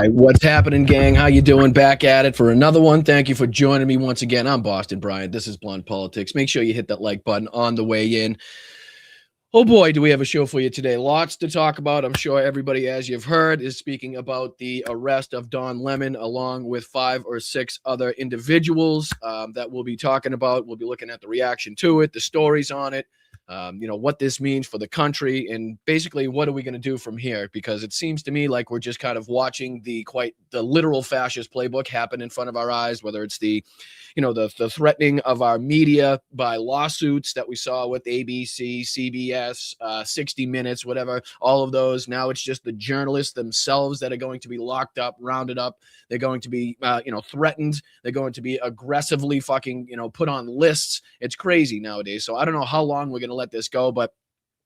right, what's happening, gang? How you doing? Back at it for another one. Thank you for joining me once again. I'm Boston Bryant. This is Blunt Politics. Make sure you hit that like button on the way in. Oh boy, do we have a show for you today. Lots to talk about. I'm sure everybody, as you've heard, is speaking about the arrest of Don Lemon, along with 5 or 6 other individuals that we'll be talking about. We'll be looking at the reaction to it, the stories on it, what this means for the country, and basically what are we going to do from here? Because it seems to me like we're just kind of watching the literal fascist playbook happen in front of our eyes, whether it's the threatening of our media by lawsuits that we saw with ABC, CBS, 60 Minutes, whatever, all of those. Now it's just the journalists themselves that are going to be locked up, rounded up. They're going to be, threatened. They're going to be aggressively fucking, put on lists. It's crazy nowadays. So I don't know how long we're going to let this go, but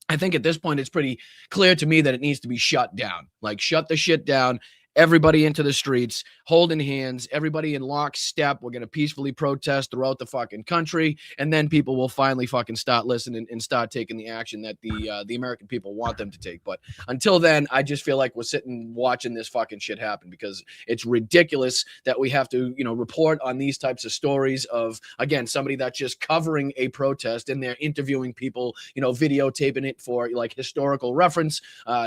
I think at this point, it's pretty clear to me that it needs to be shut down. Like, shut the shit down. Everybody into the streets, holding hands, everybody in lockstep. We're going to peacefully protest throughout the fucking country. And then people will finally fucking start listening and start taking the action that the American people want them to take. But until then, I just feel like we're sitting watching this fucking shit happen, because it's ridiculous that we have to, report on these types of stories of, again, somebody that's just covering a protest and they're interviewing people, videotaping it for like historical reference,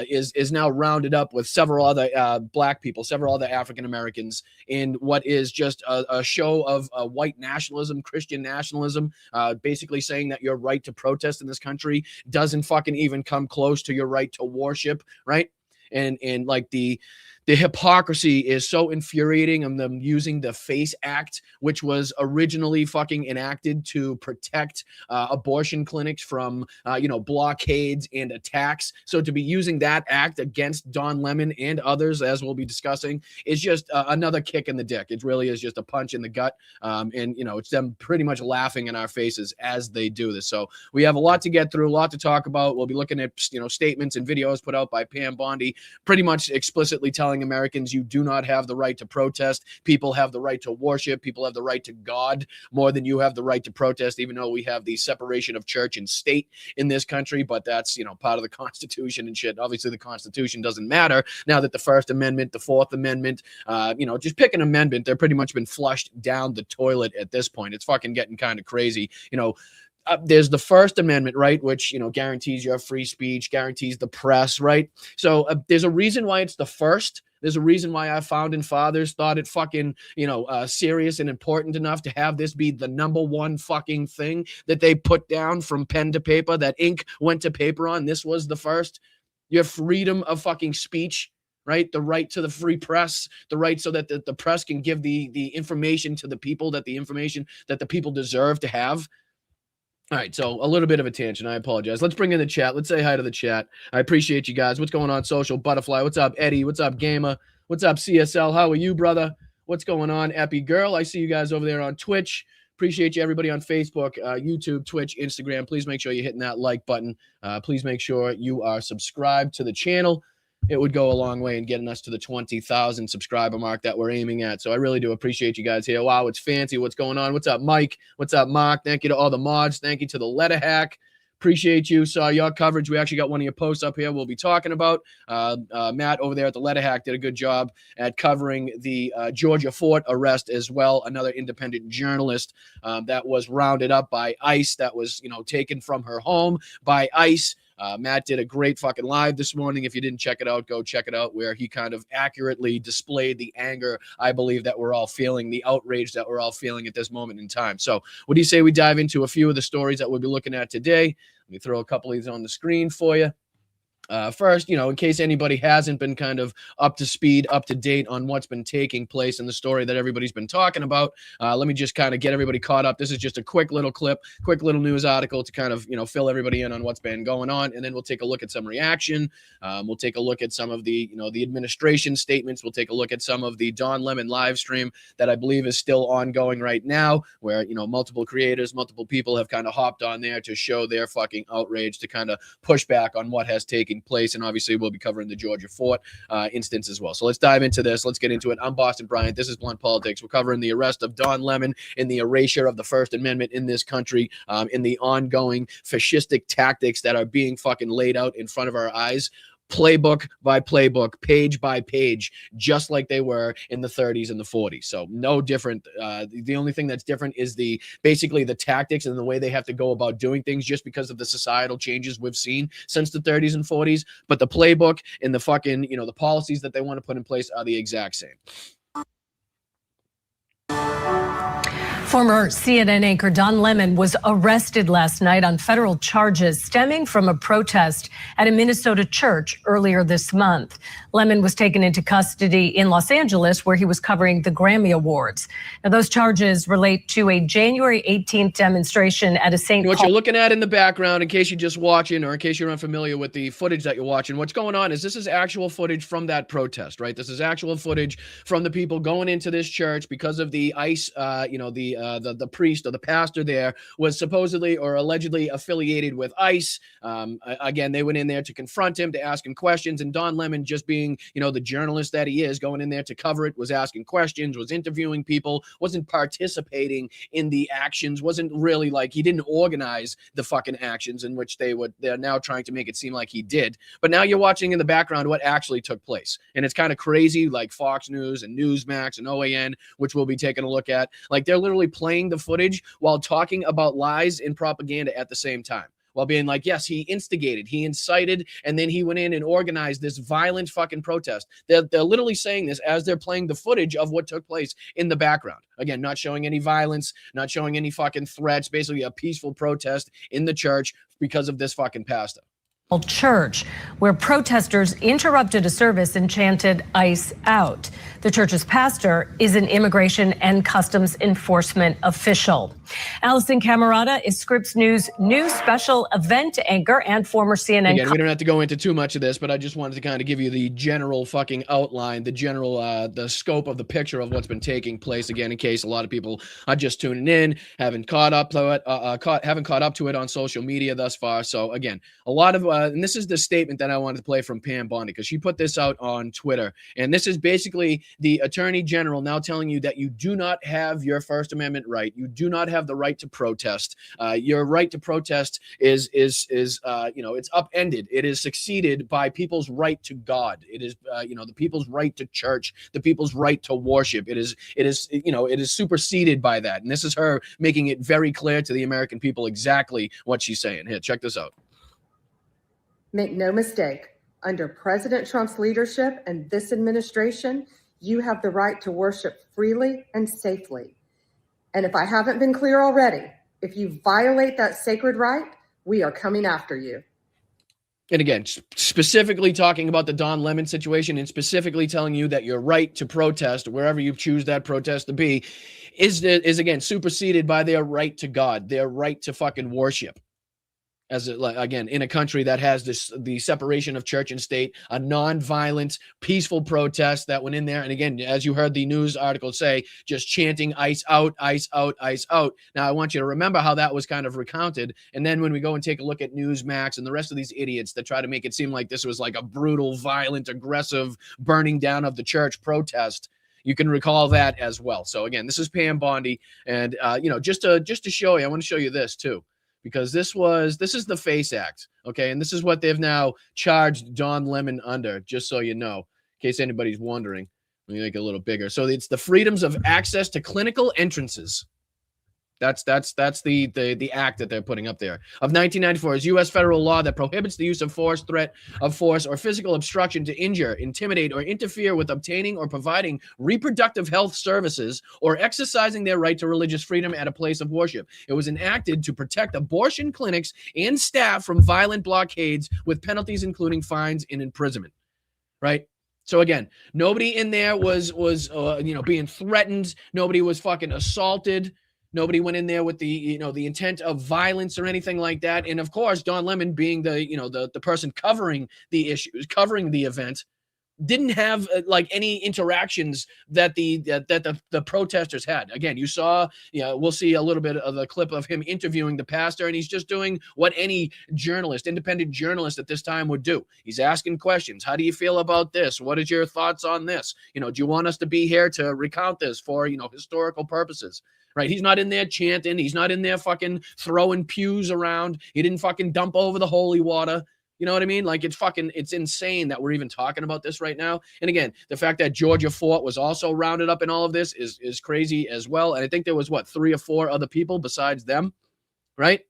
is now rounded up with several other black people, several other African Americans, in what is just a show of white nationalism, Christian nationalism, basically saying that your right to protest in this country doesn't fucking even come close to your right to worship, right? And like the hypocrisy is so infuriating of them using the FACE Act, which was originally fucking enacted to protect abortion clinics from, blockades and attacks. So to be using that act against Don Lemon and others, as we'll be discussing, is just another kick in the dick. It really is just a punch in the gut. It's them pretty much laughing in our faces as they do this. So we have a lot to get through, a lot to talk about. We'll be looking at, statements and videos put out by Pam Bondi, pretty much explicitly telling Americans you do not have the right to protest. People have the right to worship. People have the right to God more than you have the right to protest, even though we have the separation of church and state in this country. But that's, part of the Constitution and shit. Obviously, the Constitution doesn't matter now that the First Amendment, the Fourth Amendment, just pick an amendment. They're pretty much been flushed down the toilet at this point. It's fucking getting kind of crazy. There's the First Amendment, right, which, guarantees your free speech, guarantees the press, right? So there's a reason why it's the first. There's a reason why our founding fathers thought it fucking, serious and important enough to have this be the number one fucking thing that they put down from pen to paper, that ink went to paper on. This was the first. Your freedom of fucking speech, right? The right to the free press, the right so that the press can give the information to the people, that the information that the people deserve to have. All right, so a little bit of a tangent. I apologize. Let's bring in the chat. Let's say hi to the chat. I appreciate you guys. What's going on, Social Butterfly? What's up, Eddie? What's up, Gamer? What's up, CSL? How are you, brother? What's going on, Epi Girl? I see you guys over there on Twitch. Appreciate you, everybody on Facebook, YouTube, Twitch, Instagram. Please make sure you're hitting that like button. Please make sure you are subscribed to the channel. It would go a long way in getting us to the 20,000 subscriber mark that we're aiming at. So I really do appreciate you guys here. Wow, it's fancy. What's going on? What's up, Mike? What's up, Mark? Thank you to all the mods. Thank you to the Letter Hack. Appreciate you. Saw your coverage. We actually got one of your posts up here we'll be talking about. Matt over there at the Letter Hack did a good job at covering the Georgia Fort arrest as well. Another independent journalist that was rounded up by ICE, that was, taken from her home by ICE. Matt did a great fucking live this morning. If you didn't check it out, go check it out, where he kind of accurately displayed the anger, I believe, that we're all feeling, the outrage that we're all feeling at this moment in time. So what do you say we dive into a few of the stories that we'll be looking at today? Let me throw a couple of these on the screen for you. First, in case anybody hasn't been kind of up to speed, up to date on what's been taking place in the story that everybody's been talking about, let me just kind of get everybody caught up. This is just a quick little clip, quick little news article to kind of, fill everybody in on what's been going on. And then we'll take a look at some reaction. We'll take a look at some of the, the administration statements. We'll take a look at some of the Don Lemon live stream that I believe is still ongoing right now, where, multiple creators, multiple people have kind of hopped on there to show their fucking outrage, to kind of push back on what has taken place. And obviously we'll be covering the Georgia Fort instance as well. So let's dive into this. Let's get into it. I'm Boston Bryant. This is Blunt Politics. We're covering the arrest of Don Lemon and the erasure of the First Amendment in this country, in the ongoing fascistic tactics that are being fucking laid out in front of our eyes. playbook by playbook, page by page, just like they were in the 30s and the 40s. So no different. The only thing that's different is basically the tactics and the way they have to go about doing things, just because of the societal changes we've seen since the 30s and 40s. But the playbook and the fucking, the policies that they want to put in place are the exact same. Former CNN anchor Don Lemon was arrested last night on federal charges stemming from a protest at a Minnesota church earlier this month. Lemon was taken into custody in Los Angeles, where he was covering the Grammy Awards. Now, those charges relate to a January 18th demonstration at a St. What you're looking at in the background, in case you're just watching or in case you're unfamiliar with the footage that you're watching, what's going on is this is actual footage from that protest, right? This is actual footage from the people going into this church because of the ICE, the priest or the pastor there was supposedly or allegedly affiliated with ICE. Again, they went in there to confront him, to ask him questions, and Don Lemon, just being, the journalist that he is, going in there to cover it, was asking questions, was interviewing people, wasn't participating in the actions, wasn't really he didn't organize the fucking actions in which they're now trying to make it seem like he did. But now you're watching in the background what actually took place. And it's kind of crazy, like Fox News and Newsmax and OAN, which we'll be taking a look at. They're literally playing the footage while talking about lies and propaganda at the same time, while being like, yes, he instigated, he incited, and then he went in and organized this violent fucking protest. They're literally saying this as they're playing the footage of what took place in the background. Again, not showing any violence, not showing any fucking threats, basically a peaceful protest in the church because of this fucking pastor. Church, where protesters interrupted a service and chanted ICE out. The church's pastor is an immigration and customs enforcement official. Allison Camerata is Scripps News new special event anchor and former CNN. Again, we don't have to go into too much of this, but I just wanted to kind of give you the general fucking outline, the general, the scope of the picture of what's been taking place. Again, in case a lot of people are just tuning in, haven't caught up to it on social media thus far. So again, a lot of, and this is the statement that I wanted to play from Pam Bondi, because she put this out on Twitter. And this is basically the Attorney General now telling you that you do not have your First Amendment right. You do not have the right to protest. Your right to protest is it's upended. It is succeeded by people's right to God. It is the people's right to church, the people's right to worship. It is superseded by that. And this is her making it very clear to the American people exactly what she's saying. Here, check this out. Make no mistake, under President Trump's leadership and this administration, you have the right to worship freely and safely. And if I haven't been clear already, if you violate that sacred right, we are coming after you. And again, specifically talking about the Don Lemon situation and specifically telling you that your right to protest, wherever you choose that protest to be, is again superseded by their right to God, their right to fucking worship. Again, in a country that has the separation of church and state, a non-violent, peaceful protest that went in there. And again, as you heard the news article say, just chanting ICE out, ICE out, ICE out. Now, I want you to remember how that was kind of recounted. And then when we go and take a look at Newsmax and the rest of these idiots that try to make it seem like this was like a brutal, violent, aggressive burning down of the church protest, you can recall that as well. So again, this is Pam Bondi. And, just to show you, I want to show you this too. Because this is the FACE Act, okay? And this is what they've now charged Don Lemon under, just so you know, in case anybody's wondering. Let me make it a little bigger. So it's the freedoms of access to clinical entrances. That's the act that they're putting up there. Of 1994 is U.S. federal law that prohibits the use of force, threat of force, or physical obstruction to injure, intimidate, or interfere with obtaining or providing reproductive health services or exercising their right to religious freedom at a place of worship. It was enacted to protect abortion clinics and staff from violent blockades with penalties including fines and imprisonment. Right? So again, nobody in there was being threatened. Nobody was fucking assaulted. Nobody went in there with the intent of violence or anything like that. And of course, Don Lemon, being the person covering the issues, covering the event, didn't have any interactions that the protesters had. Again, you saw, we'll see a little bit of the clip of him interviewing the pastor, and he's just doing what any journalist, independent journalist at this time would do. He's asking questions. How do you feel about this? What is your thoughts on this? Do you want us to be here to recount this for, historical purposes? Right? He's not in there chanting. He's not in there fucking throwing pews around. He didn't fucking dump over the holy water. You know what I mean? Like it's insane that we're even talking about this right now. And again, the fact that Georgia Fort was also rounded up in all of this is crazy as well. And I think there was 3 or 4 other people besides them, right?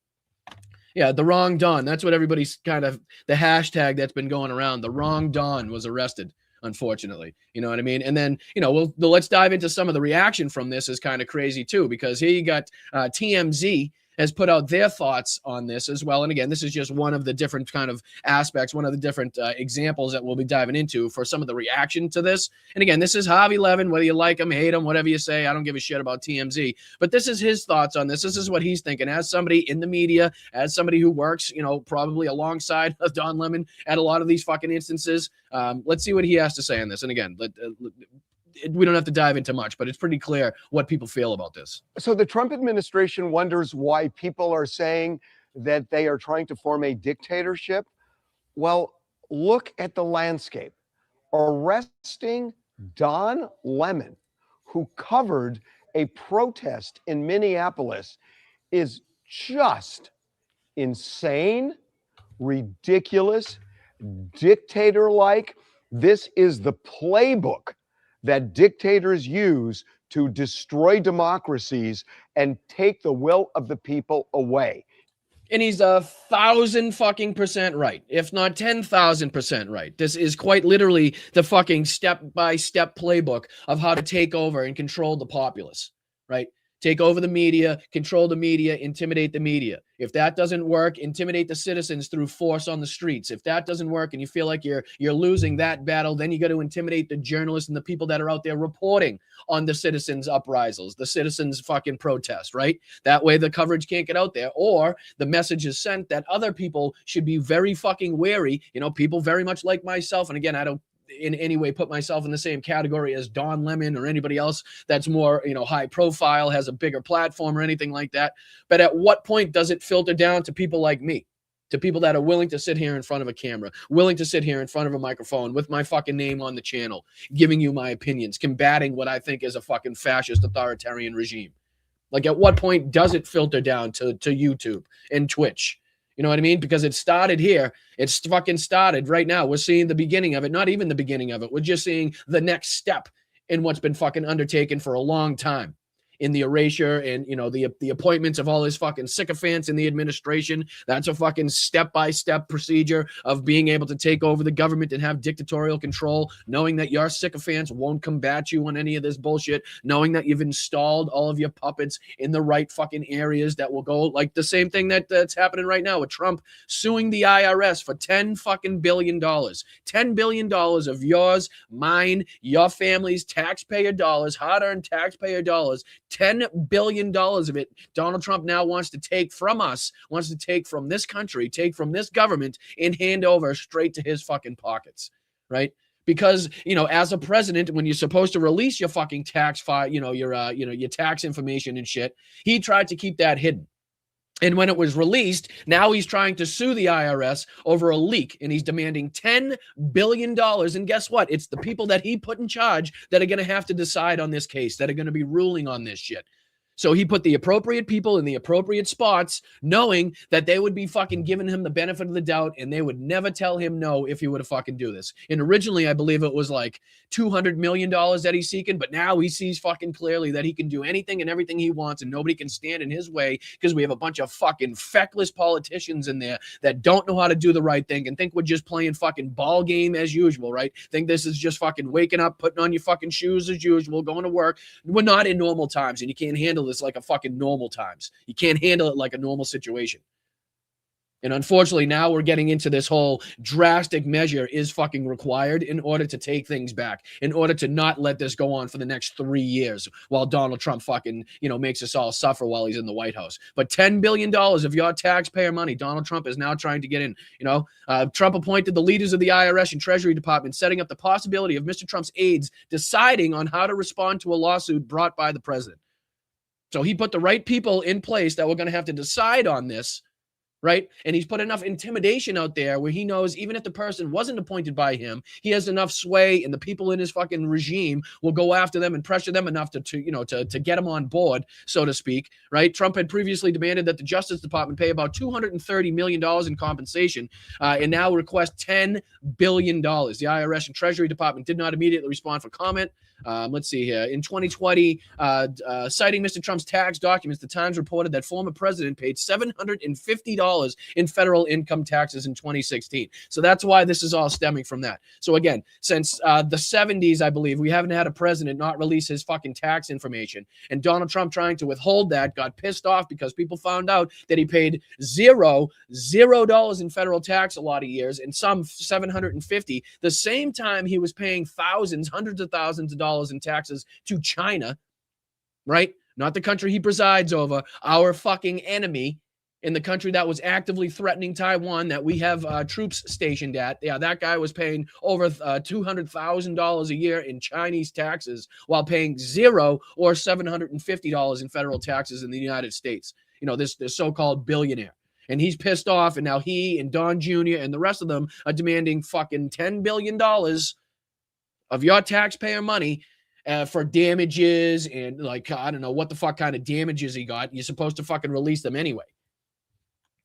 Yeah, the wrong Don. That's what everybody's kind of the hashtag that's been going around. The wrong Don was arrested, unfortunately. You know what I mean? And then, let's dive into some of the reaction from this is kind of crazy too, because here you got TMZ has put out their thoughts on this as well. And again, this is just one of the different kind of aspects, one of the different examples that we'll be diving into for some of the reaction to this. And again, this is Harvey Levin, whether you like him, hate him, whatever you say, I don't give a shit about TMZ, but this is his thoughts on this. This is what he's thinking as somebody in the media, as somebody who works, probably alongside of Don Lemon at a lot of these fucking instances. Let's see what he has to say on this. And again, we don't have to dive into much, but it's pretty clear what people feel about this. So the Trump administration wonders why people are saying that they are trying to form a dictatorship. Well, look at the landscape. Arresting Don Lemon, who covered a protest in Minneapolis, is just insane, ridiculous, dictator-like. This is the playbook that dictators use to destroy democracies and take the will of the people away. And he's 1,000% right, if not 10,000% right. This is quite literally the fucking step-by-step playbook of how to take over and control the populace, right? Take over the media, control the media, intimidate the media. If that doesn't work, intimidate the citizens through force on the streets. If that doesn't work and you feel like you're losing that battle, then you got to intimidate the journalists and the people that are out there reporting on the citizens' uprisals, the citizens' fucking protest, right? That way the coverage can't get out there, or the message is sent that other people should be very fucking wary. People very much like myself, and again, I don't in any way put myself in the same category as Don Lemon or anybody else that's more, high profile, has a bigger platform or anything like that. But at what point does it filter down to people like me, to people that are willing to sit here in front of a camera, willing to sit here in front of a microphone with my fucking name on the channel, giving you my opinions, combating what I think is a fucking fascist authoritarian regime? Like, at what point does it filter down to YouTube and Twitch? You know what I mean? Because it started here. It's fucking started right now. We're seeing the beginning of it. Not even the beginning of it. We're just seeing the next step in what's been fucking undertaken for a long time. In the erasure and, the appointments of all his fucking sycophants in the administration. That's a fucking step-by-step procedure of being able to take over the government and have dictatorial control, knowing that your sycophants won't combat you on any of this bullshit, knowing that you've installed all of your puppets in the right fucking areas that will go, like the same thing that's happening right now with Trump suing the IRS for $10 fucking billion. $10 billion of yours, mine, your family's taxpayer dollars, hard-earned taxpayer dollars. $10 billion of it Donald Trump now wants to take from us, wants to take from this country, take from this government, and hand over straight to his fucking pockets, right? Because, as a president, when you're supposed to release your fucking tax file, your tax information and shit, he tried to keep that hidden. And when it was released, now he's trying to sue the IRS over a leak, and he's demanding $10 billion. And guess what? It's the people that he put in charge that are going to have to decide on this case, that are going to be ruling on this shit. So he put the appropriate people in the appropriate spots, knowing that they would be fucking giving him the benefit of the doubt, and they would never tell him no if he would have fucking do this. And originally, I believe it was like $200 million that he's seeking, but now he sees fucking clearly that he can do anything and everything he wants, and nobody can stand in his way, because we have a bunch of fucking feckless politicians in there that don't know how to do the right thing and think we're just playing fucking ball game as usual, right? Think this is just fucking waking up, putting on your fucking shoes as usual, going to work. We're not in normal times, and you can't handle this like a fucking normal times. You can't handle it like a normal situation. And unfortunately, now we're getting into this whole drastic measure is fucking required in order to take things back, in order to not let this go on for the next 3 years while Donald Trump fucking, makes us all suffer while he's in the White House. But $10 billion of your taxpayer money, Donald Trump is now trying to get in. Trump appointed the leaders of the IRS and Treasury Department, setting up the possibility of Mr. Trump's aides deciding on how to respond to a lawsuit brought by the president. So he put the right people in place that were going to have to decide on this, right? And he's put enough intimidation out there where he knows even if the person wasn't appointed by him, he has enough sway, and the people in his fucking regime will go after them and pressure them enough to get them on board, so to speak, right? Trump had previously demanded that the Justice Department pay about $230 million in compensation, and now request $10 billion. The IRS and Treasury Department did not immediately respond for comment. Let's see here. In 2020, citing Mr. Trump's tax documents, the Times reported that former president paid $750 in federal income taxes in 2016. So that's why this is all stemming from that. So again, since the 70s, I believe, we haven't had a president not release his fucking tax information. And Donald Trump, trying to withhold that, got pissed off because people found out that he paid $0 in federal tax a lot of years, and some $750. The same time he was paying thousands, hundreds of thousands of dollars in taxes to China, right? Not the country he presides over, our fucking enemy, in the country that was actively threatening Taiwan, that we have troops stationed at. Yeah, that guy was paying over $200,000 a year in Chinese taxes while paying $0 or $750 in federal taxes in the United States. You know, this so-called billionaire. And he's pissed off, and now he and Don Jr. and the rest of them are demanding fucking $10 billion of your taxpayer money for damages, and like, I don't know what the fuck kind of damages he got. You're supposed to fucking release them anyway.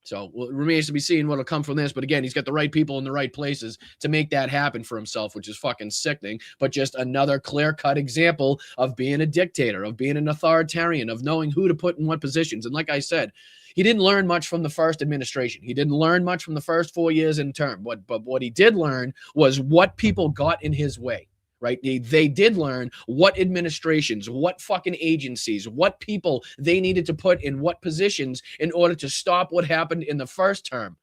So it remains to be seen what'll come from this. But again, he's got the right people in the right places to make that happen for himself, which is fucking sickening. But just another clear-cut example of being a dictator, of being an authoritarian, of knowing who to put in what positions. And like I said, he didn't learn much from the first administration. He didn't learn much from the first 4 years in term. But what he did learn was what people got in his way. Right? They did learn what administrations, what fucking agencies, what people they needed to put in what positions in order to stop what happened in the first term,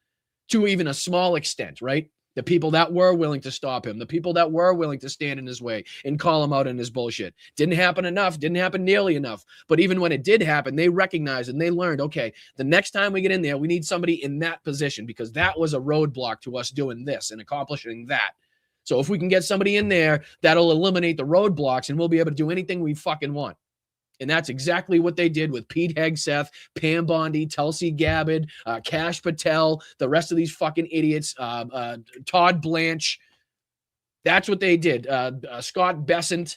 to even a small extent, right? The people that were willing to stop him, the people that were willing to stand in his way and call him out in his bullshit. Didn't happen enough, didn't happen nearly enough. But even when it did happen, they recognized and they learned, okay, the next time we get in there, we need somebody in that position, because that was a roadblock to us doing this and accomplishing that. So if we can get somebody in there, that'll eliminate the roadblocks and we'll be able to do anything we fucking want. And that's exactly what they did with Pete Hegseth, Pam Bondi, Tulsi Gabbard, Kash Patel, the rest of these fucking idiots, Todd Blanche. That's what they did. Scott Bessent.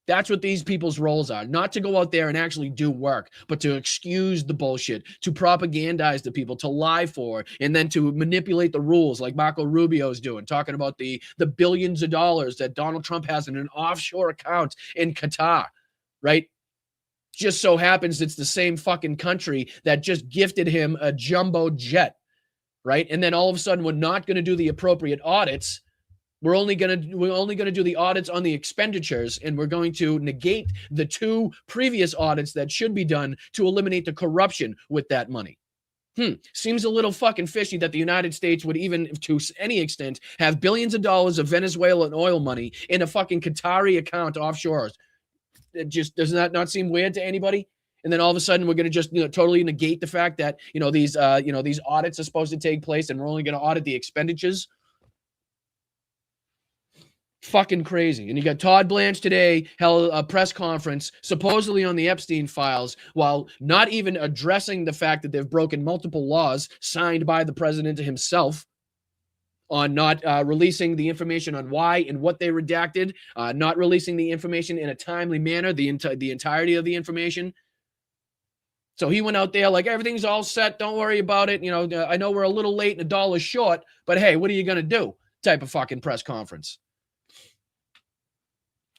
That's what these people's roles are. Not to go out there and actually do work, but to excuse the bullshit, to propagandize the people, to lie for, and then to manipulate the rules like Marco Rubio's doing, talking about the billions of dollars that Donald Trump has in an offshore account in Qatar, right? Just so happens it's the same fucking country that just gifted him a jumbo jet, right? And then all of a sudden we're not going to do the appropriate audits. We're only going to do the audits on the expenditures, and we're going to negate the 2 previous audits that should be done to eliminate the corruption with that money. Seems a little fucking fishy that the United States would even, to any extent, have billions of dollars of Venezuelan oil money in a fucking Qatari account offshore. It just does not seem weird to anybody. And then all of a sudden we're going to just totally negate the fact that these audits are supposed to take place, and we're only going to audit the expenditures. Fucking crazy. And you got Todd Blanche today held a press conference supposedly on the Epstein files, while not even addressing the fact that they've broken multiple laws signed by the president himself on not releasing the information on why and what they redacted, not releasing the information in a timely manner, the entirety of the information. So he went out there like, everything's all set, don't worry about it. I know we're a little late and $1 short, but hey, what are you going to do? Type of fucking press conference.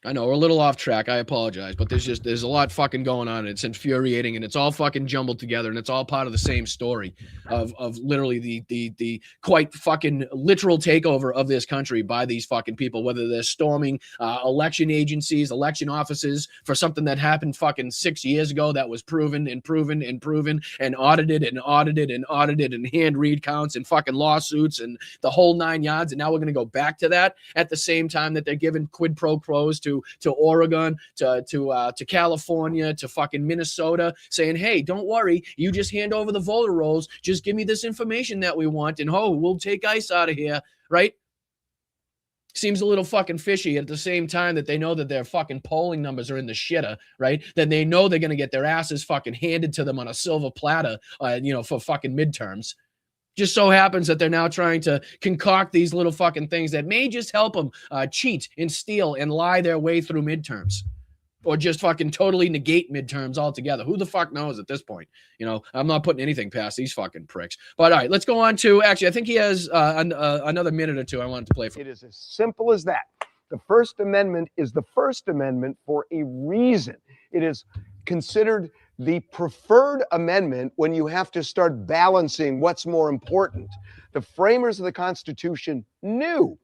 I know we're a little off track. I apologize, but there's a lot fucking going on. And it's infuriating, and it's all fucking jumbled together, and it's all part of the same story of literally the quite fucking literal takeover of this country by these fucking people, whether they're storming election agencies, election offices for something that happened fucking 6 years ago that was proven and audited and hand read counts and fucking lawsuits and the whole 9 yards. And now we're going to go back to that at the same time that they're giving quid pro quos to Oregon, to California, to fucking Minnesota, saying, hey, don't worry, you just hand over the voter rolls, just give me this information that we want, and we'll take ICE out of here, right? Seems a little fucking fishy at the same time that they know that their fucking polling numbers are in the shitter, right? Then they know they're going to get their asses fucking handed to them on a silver platter, for fucking midterms. Just so happens that they're now trying to concoct these little fucking things that may just help them cheat and steal and lie their way through midterms, or just fucking totally negate midterms altogether. Who the fuck knows at this point? You know, I'm not putting anything past these fucking pricks. But all right, let's go on to, actually, I think he has another minute or two I wanted to play for. It is as simple as that. The First Amendment is the First Amendment for a reason. It is considered the preferred amendment when you have to start balancing what's more important. The framers of the Constitution knew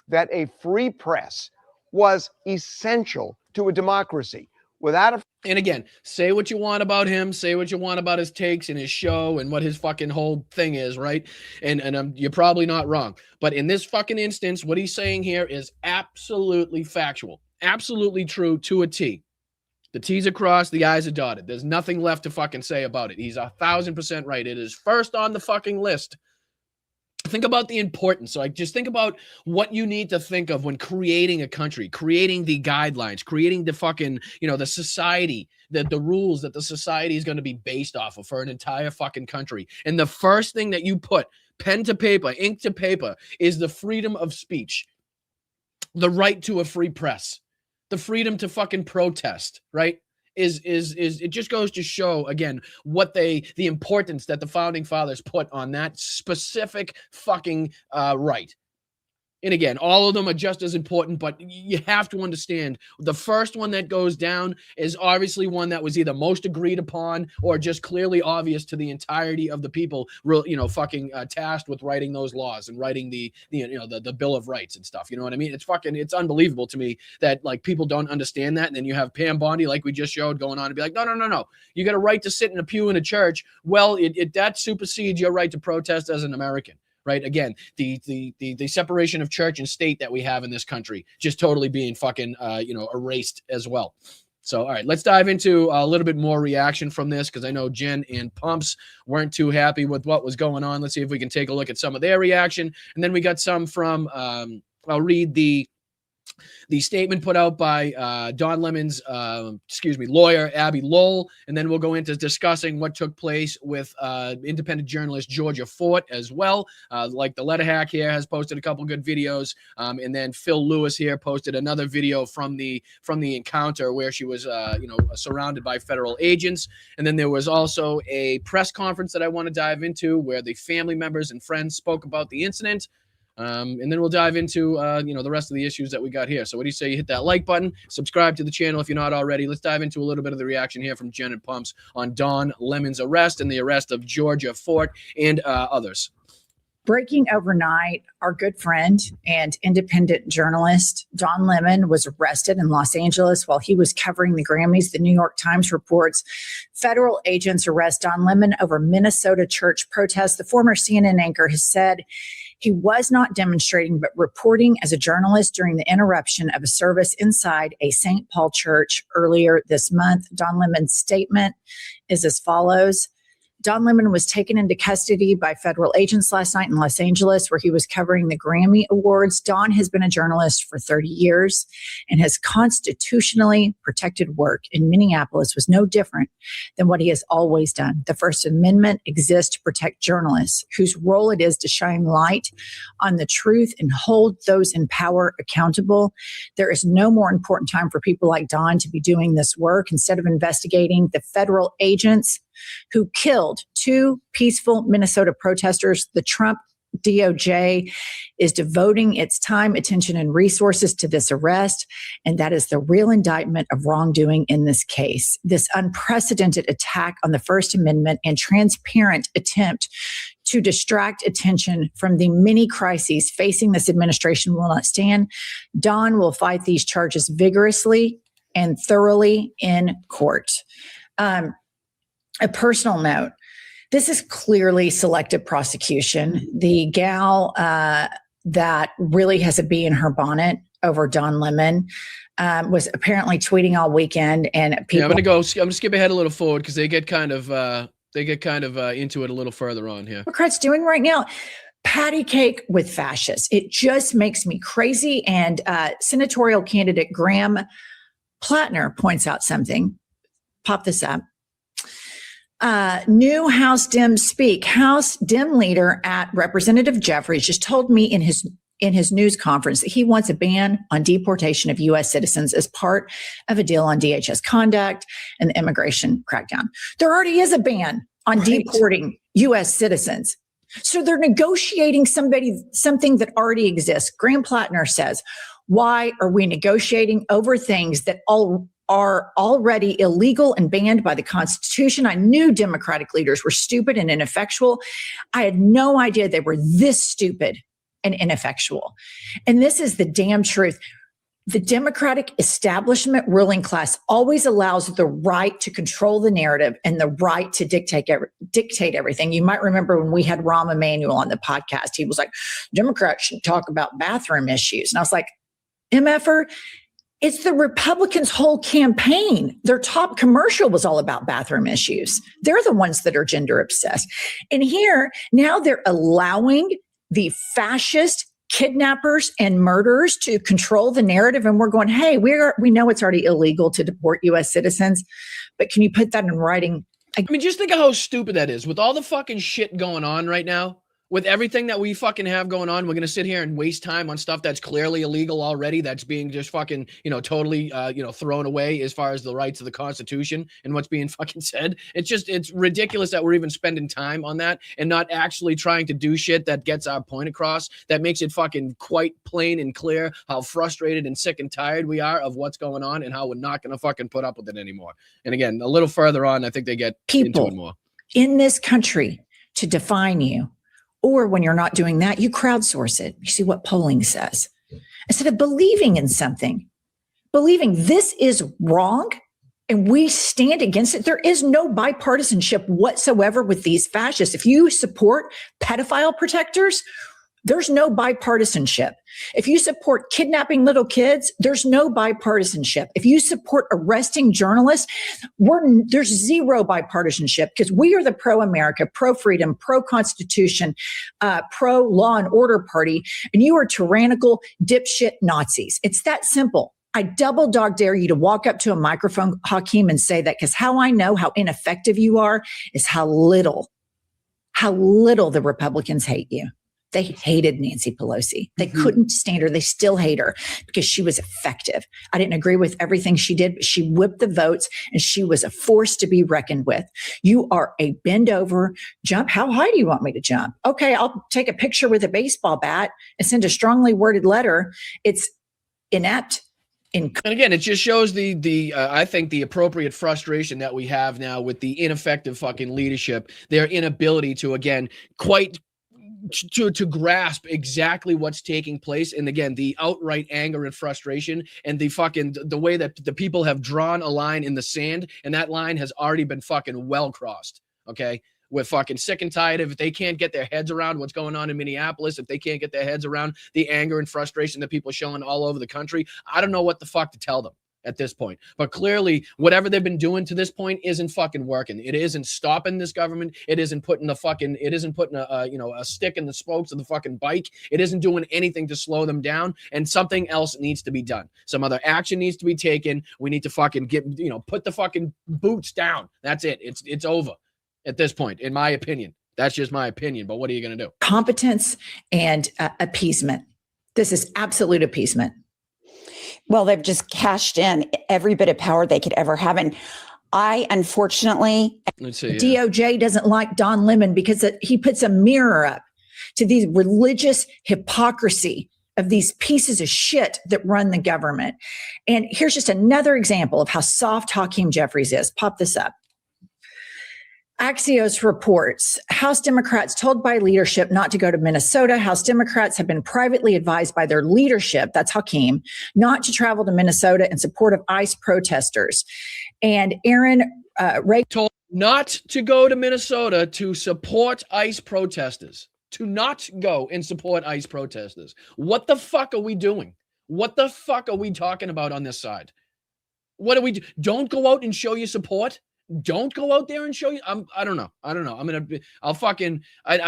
that a free press was essential to a democracy. Without a And again, say what you want about him, say what you want about his takes and his show and what his fucking whole thing is, right? And you're probably not wrong. But in this fucking instance, what he's saying here is absolutely factual, absolutely true to a T. The T's are crossed, the I's are dotted. There's nothing left to fucking say about it. He's 1,000% right. It is first on the fucking list. Think about the importance. So just think about what you need to think of when creating a country, creating the guidelines, creating the fucking, the society, the rules that the society is going to be based off of for an entire fucking country. And the first thing that you put pen to paper, ink to paper, is the freedom of speech, the right to a free press, the freedom to fucking protest, right? Is it just goes to show again what the importance that the founding fathers put on that specific fucking right. And again, all of them are just as important, but you have to understand the first one that goes down is obviously one that was either most agreed upon or just clearly obvious to the entirety of the people, fucking tasked with writing those laws and writing the Bill of Rights and stuff. You know what I mean? It's unbelievable to me that like people don't understand that. And then you have Pam Bondi, like we just showed, going on and be like, no. You got a right to sit in a pew in a church. Well, that supersedes your right to protest as an American. Right. Again, the separation of church and state that we have in this country just totally being fucking, erased as well. So, all right, let's dive into a little bit more reaction from this because I know Jen and Pumps weren't too happy with what was going on. Let's see if we can take a look at some of their reaction. And then we got some from I'll read the statement put out by Don Lemon's, lawyer, Abby Lowell, and then we'll go into discussing what took place with independent journalist Georgia Fort as well. Like the letter hack here has posted a couple good videos, and then Phil Lewis here posted another video from the encounter where she was, surrounded by federal agents. And then there was also a press conference that I want to dive into where the family members and friends spoke about the incident. And then we'll dive into, the rest of the issues that we got here. So what do you say? You hit that like button, subscribe to the channel if you're not already. Let's dive into a little bit of the reaction here from Jen and Pumps on Don Lemon's arrest and the arrest of Georgia Fort and others. Breaking overnight, our good friend and independent journalist Don Lemon was arrested in Los Angeles while he was covering the Grammys. The New York Times reports federal agents arrest Don Lemon over Minnesota church protests. The former CNN anchor has said he was not demonstrating but reporting as a journalist during the interruption of a service inside a St. Paul church earlier this month. Don Lemon's statement is as follows. Don Lemon was taken into custody by federal agents last night in Los Angeles, where he was covering the Grammy Awards. Don has been a journalist for 30 years, and his constitutionally protected work in Minneapolis was no different than what he has always done. The First Amendment exists to protect journalists, whose role it is to shine light on the truth and hold those in power accountable. There is no more important time for people like Don to be doing this work. Instead of investigating the federal agents who killed two peaceful Minnesota protesters, the Trump DOJ is devoting its time, attention, and resources to this arrest, and that is the real indictment of wrongdoing in this case. This unprecedented attack on the First Amendment and transparent attempt to distract attention from the many crises facing this administration will not stand. Don will fight these charges vigorously and thoroughly in court. A personal note, this is clearly selective prosecution. The gal that really has a bee in her bonnet over Don Lemon was apparently tweeting all weekend, and people. Yeah, I'm gonna skip ahead a little forward because they get kind of into it a little further on here. Democrats doing right now, patty cake with fascists. It just makes me crazy. And senatorial candidate Graham Plattner points out something. Pop this up. New House Dem speak. House Dem leader at Representative Jeffries just told me in his news conference that he wants a ban on deportation of U.S. citizens as part of a deal on DHS conduct and the immigration crackdown. There already is a ban on deporting U.S. citizens. So they're negotiating something that already exists. Graham Plattner says, why are we negotiating over things that are already illegal and banned by the Constitution? I knew Democratic leaders were stupid and ineffectual. I had no idea they were this stupid and ineffectual. And this is the damn truth. The Democratic establishment ruling class always allows the right to control the narrative and the right to dictate everything. You might remember when we had Rahm Emanuel on the podcast, he was like, Democrats should talk about bathroom issues. And I was like, MFer, it's the Republicans' whole campaign. Their top commercial was all about bathroom issues. They're the ones that are gender obsessed. And here, now they're allowing the fascist kidnappers and murderers to control the narrative. And we're going, hey, we know it's already illegal to deport U.S. citizens, but can you put that in writing? I mean, just think of how stupid that is with all the fucking shit going on right now. With everything that we fucking have going on, we're going to sit here and waste time on stuff that's clearly illegal already. That's being just fucking, totally, thrown away as far as the rights of the Constitution and what's being fucking said. It's ridiculous that we're even spending time on that and not actually trying to do shit that gets our point across, that makes it fucking quite plain and clear how frustrated and sick and tired we are of what's going on and how we're not going to fucking put up with it anymore. And again, a little further on, I think they get into it more. In this country to define you. Or when you're not doing that, you crowdsource it. You see what polling says. Instead of believing in something, believing this is wrong and we stand against it. There is no bipartisanship whatsoever with these fascists. If you support pedophile protectors, there's no bipartisanship. If you support kidnapping little kids, there's no bipartisanship. If you support arresting journalists, there's zero bipartisanship because we are the pro-America, pro-freedom, pro-Constitution, pro-law and order party, and you are tyrannical dipshit Nazis. It's that simple. I double dog dare you to walk up to a microphone, Hakeem, and say that, because how I know how ineffective you are is how little the Republicans hate you. They hated Nancy Pelosi. They couldn't stand her. They still hate her because she was effective. I didn't agree with everything she did, but she whipped the votes and she was a force to be reckoned with. You are a bend over, jump. How high do you want me to jump? Okay, I'll take a picture with a baseball bat and send a strongly worded letter. It's inept. And again, it just shows I think the appropriate frustration that we have now with the ineffective fucking leadership, their inability to, again, to grasp exactly what's taking place. And again, the outright anger and frustration and the way that the people have drawn a line in the sand, and that line has already been fucking well crossed. Okay. We're fucking sick and tired of if they can't get their heads around what's going on in Minneapolis, if they can't get their heads around the anger and frustration that people are showing all over the country. I don't know what the fuck to tell them at this point. But clearly, whatever they've been doing to this point isn't fucking working. It isn't stopping this government. It isn't putting a stick in the spokes of the fucking bike. It isn't doing anything to slow them down. And something else needs to be done. Some other action needs to be taken. We need to fucking put the fucking boots down. That's it. It's over at this point, in my opinion. That's just my opinion. But what are you going to do? Competence and appeasement. This is absolute appeasement. Well, they've just cashed in every bit of power they could ever have. And I, unfortunately, DOJ doesn't like Don Lemon because he puts a mirror up to these religious hypocrisy of these pieces of shit that run the government. And here's just another example of how soft Hakeem Jeffries is. Pop this up. Axios reports House Democrats told by leadership not to go to Minnesota. House Democrats have been privately advised by their leadership, that's Hakeem, not to travel to Minnesota in support of ICE protesters. And Aaron Reagan told not to go to Minnesota to support ICE protesters. To not go and support ICE protesters. What the fuck are we doing? What the fuck are we talking about on this side? What do we do? Don't go out and show your support? don't go out there and show you. I don't know. I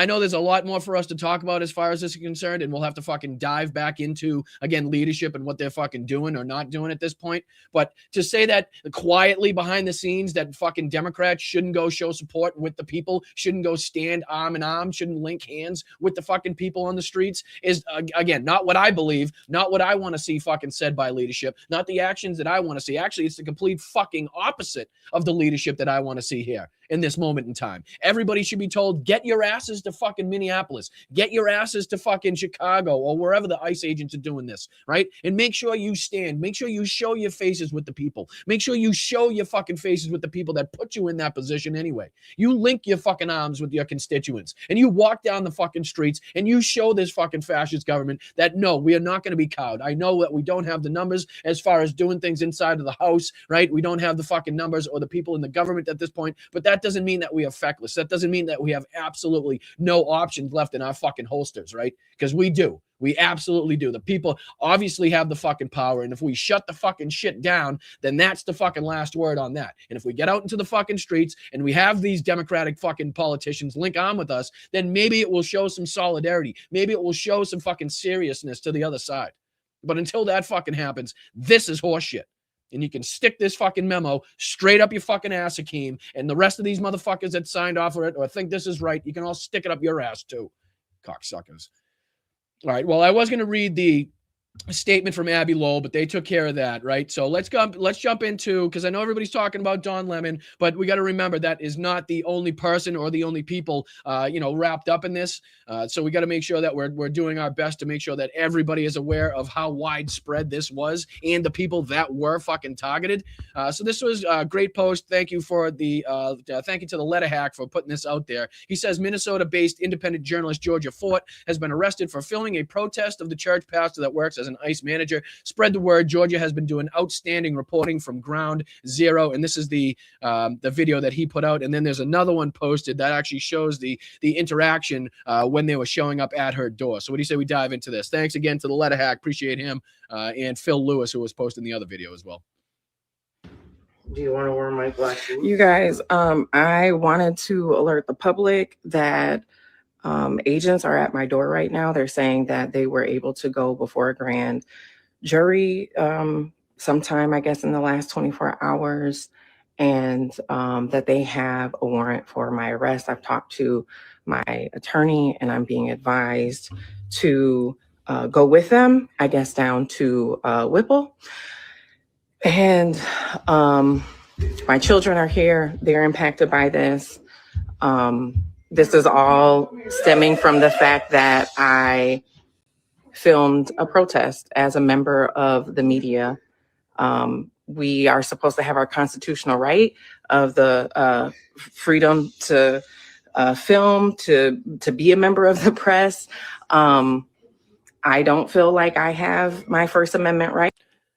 know there's a lot more for us to talk about as far as this is concerned, and we'll have to fucking dive back into, again, leadership and what they're fucking doing or not doing at this point. But to say that quietly behind the scenes that fucking Democrats shouldn't go show support with the people, shouldn't go stand arm in arm, shouldn't link hands with the fucking people on the streets is, again, not what I believe, not what I want to see fucking said by leadership, not the actions that I want to see. Actually, it's the complete fucking opposite of the leadership that I want to see here in this moment in time. Everybody should be told, get your asses to fucking Minneapolis, get your asses to fucking Chicago or wherever the ICE agents are doing this, right? And make sure you stand, make sure you show your faces with the people, make sure you show your fucking faces with the people that put you in that position anyway. You link your fucking arms with your constituents and you walk down the fucking streets and you show this fucking fascist government that no, we are not going to be cowed. I know that we don't have the numbers as far as doing things inside of the House, right? We don't have the fucking numbers or the people in the government at this point, but that doesn't mean that we are feckless. That doesn't mean that we have absolutely no options left in our fucking holsters, right? Because we do. We absolutely do. The people obviously have the fucking power. And if we shut the fucking shit down, then that's the fucking last word on that. And if we get out into the fucking streets and we have these Democratic fucking politicians link on with us, then maybe it will show some solidarity. Maybe it will show some fucking seriousness to the other side. But until that fucking happens, this is horseshit. And you can stick this fucking memo straight up your fucking ass, Hakeem, and the rest of these motherfuckers that signed off for it or think this is right, you can all stick it up your ass too, cocksuckers. All right, well, I was going to read the statement from Abby Lowell, but they took care of that, right? So let's jump into, because I know everybody's talking about Don Lemon, but we got to remember that is not the only person or the only people, wrapped up in this. So we got to make sure that we're doing our best to make sure that everybody is aware of how widespread this was and the people that were fucking targeted. So this was a great post. Thank you for thank you to the Letter Hack for putting this out there. He says Minnesota-based independent journalist Georgia Fort has been arrested for filming a protest of the church pastor that works as an ICE manager. Spread the word. Georgia has been doing outstanding reporting from ground zero. And this is the video that he put out. And then there's another one posted that actually shows the interaction when they were showing up at her door. So what do you say we dive into this? Thanks again to the Letter Hack. Appreciate him. And Phil Lewis, who was posting the other video as well. Do you want to wear my black suit? You guys, I wanted to alert the public that agents are at my door right now. They're saying that they were able to go before a grand jury sometime, I guess, in the last 24 hours, and that they have a warrant for my arrest. I've talked to my attorney, and I'm being advised to go with them, I guess, down to Whipple. And my children are here. They're impacted by this. This is all stemming from the fact that I filmed a protest as a member of the media. We are supposed to have our constitutional right of the freedom to film, to be a member of the press. I don't feel like I have my First Amendment right.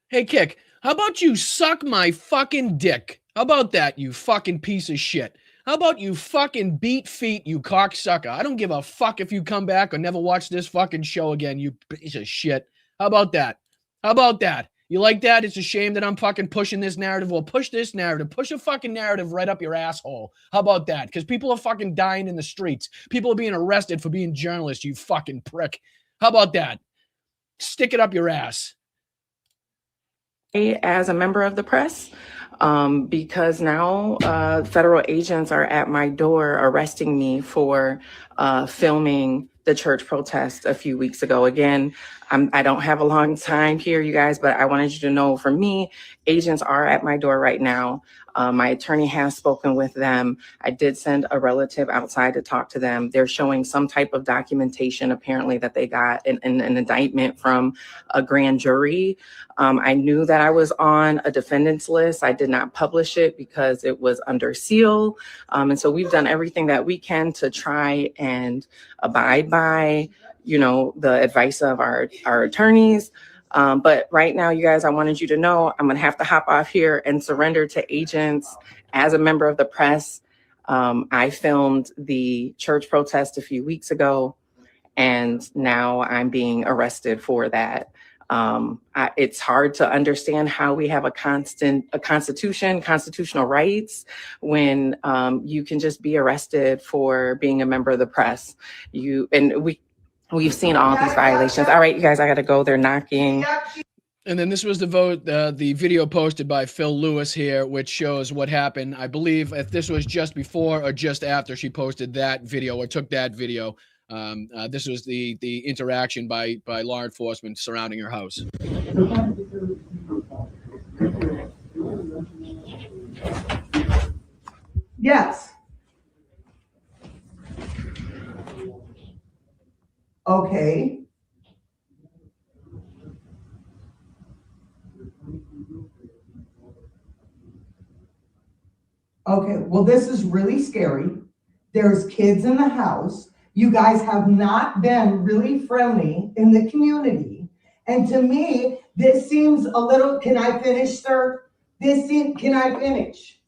Hey, Kick, how about you suck my fucking dick? How about that, you fucking piece of shit? How about you fucking beat feet, you cocksucker? I don't give a fuck if you come back or never watch this fucking show again, you piece of shit. How about that? How about that? You like that? It's a shame that I'm fucking pushing this narrative. Well, push this narrative. Push a fucking narrative right up your asshole. How about that? Because people are fucking dying in the streets. People are being arrested for being journalists, you fucking prick. How about that? Stick it up your ass. As a member of the press, because now federal agents are at my door arresting me for filming the church protest a few weeks ago. Again, I don't have a long time here, you guys, but I wanted you to know, for me, agents are at my door right now. My attorney has spoken with them. I did send a relative outside to talk to them. They're showing some type of documentation, apparently, that they got an indictment from a grand jury. I knew that I was on a defendant's list. I did not publish it because it was under seal. And so we've done everything that we can to try and abide by, the advice of our attorneys. But right now, you guys, I wanted you to know I'm going to have to hop off here and surrender to agents as a member of the press. I filmed the church protest a few weeks ago, and now I'm being arrested for that. It's hard to understand how we have a constitution, constitutional rights, when you can just be arrested for being a member of the press. We've seen all these violations. All right, you guys, I got to go. They're knocking. And then this was the video posted by Phil Lewis here, which shows what happened. I believe if this was just before or just after she posted that video or took that video. This was the interaction by law enforcement surrounding her house. Yes. Okay. Okay, well, this is really scary. There's kids in the house. You guys have not been really friendly in the community. And to me, this seems a little, can I finish, sir? Can I finish?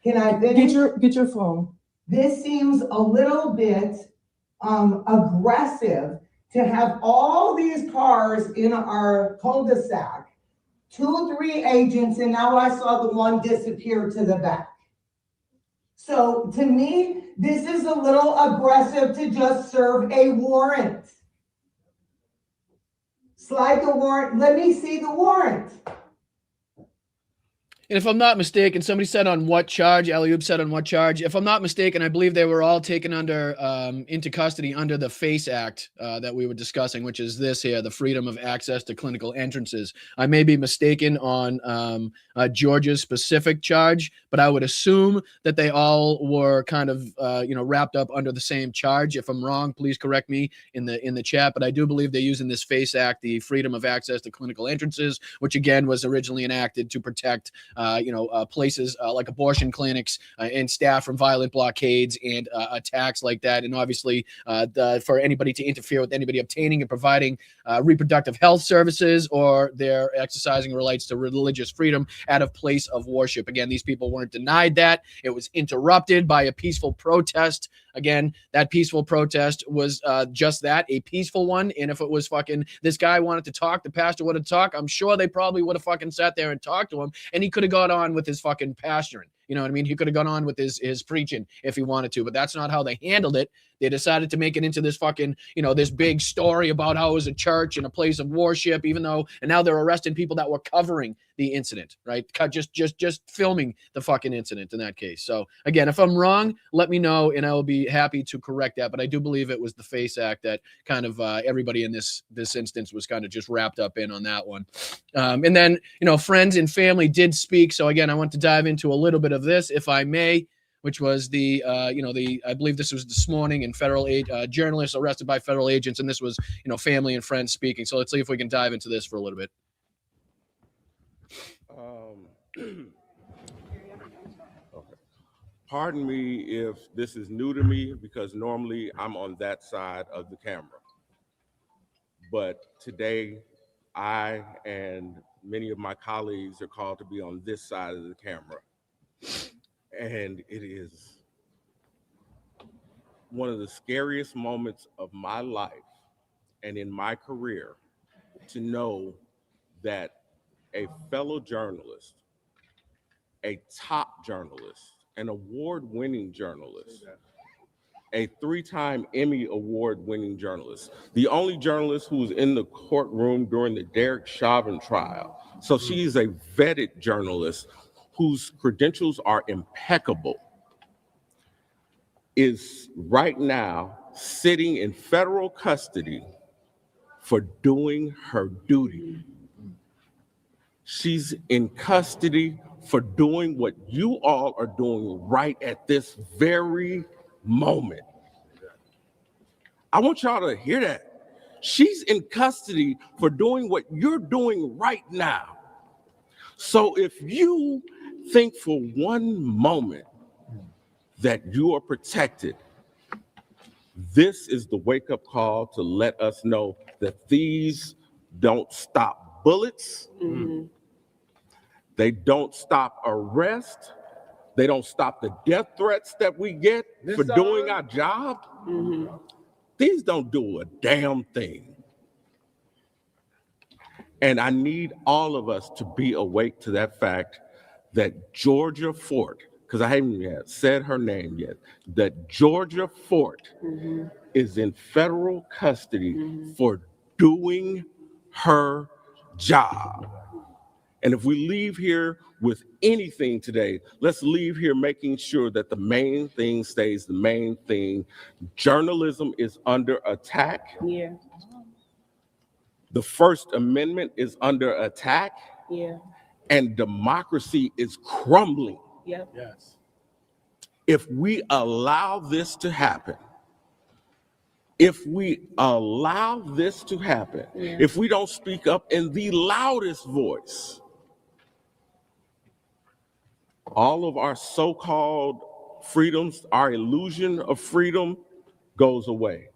Can I finish? Get your phone. This seems a little bit aggressive to have all these cars in our cul-de-sac, 2, 3 agents, and now I saw the one disappear to the back. So to me, this is a little aggressive to just serve a warrant. Slide the warrant. Let me see the warrant. And if I'm not mistaken, somebody said on what charge, Eliub said on what charge. If I'm not mistaken, I believe they were all taken into custody under the FACE Act that we were discussing, which is this here, the Freedom of Access to Clinical Entrances. I may be mistaken on Georgia's specific charge, but I would assume that they all were kind of, wrapped up under the same charge. If I'm wrong, please correct me in the chat, but I do believe they're using this FACE Act, the Freedom of Access to Clinical Entrances, which again was originally enacted to protect places like abortion clinics and staff from violent blockades and attacks like that. And obviously for anybody to interfere with anybody obtaining and providing reproductive health services or their exercising rights to religious freedom at a place of worship. Again, these people weren't denied that. It was interrupted by a peaceful protest. Again, that peaceful protest was just that, a peaceful one. And if it was fucking this guy wanted to talk, the pastor would have talked. I'm sure they probably would have fucking sat there and talked to him, and he could have got on with his fucking pastoring. You know what I mean? He could have gone on with his preaching if he wanted to, but that's not how they handled it. They decided to make it into this fucking, this big story about how it was a church and a place of worship, and now they're arresting people that were covering the incident, right? Just filming the fucking incident in that case. So again, if I'm wrong, let me know and I will be happy to correct that. But I do believe it was the FACE Act that kind of everybody in this instance was kind of just wrapped up in on that one. And then, friends and family did speak. So again, I want to dive into a little bit of this, if I may, which was I believe this was this morning, and federal journalists arrested by federal agents. And this was, family and friends speaking. So let's see if we can dive into this for a little bit. Okay. Pardon me if this is new to me, because normally I'm on that side of the camera. But today, I and many of my colleagues are called to be on this side of the camera. And it is one of the scariest moments of my life and in my career to know that a fellow journalist, a top journalist, an award-winning journalist, a 3-time Emmy award-winning journalist, the only journalist who was in the courtroom during the Derek Chauvin trial. So she's a vetted journalist whose credentials are impeccable, is right now sitting in federal custody for doing her duty. She's in custody for doing what you all are doing right at this very moment. I want y'all to hear that. She's in custody for doing what you're doing right now. So if you think for one moment that you are protected, this is the wake-up call to let us know that these don't stop bullets. Mm-hmm. They don't stop arrest. They don't stop the death threats that we get for doing our job. Mm-hmm. These don't do a damn thing. And I need all of us to be awake to that fact that Georgia Fort, because I haven't yet said her name yet, that Georgia Fort is in federal custody for doing her job. And if we leave here with anything today, let's leave here making sure that the main thing stays the main thing. Journalism is under attack. Yeah. The First Amendment is under attack. Yeah. And democracy is crumbling. Yep. Yes. If we allow this to happen, if we don't speak up in the loudest voice, all of our so-called freedoms, our illusion of freedom goes away.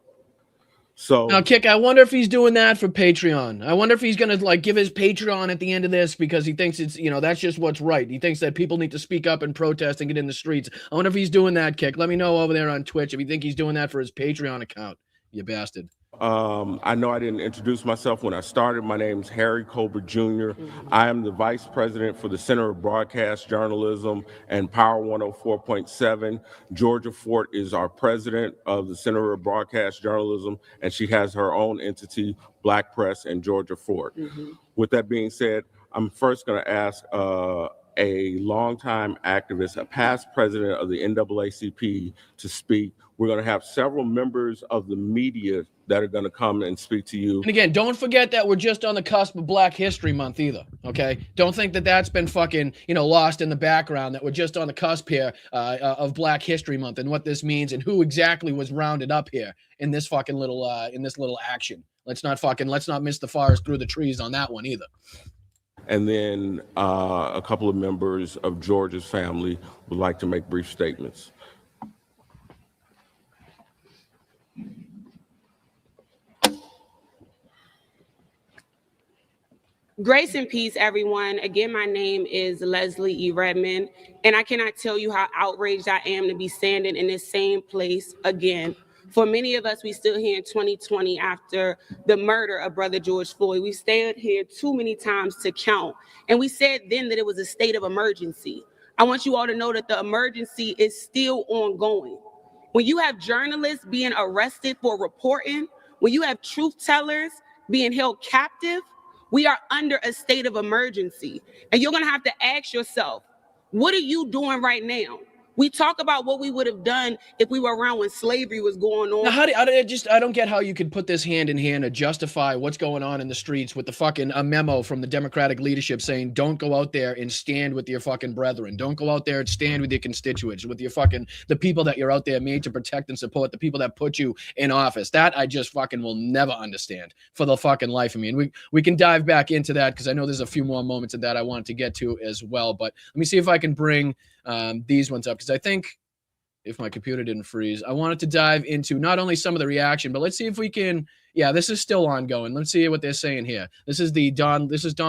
So now, Kick, I wonder if he's doing that for Patreon. I wonder if he's going to like give his Patreon at the end of this because he thinks it's, that's just what's right. He thinks that people need to speak up and protest and get in the streets. I wonder if he's doing that, Kick. Let me know over there on Twitch if you think he's doing that for his Patreon account, you bastard. I know I didn't introduce myself when I started. My name is Harry Colbert Jr. I am the Vice President for the Center of Broadcast Journalism and Power 104.7. Georgia Fort is our president of the Center of Broadcast Journalism, and she has her own entity, Black Press and Georgia Fort. With that being said, I'm first going to ask a longtime activist, a past president of the NAACP, to speak. We're going to have several members of the media that are going to come and speak to you. And again, don't forget that we're just on the cusp of Black History Month either, okay? Don't think that that's been fucking, lost in the background, that we're just on the cusp here of Black History Month and what this means and who exactly was rounded up here in this fucking little, action. Let's not miss the forest through the trees on that one either. And then a couple of members of Georgia's family would like to make brief statements. Grace and peace, everyone. Again, my name is Leslie E. Redmond, and I cannot tell you how outraged I am to be standing in this same place again. For many of us, we still here in 2020 after the murder of Brother George Floyd. We stayed here too many times to count, and we said then that it was a state of emergency. I want you all to know that the emergency is still ongoing. When you have journalists being arrested for reporting, when you have truth tellers being held captive, we are under a state of emergency. And you're going to have to ask yourself, what are you doing right now? We talk about what we would have done if we were around when slavery was going on. Now, I don't get how you could put this hand in hand to justify what's going on in the streets with the fucking a memo from the Democratic leadership saying, don't go out there and stand with your fucking brethren. Don't go out there and stand with your constituents, with your fucking, the people that you're out there made to protect and support, the people that put you in office. That I just fucking will never understand for the fucking life of me. And we can dive back into that because I know there's a few more moments of that I want to get to as well. But let me see if I can bring these ones up, because I think if my computer didn't freeze, I wanted to dive into not only some of the reaction, but let's see if we can. Yeah, this is still ongoing. Let's see what they're saying here. This is Don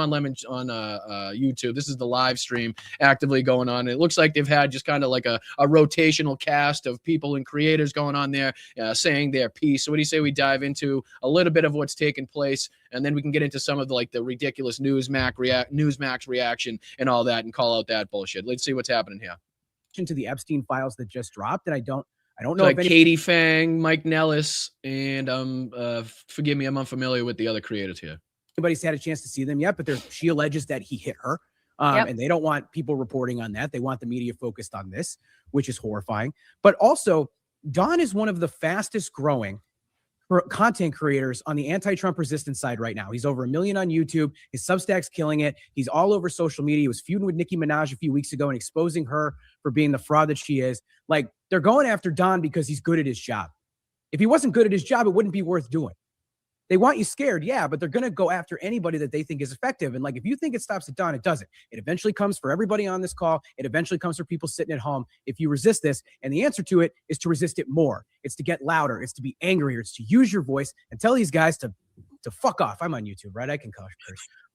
Lemon on YouTube. This is the live stream actively going on. It looks like they've had just kind of like a rotational cast of people and creators going on there saying their piece. So what do you say we dive into a little bit of what's taken place, and then we can get into some of the ridiculous Newsmax reaction and all that, and call out that bullshit. Let's see what's happening here. To the Epstein files that just dropped, and I don't know like Katie Fang, Mike Nellis, and forgive me, I'm unfamiliar with the other creators here. Anybody's had a chance to see them yet, but she alleges that he hit her, and they don't want people reporting on that. They want the media focused on this, which is horrifying. But also, Don is one of the fastest growing content creators on the anti-Trump resistance side right now. He's over 1 million on YouTube. His Substack's killing it. He's all over social media. He was feuding with Nicki Minaj a few weeks ago and exposing her for being the fraud that she is. Like, they're going after Don because he's good at his job. If he wasn't good at his job, it wouldn't be worth doing. They want you scared, yeah, but they're going to go after anybody that they think is effective. And if you think it stops at Don, it doesn't. It eventually comes for everybody on this call. It eventually comes for people sitting at home. If you resist this, and the answer to it is to resist it more. It's to get louder. It's to be angrier. It's to use your voice and tell these guys to to fuck off. I'm on YouTube, right? I can curse.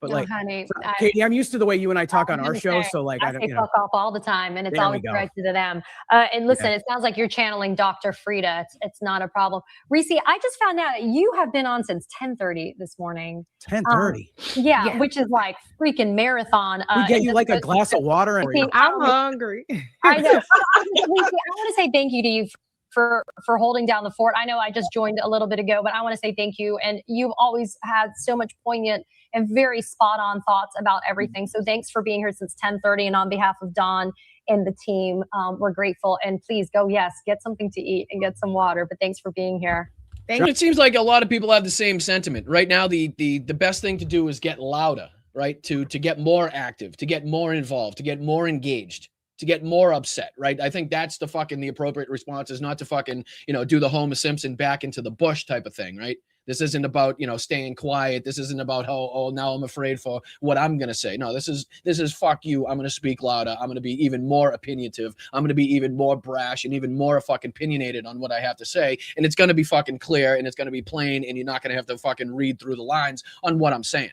But No, like, honey, Katie, I'm used to the way you and I talk I on was our gonna show. say, So like, I I don't, say you know. fuck off all the time, and it's There we always go. directed to them. And listen, Yeah. it sounds like you're channeling Dr. Frida. It's not a problem. Reese, I just found out you have been on since 10:30 this morning. 10:30. Yeah, which is like freaking marathon. We get and you just like a goes- glass of water. And I'm hungry. I know. Reese, I want to say thank you to you for holding down the fort. I know I just joined a little bit ago, but I want to say thank you. And you've always had so much poignant and very spot on thoughts about everything. So thanks for being here since 10:30. And on behalf of Don and the team, we're grateful. And please go, get something to eat and get some water. But thanks for being here. It seems like a lot of people have the same sentiment right now. The best thing to do is get louder, right? To get more active, to get more involved, to get more engaged, to get more upset, right? I think that's the appropriate response, is not to fucking, do the Homer Simpson back into the bush type of thing, right? This isn't about, staying quiet. This isn't about now I'm afraid for what I'm going to say. No, this is fuck you. I'm going to speak louder. I'm going to be even more opinionative. I'm going to be even more brash and even more fucking opinionated on what I have to say. And it's going to be fucking clear and it's going to be plain, and you're not going to have to fucking read through the lines on what I'm saying.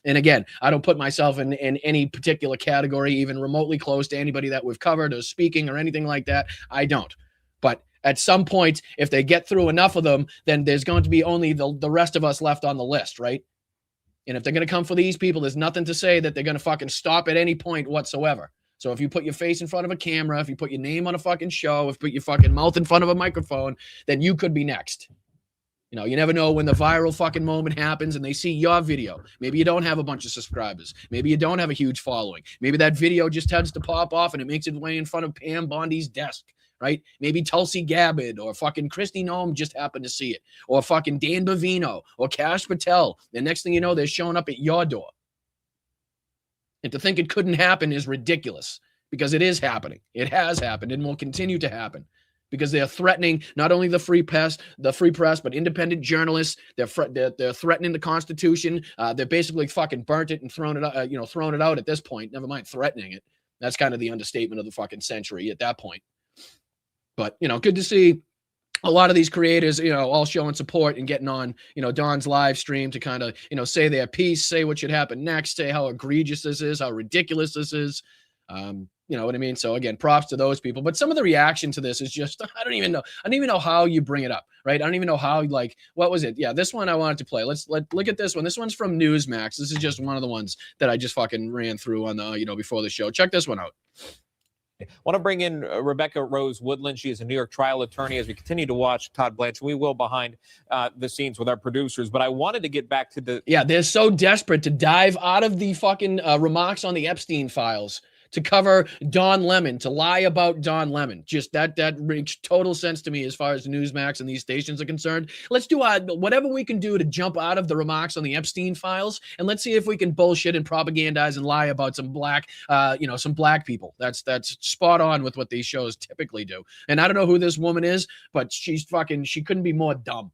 And again, I don't put myself in any particular category, even remotely close to anybody that we've covered or speaking or anything like that. I don't. But at some point, if they get through enough of them, then there's going to be only the rest of us left on the list, right? And if they're going to come for these people, there's nothing to say that they're going to fucking stop at any point whatsoever. So if you put your face in front of a camera, if you put your name on a fucking show, if you put your fucking mouth in front of a microphone, then you could be next. You never know when the viral fucking moment happens and they see your video. Maybe you don't have a bunch of subscribers. Maybe you don't have a huge following. Maybe that video just tends to pop off and it makes its way in front of Pam Bondi's desk, right? Maybe Tulsi Gabbard or fucking Kristi Noem just happened to see it, or fucking Dan Bovino or Kash Patel. The next thing you know, they're showing up at your door. And to think it couldn't happen is ridiculous, because it is happening. It has happened and will continue to happen. Because they're threatening not only the free press, but independent journalists. They're threatening the Constitution. They're basically fucking burnt it and thrown it out at this point. Never mind threatening it. That's kind of the understatement of the fucking century at that point. But good to see a lot of these creators, all showing support and getting on, Don's live stream to kind of, say their piece, say what should happen next, say how egregious this is, how ridiculous this is. You know what I mean? So again, props to those people. But some of the reaction to this is just, I don't even know how you bring it up, right? I don't even know how, what was it? Yeah, this one I wanted to play. Let's look at this one. This one's from Newsmax. This is just one of the ones that I just fucking ran through on the, before the show. Check this one out. I want to bring in Rebecca Rose Woodland. She is a New York trial attorney. As we continue to watch Todd Blanchard, we will behind the scenes with our producers. But I wanted to get back to the... Yeah, they're so desperate to dive out of the fucking remarks on the Epstein files to cover Don Lemon, to lie about Don Lemon. Just that makes total sense to me as far as Newsmax and these stations are concerned. Let's do whatever we can do to jump out of the remarks on the Epstein files, and let's see if we can bullshit and propagandize and lie about some black people. That's spot on with what these shows typically do. And I don't know who this woman is, but she couldn't be more dumb.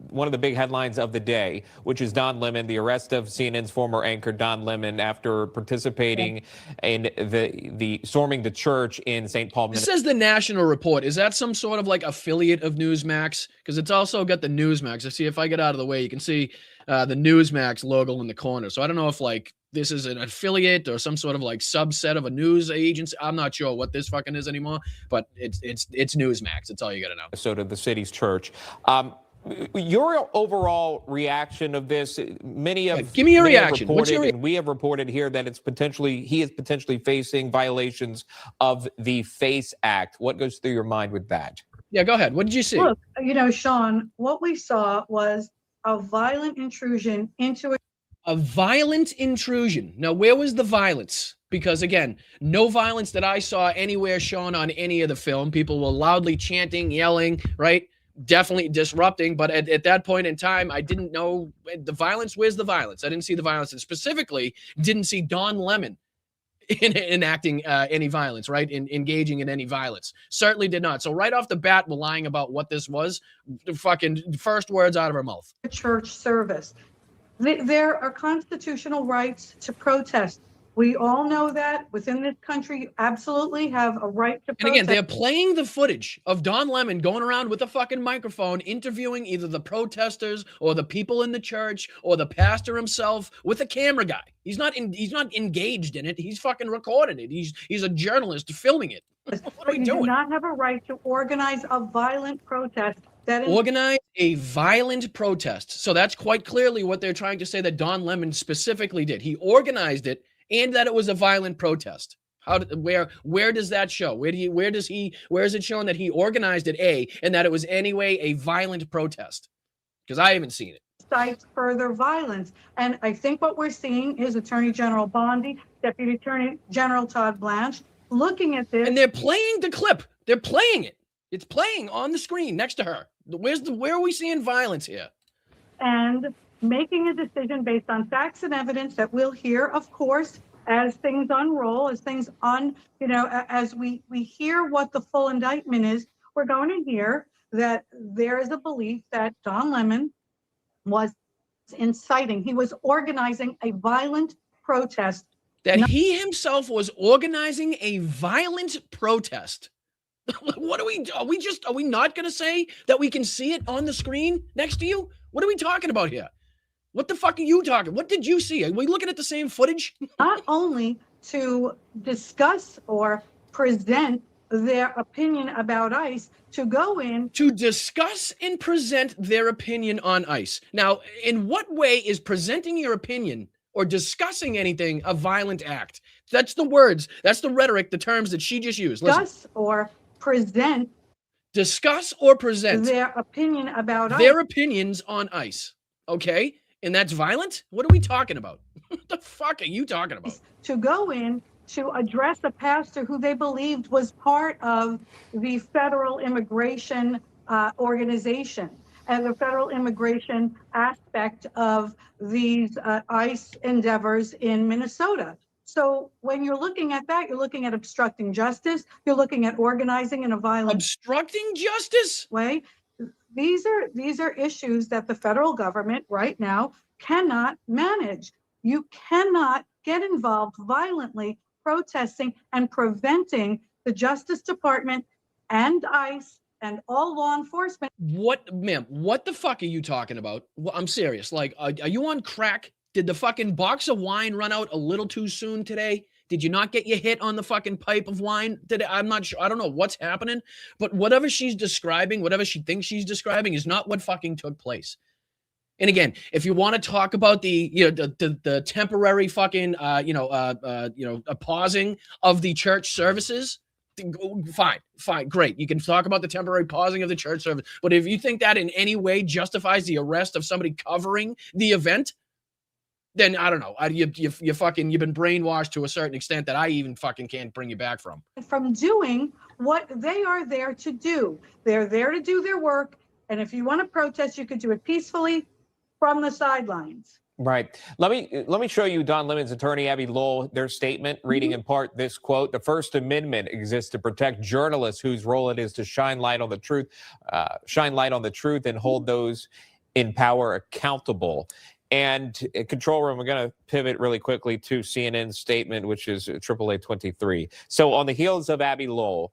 One of the big headlines of the day, which is Don Lemon, the arrest of CNN's former anchor Don Lemon after participating in the storming the church in St. Paul. This says the National Report. Is that some sort of affiliate of Newsmax? Because it's also got the Newsmax. I see, if I get out of the way, you can see the Newsmax logo in the corner. So I don't know if this is an affiliate or some sort of subset of a news agency. I'm not sure what this fucking is anymore, but it's Newsmax. That's all you got to know. So to the city's church. Your overall reaction of this, many of give me your reaction. What's your and we have reported here that he is potentially facing violations of the FACE Act. What goes through your mind with that? Yeah, go ahead. What did you see? Look, Sean, what we saw was a violent intrusion into a violent intrusion. Now, where was the violence? Because again, no violence that I saw anywhere shown on any of the film. People were loudly chanting, yelling, right? Definitely disrupting, but at that point in time, I didn't know the violence. Where's the violence? I didn't see the violence, and specifically didn't see Don Lemon enacting any violence, right? Engaging in any violence. Certainly did not. So right off the bat, we're lying about what this was. The fucking first words out of her mouth. church service. There are constitutional rights to protest. We all know that within this country, you absolutely have a right to And again, protest. they're playing the footage of Don Lemon going around with a fucking microphone, interviewing either the protesters or the people in the church or the pastor himself with a camera guy. He's not engaged in it. He's fucking recorded it. He's a journalist filming it. What are But we you do doing? not have a right to organize a violent protest that is Organize a violent protest. So that's quite clearly what they're trying to say that Don Lemon specifically did. He organized it and that it was a violent protest. Where does that show? Where is it showing that he organized it, and that it was anyway a violent protest? Because I haven't seen it. incites further violence. And I think what we're seeing is Attorney General Bondi, Deputy Attorney General Todd Blanche, looking at this. And they're playing the clip. They're playing it. It's playing on the screen next to her. Where are we seeing violence here? And making a decision based on facts and evidence that we'll hear, of course, as things unroll, as we hear what the full indictment is, we're going to hear that there is a belief that Don Lemon was inciting, he was organizing a violent protest. That he himself was organizing a violent protest. What are we not going to say that we can see it on the screen next to you? What are we talking about here? What the fuck are you talking? What did you see? Are we looking at the same footage? Not only to discuss or present their opinion about ICE, to go in to discuss and present their opinion on ICE. Now, in what way is presenting your opinion or discussing anything a violent act? That's the words, that's the rhetoric, the terms that she just used. Listen. discuss or present Discuss or present their opinion about their ICE. opinions on ICE. Okay? And that's violent? What are we talking about? What the fuck are you talking about? To go in to address a pastor who they believed was part of the federal immigration organization and the federal immigration aspect of these ICE endeavors in Minnesota. So when you're looking at that, you're looking at obstructing justice. You're looking at organizing in a violent obstructing justice way. These are issues that the federal government right now cannot manage. You cannot get involved violently protesting and preventing the Justice Department and ICE and all law enforcement. What, ma'am, what the fuck are you talking about? Well, I'm serious. Like, are you on crack? Did the fucking box of wine run out a little too soon today? Did you not get your hit on the fucking pipe of wine today? I'm not sure. I don't know what's happening, but whatever she's describing, whatever she thinks she's describing is not what fucking took place. And again, if you want to talk about the temporary fucking, a pausing of the church services, fine, great. You can talk about the temporary pausing of the church service. But if you think that in any way justifies the arrest of somebody covering the event, then I don't know. You've been brainwashed to a certain extent that I even fucking can't bring you back from. From doing what they are there to do. They're there to do their work. And if you want to protest, you could do it peacefully from the sidelines. Right. Let me show you Don Lemon's attorney, Abby Lowell, their statement, reading in part this quote: "The First Amendment exists to protect journalists whose role it is to shine light on the truth, and hold those in power accountable." And control room, we're going to pivot really quickly to CNN's statement, which is AAA 23. So on the heels of Abby Lowell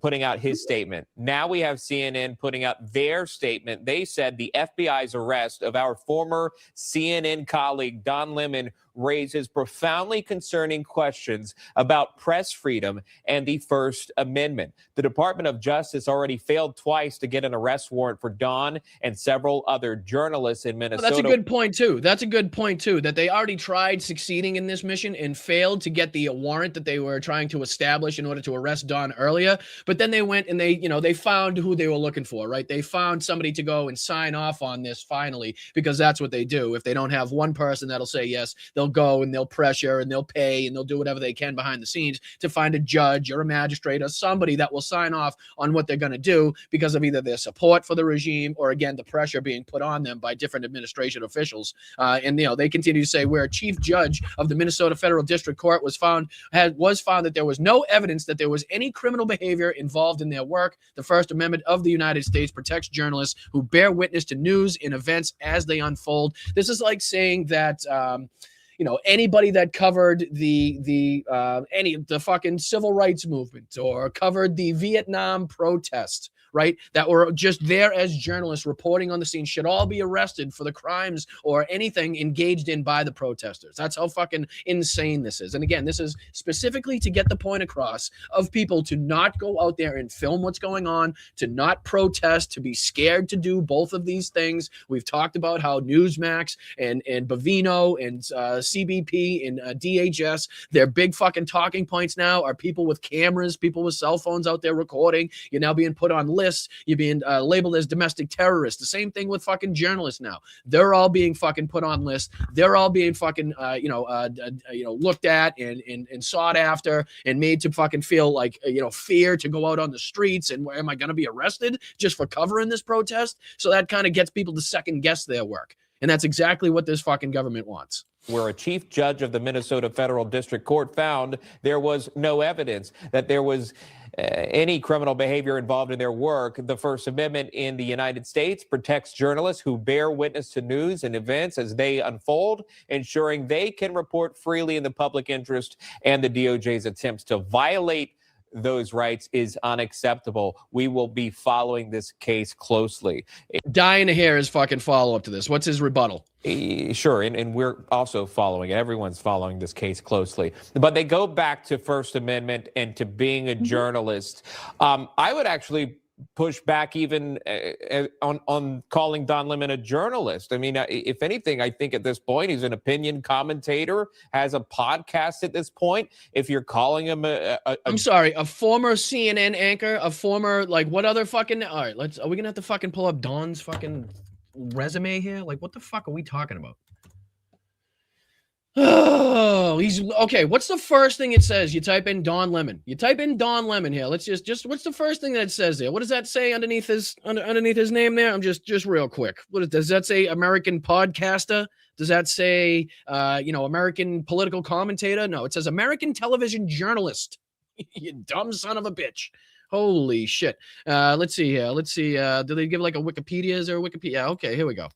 putting out his statement, now we have CNN putting out their statement. They said the FBI's arrest of our former CNN colleague, Don Lemon, raises profoundly concerning questions about press freedom and the First Amendment. The Department of Justice already failed twice to get an arrest warrant for Don and several other journalists in Minnesota. Well, that's a good point, too. That's a good point, too, that they already tried succeeding in this mission and failed to get the warrant that they were trying to establish in order to arrest Don earlier. But then they went and they found who they were looking for, right? They found somebody to go and sign off on this finally, because that's what they do. If they don't have one person that'll say yes, they'll go and they'll pressure and they'll pay and they'll do whatever they can behind the scenes to find a judge or a magistrate or somebody that will sign off on what they're going to do because of either their support for the regime or, again, the pressure being put on them by different administration officials. And they continue to say, where a chief judge of the Minnesota Federal District Court was found that there was no evidence that there was any criminal behavior involved in their work. The First Amendment of the United States protects journalists who bear witness to news and events as they unfold. This is like saying that anybody that covered the fucking civil rights movement or covered the Vietnam protest, right? That were just there as journalists reporting on the scene should all be arrested for the crimes or anything engaged in by the protesters. That's how fucking insane this is. And again, this is specifically to get the point across of people to not go out there and film what's going on, to not protest, to be scared to do both of these things. We've talked about how Newsmax and Bovino and CBP and DHS, their big fucking talking points now are people with cameras, people with cell phones out there recording. You're now being put on lists. You're being labeled as domestic terrorists. The same thing with fucking journalists now. They're all being fucking put on lists. They're all being fucking looked at and sought after and made to fucking feel like fear to go out on the streets. And am I going to be arrested just for covering this protest? So that kind of gets people to second guess their work. And that's exactly what this fucking government wants. Where a chief judge of the Minnesota Federal District Court found there was no evidence that there was any criminal behavior involved in their work. The First Amendment in the United States protects journalists who bear witness to news and events as they unfold, ensuring they can report freely in the public interest, and the DOJ's attempts to violate those rights is unacceptable. We will be following this case closely. Dying to hear his fucking follow-up to this. What's his rebuttal? Sure, and we're also following it. Everyone's following this case closely. But they go back to First Amendment and to being a journalist. I would actually push back even on calling Don Lemon a journalist. I mean, if anything, I think at this point he's an opinion commentator, has a podcast at this point. If you're calling him I'm sorry, a former CNN anchor, a former, like, what other fucking, all right, are we gonna have to fucking pull up Don's fucking resume here? Like, what the fuck are we talking about? Oh, he's okay. What's the first thing it says? You type in Don Lemon. You type in Don Lemon here. Let's just what's the first thing that it says there? What does that say underneath his name there? I'm just real quick. Does that say American podcaster? Does that say American political commentator? No, it says American television journalist. You dumb son of a bitch. Holy shit. Let's see here. Let's see. Do they give like a Wikipedia? Is there a Wikipedia? Yeah, okay, here we go.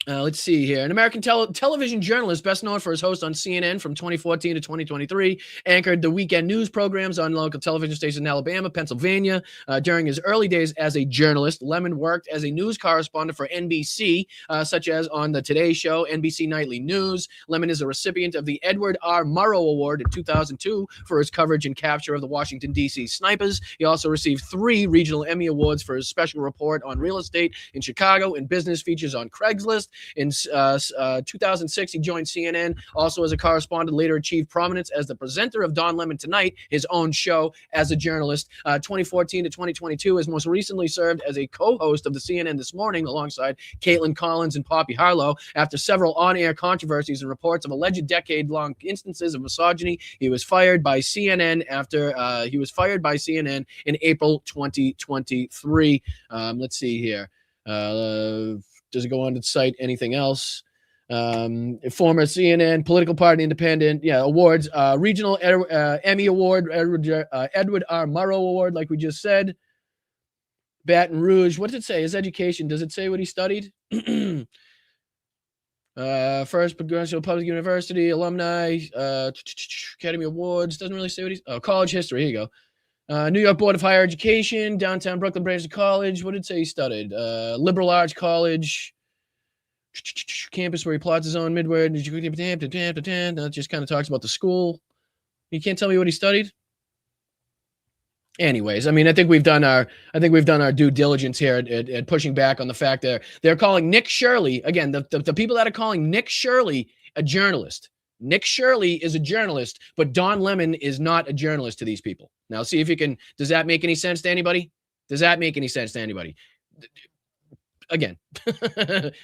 Let's see here. An American television journalist, best known for his host on CNN from 2014 to 2023, anchored the weekend news programs on local television stations in Alabama, Pennsylvania. During his early days as a journalist, Lemon worked as a news correspondent for NBC, such as on The Today Show, NBC Nightly News. Lemon is a recipient of the Edward R. Murrow Award in 2002 for his coverage and capture of the Washington, D.C. snipers. He also received 3 regional Emmy Awards for his special report on real estate in Chicago and business features on Craigslist. In 2006, he joined CNN, also as a correspondent, later achieved prominence as the presenter of Don Lemon Tonight, his own show, as a journalist. 2014 to 2022, has most recently served as a co-host of the CNN This Morning alongside Caitlin Collins and Poppy Harlow. After several on-air controversies and reports of alleged decade-long instances of misogyny, he was fired by CNN in April 2023. Let's see here. Does it go on to cite anything else? Former CNN, political party independent, awards, regional Emmy Award, Edward R. Murrow Award, like we just said. Baton Rouge. What does it say? His education. Does it say what he studied? First Progressive Public University, alumni, Academy Awards. Doesn't really say what he's. Oh, college history. Here you go. New York Board of Higher Education, downtown Brooklyn Branch College. What did it say he studied? Liberal Arts College, campus where he plots his own midword. That just kind of talks about the school. You can't tell me what he studied? Anyways, I mean, I think we've done our due diligence here at pushing back on the fact that they're calling Nick Shirley, again, the people that are calling Nick Shirley a journalist. Nick Shirley is a journalist, but Don Lemon is not a journalist to these people. Now, see if you can, does that make any sense to anybody? Does that make any sense to anybody? Again,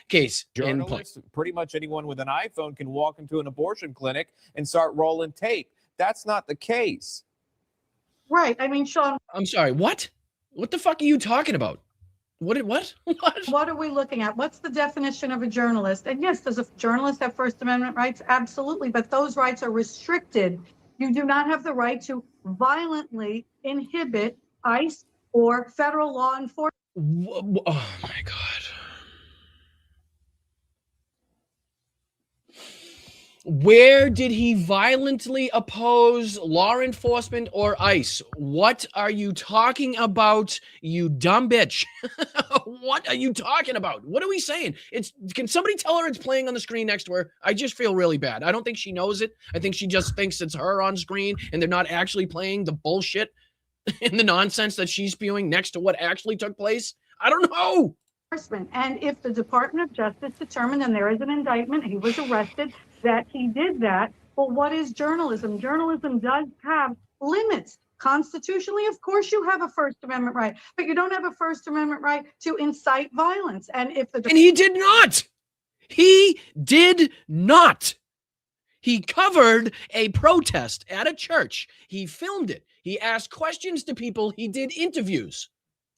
case in point. Journalists, pretty much anyone with an iPhone can walk into an abortion clinic and start rolling tape. That's not the case. Right. I mean, Sean. I'm sorry. What? What the fuck are you talking about? What? What are we looking at? What's the definition of a journalist? And yes, does a journalist have First Amendment rights? Absolutely. But those rights are restricted. You do not have the right to violently inhibit ICE or federal law enforcement. Oh my God. Where did he violently oppose law enforcement or ICE? What are you talking about, you dumb bitch? What are you talking about? What are we saying? Can somebody tell her it's playing on the screen next to her? I just feel really bad. I don't think she knows it. I think she just thinks it's her on screen and they're not actually playing the bullshit and the nonsense that she's spewing next to what actually took place. I don't know. And if the Department of Justice determined, and there is an indictment, he was arrested, that he did that, well, what is journalism? Journalism does have limits. Constitutionally, of course, you have a First Amendment right, but you don't have a First Amendment right to incite violence. And he did not. He did not. He covered a protest at a church. He filmed it. He asked questions to people. He did interviews.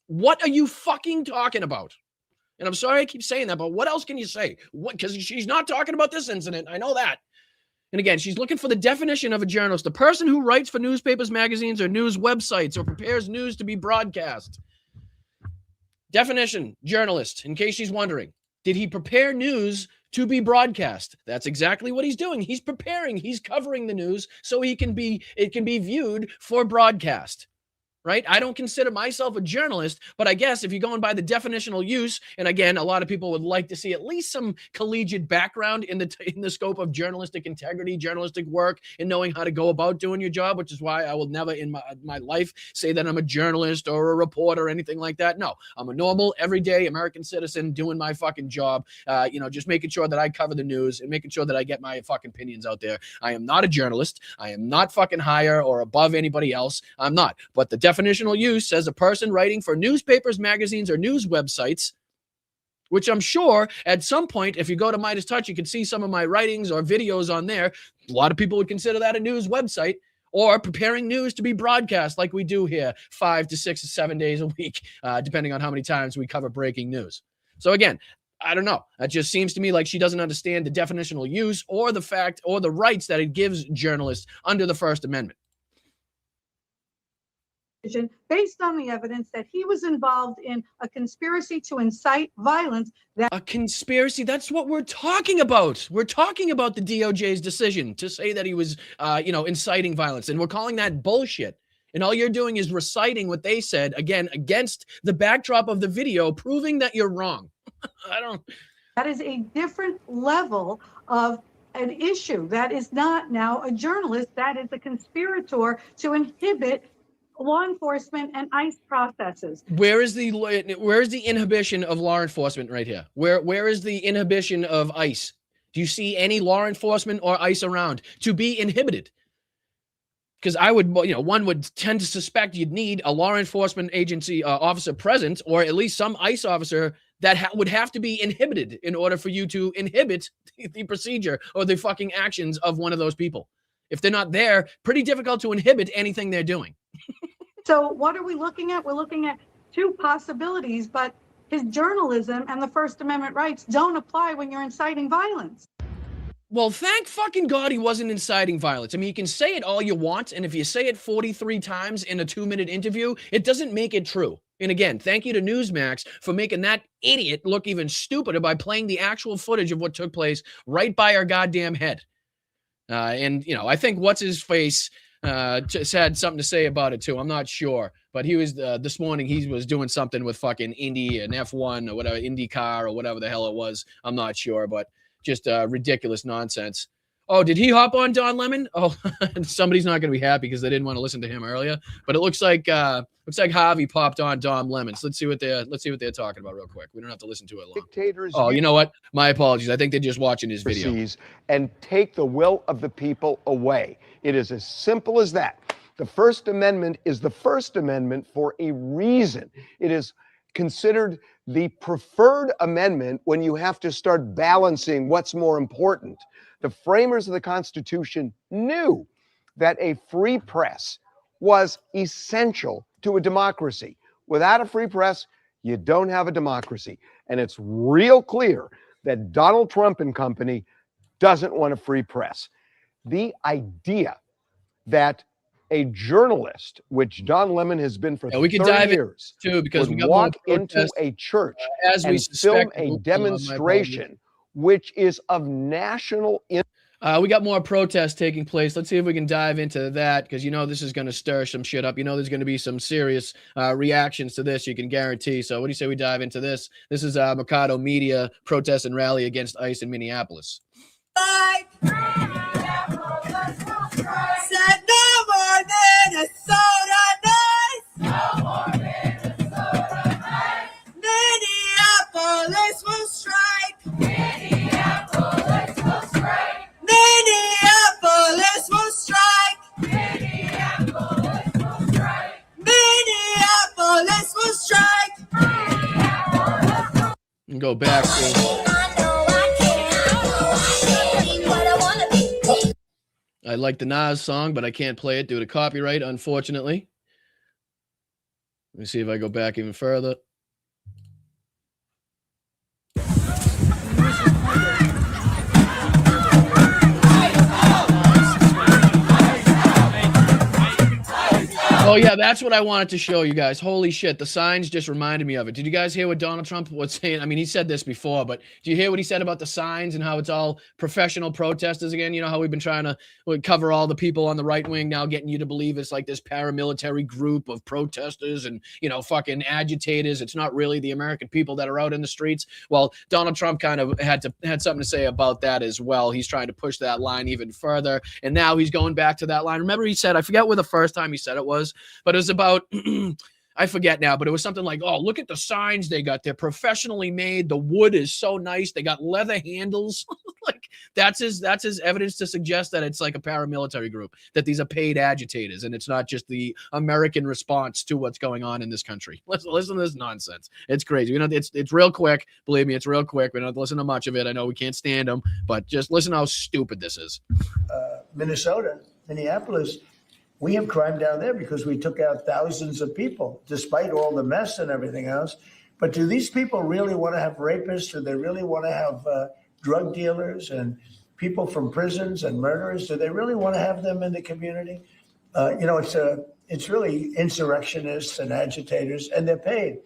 What are you fucking talking about? And I'm sorry I keep saying that, but what else can you say? What? Because she's not talking about this incident. I know that. And again, she's looking for the definition of a journalist, the person who writes for newspapers, magazines, or news websites, or prepares news to be broadcast. Definition, journalist, in case she's wondering. Did he prepare news to be broadcast? That's exactly what he's doing. He's preparing, he's covering the news so it can be viewed for broadcast. Right? I don't consider myself a journalist, but I guess if you're going by the definitional use, and again, a lot of people would like to see at least some collegiate background in the scope of journalistic integrity, journalistic work, and knowing how to go about doing your job, which is why I will never in my life say that I'm a journalist or a reporter or anything like that. No, I'm a normal, everyday American citizen doing my fucking job, just making sure that I cover the news and making sure that I get my fucking opinions out there. I am not a journalist. I am not fucking higher or above anybody else. I'm not. But the definitional use says a person writing for newspapers, magazines, or news websites, which I'm sure at some point, if you go to Midas Touch, you can see some of my writings or videos on there. A lot of people would consider that a news website, or preparing news to be broadcast like we do here 5 to 6 to 7 days a week, depending on how many times we cover breaking news. So again, I don't know. That just seems to me like she doesn't understand the definitional use or the fact or the rights that it gives journalists under the First Amendment. Based on the evidence that he was involved in a conspiracy to incite violence. A conspiracy? That's what we're talking about. We're talking about the DOJ's decision to say that he was, inciting violence, and we're calling that bullshit. And all you're doing is reciting what they said, again, against the backdrop of the video, proving that you're wrong. That is a different level of an issue. That is not now a journalist. That is a conspirator to inhibit law enforcement and ICE processes. Where is the inhibition of law enforcement right here? Where is the inhibition of ICE? Do you see any law enforcement or ICE around to be inhibited? Because one would tend to suspect you'd need a law enforcement agency officer present, or at least some ICE officer that would have to be inhibited in order for you to inhibit the procedure or the fucking actions of one of those people. If they're not there, pretty difficult to inhibit anything they're doing. So what are we looking at? We're looking at two possibilities, but his journalism and the First Amendment rights don't apply when you're inciting violence. Well, thank fucking God he wasn't inciting violence. I mean, you can say it all you want, and if you say it 43 times in a 2-minute interview, it doesn't make it true. And again, thank you to Newsmax for making that idiot look even stupider by playing the actual footage of what took place right by our goddamn head. I think what's-his-face just had something to say about it too. I'm not sure, but he was this morning. He was doing something with fucking Indy and F1 or whatever, IndyCar or whatever the hell it was. I'm not sure, but just ridiculous nonsense. Oh, did he hop on Don Lemon? Oh, somebody's not going to be happy because they didn't want to listen to him earlier. But it looks like Harvey popped on Don Lemon. So let's see what they're talking about real quick. We don't have to listen to it long. Dictators. Oh, you know what? My apologies. I think they're just watching his video. And take the will of the people away. It is as simple as that. The First Amendment is the First Amendment for a reason. It is considered the preferred amendment when you have to start balancing what's more important. The framers of the Constitution knew that a free press was essential to a democracy. Without a free press, you don't have a democracy. And it's real clear that Donald Trump and company doesn't want a free press. The idea that a journalist, which Don Lemon has been for 30 years, too, because would walk into a church and film a demonstration which is of national interest. We got more protests taking place. Let's see if we can dive into that, because you know this is going to stir some shit up. You know there's going to be some serious reactions to this, you can guarantee. So what do you say we dive into this? This is Mercado Media protest and rally against ICE in Minneapolis. Said no more Minnesota nights. No more Minnesota nights. Minneapolis will strike. Minneapolis will strike. Minneapolis will strike. Minneapolis will strike. Minneapolis will strike. And go back to. I like the Nas song, but I can't play it due to copyright, unfortunately. Let me see if I go back even further. Oh, yeah, that's what I wanted to show you guys. Holy shit, the signs just reminded me of it. Did you guys hear what Donald Trump was saying? I mean, he said this before, but do you hear what he said about the signs and how it's all professional protesters again? You know how we've been trying to cover all the people on the right wing now, getting you to believe it's like this paramilitary group of protesters and, you know, fucking agitators. It's not really the American people that are out in the streets. Well, Donald Trump kind of had something to say about that as well. He's trying to push that line even further, and now he's going back to that line. Remember, he said, I forget where the first time he said it was, but it was about, I forget now, but it was something like, oh, look at the signs they got. They're professionally made. The wood is so nice. They got leather handles. Like that's his evidence to suggest that it's like a paramilitary group, that these are paid agitators, and it's not just the American response to what's going on in this country. Listen to this nonsense. It's crazy. You know, it's real quick. Believe me, it's real quick. We don't listen to much of it. I know we can't stand them, but just listen how stupid this is. Minneapolis, we have crime down there because we took out thousands of people, despite all the mess and everything else. But do these people really want to have rapists? Do they really want to have drug dealers and people from prisons and murderers? Do they really want to have them in the community? It's really insurrectionists and agitators, and they're paid.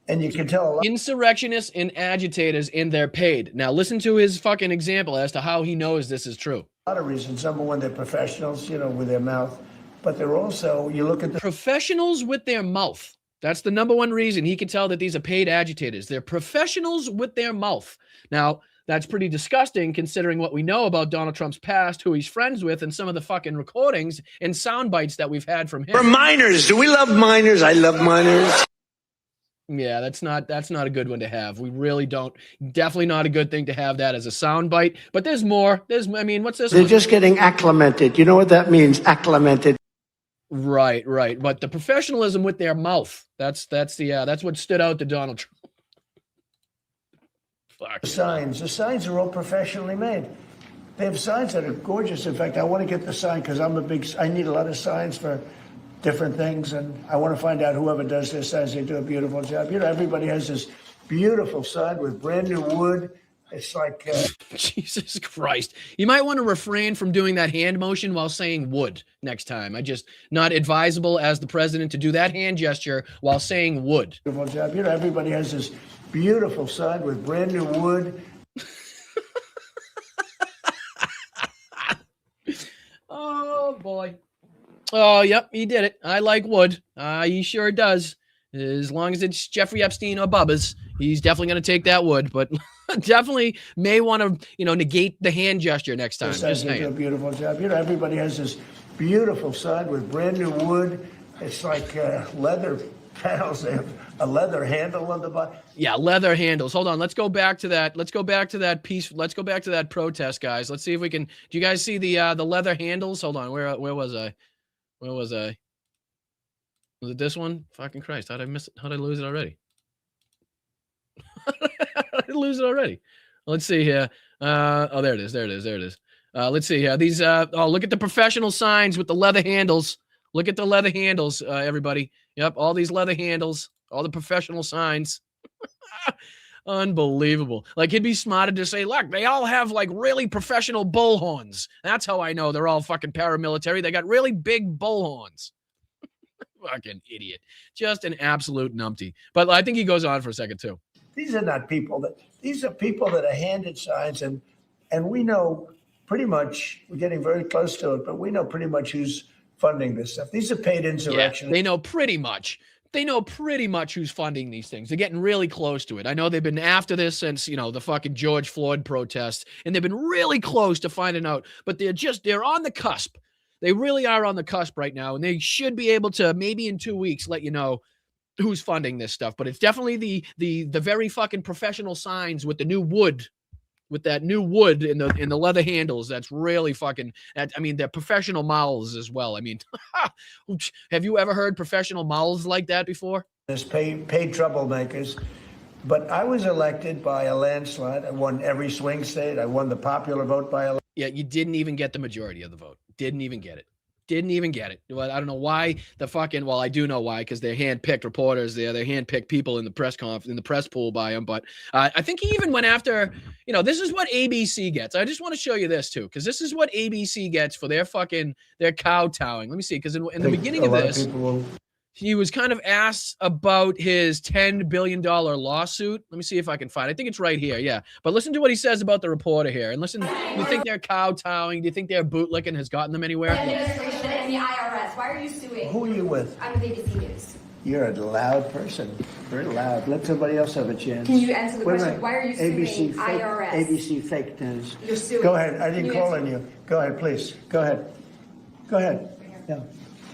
And you can tell a lot. Insurrectionists and agitators, and they're paid. Now listen to his fucking example as to how he knows this is true. A lot of reasons. Number one, they're professionals, with their mouth. But they're also, you look at the professionals with their mouth. That's the number one reason he can tell that these are paid agitators. They're professionals with their mouth. Now, that's pretty disgusting considering what we know about Donald Trump's past, who he's friends with, and some of the fucking recordings and sound bites that we've had from him. For minors, do we love minors? I love minors. Yeah, that's not a good one to have. We really don't. Definitely not a good thing to have that as a sound bite. But there's more. What's this? They're just getting acclimated. You know what that means? Acclimated. Right. But the professionalism with their mouth, that's what stood out to Donald Trump. Fuck. The signs are all professionally made. They have signs that are gorgeous. In fact, I want to get the sign because I need a lot of signs for different things, and I want to find out whoever does their signs, they do a beautiful job. Everybody has this beautiful sign with brand new wood. It's like Jesus Christ. You might want to refrain from doing that hand motion while saying wood next time. Not advisable as the president to do that hand gesture while saying wood. Beautiful job. Everybody has this beautiful sign with brand new wood. Oh boy. Oh, yep, he did it. I like wood. He sure does. As long as it's Jeffrey Epstein or Bubba's, he's definitely going to take that wood, but definitely may want to, negate the hand gesture next time. Just They do a saying. beautiful job. Everybody has this beautiful sign with brand new wood. It's like leather panels. They have a leather handle on the bottom. Yeah, leather handles. Hold on. Let's go back to that. Let's go back to that piece. Let's go back to that protest, guys. Let's see if we can. Do you guys see the leather handles? Hold on. Where was I? Where was I? Was it this one? Fucking Christ. How'd I miss it? How'd I lose it already? How'd I lose it already? Let's see here. Oh, there it is. Let's see here. These, look at the professional signs with the leather handles. Look at the leather handles, everybody. Yep, all these leather handles, all the professional signs. Unbelievable. Like, it'd be smarter to say, look, they all have like really professional bullhorns. That's how I know they're all fucking paramilitary. They got really big bullhorns. Fucking idiot. Just an absolute numpty. But I think he goes on for a second too. These are not people these are people that are handed signs, and we know pretty much, we're getting very close to it, but we know pretty much who's funding this stuff. These are paid insurrectionists. They know pretty much. They know pretty much who's funding these things. They're getting really close to it. I know they've been after this since, the fucking George Floyd protests, and they've been really close to finding out, but they're on the cusp. They really are on the cusp right now, and they should be able to, maybe in 2 weeks, let you know who's funding this stuff. But it's definitely the very fucking professional signs with the new wood, with that new wood in the leather handles. That's really fucking, they're professional mouths as well. I mean, have you ever heard professional mouths like that before? There's paid troublemakers. But I was elected by a landslide. I won every swing state. I won the popular vote by a. Yeah, you didn't even get the majority of the vote. Didn't even get it. Didn't even get it. Well, I don't know why I do know why, because they're hand-picked reporters there. They're hand-picked people in the press pool by them. But I think he even went after, this is what ABC gets. I just want to show you this too, because this is what ABC gets for their kowtowing. Let me see, because in the beginning of this, he was kind of asked about his $10 billion lawsuit. Let me see if I can find it. I think it's right here. Yeah. But listen to what he says about the reporter here. And listen, do you think they're kowtowing? Do you think their bootlicking has gotten them anywhere? The administration and the IRS. Why are you suing? Who are you with? I'm with ABC News. You're a loud person. Very loud. Let somebody else have a chance. Can you answer the question? Why are you suing IRS? ABC fake news. You're suing. Go ahead. I didn't call on you. Go ahead, please. Go ahead. Go ahead. Yeah.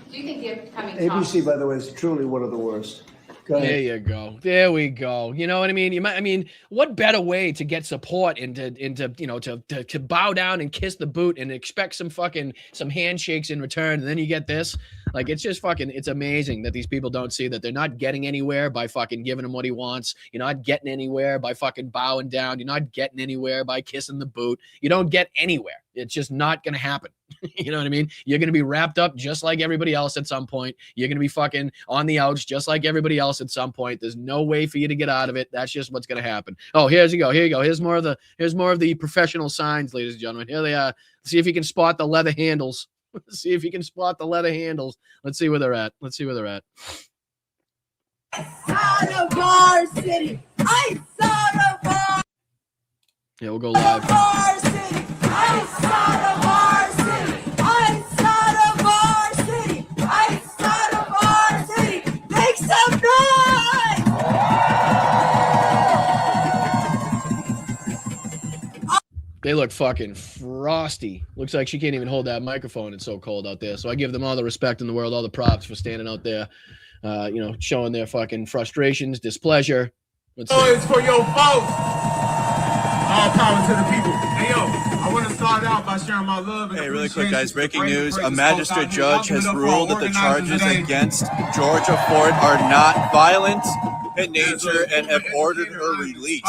Do you think the upcoming ABC, by the way, is truly one of the worst. Go ahead. There you go. There we go. You know what I mean? What better way to get support and to bow down and kiss the boot and expect some handshakes in return, and then you get this? Like, it's just it's amazing that these people don't see that they're not getting anywhere by fucking giving him what he wants. You're not getting anywhere by fucking bowing down. You're not getting anywhere by kissing the boot. You don't get anywhere. It's just not going to happen. You know what I mean? You're going to be wrapped up just like everybody else at some point. You're going to be fucking on the outs just like everybody else at some point. There's no way for you to get out of it. That's just what's going to happen. Oh, here you go. Here you go. Here's more of the professional signs, ladies and gentlemen. Here they are. See if you can spot the leather handles. See if you can spot the leather handles. Let's see where they're at. Out of our city. I out of our Yeah, we'll go live. city. I out of our city. I out of our city. I out of our city. Make some noise. They look fucking frosty. Looks like she can't even hold that microphone. It's so cold out there. So I give them all the respect in the world, all the props for standing out there, showing their fucking frustrations, displeasure. Noise for your folks. All power to the people. Hey, yo, I want to start out by sharing my love. Hey, really quick, guys. Breaking news. A magistrate judge has ruled that the charges against Georgia Ford are not violent in nature and have ordered her release.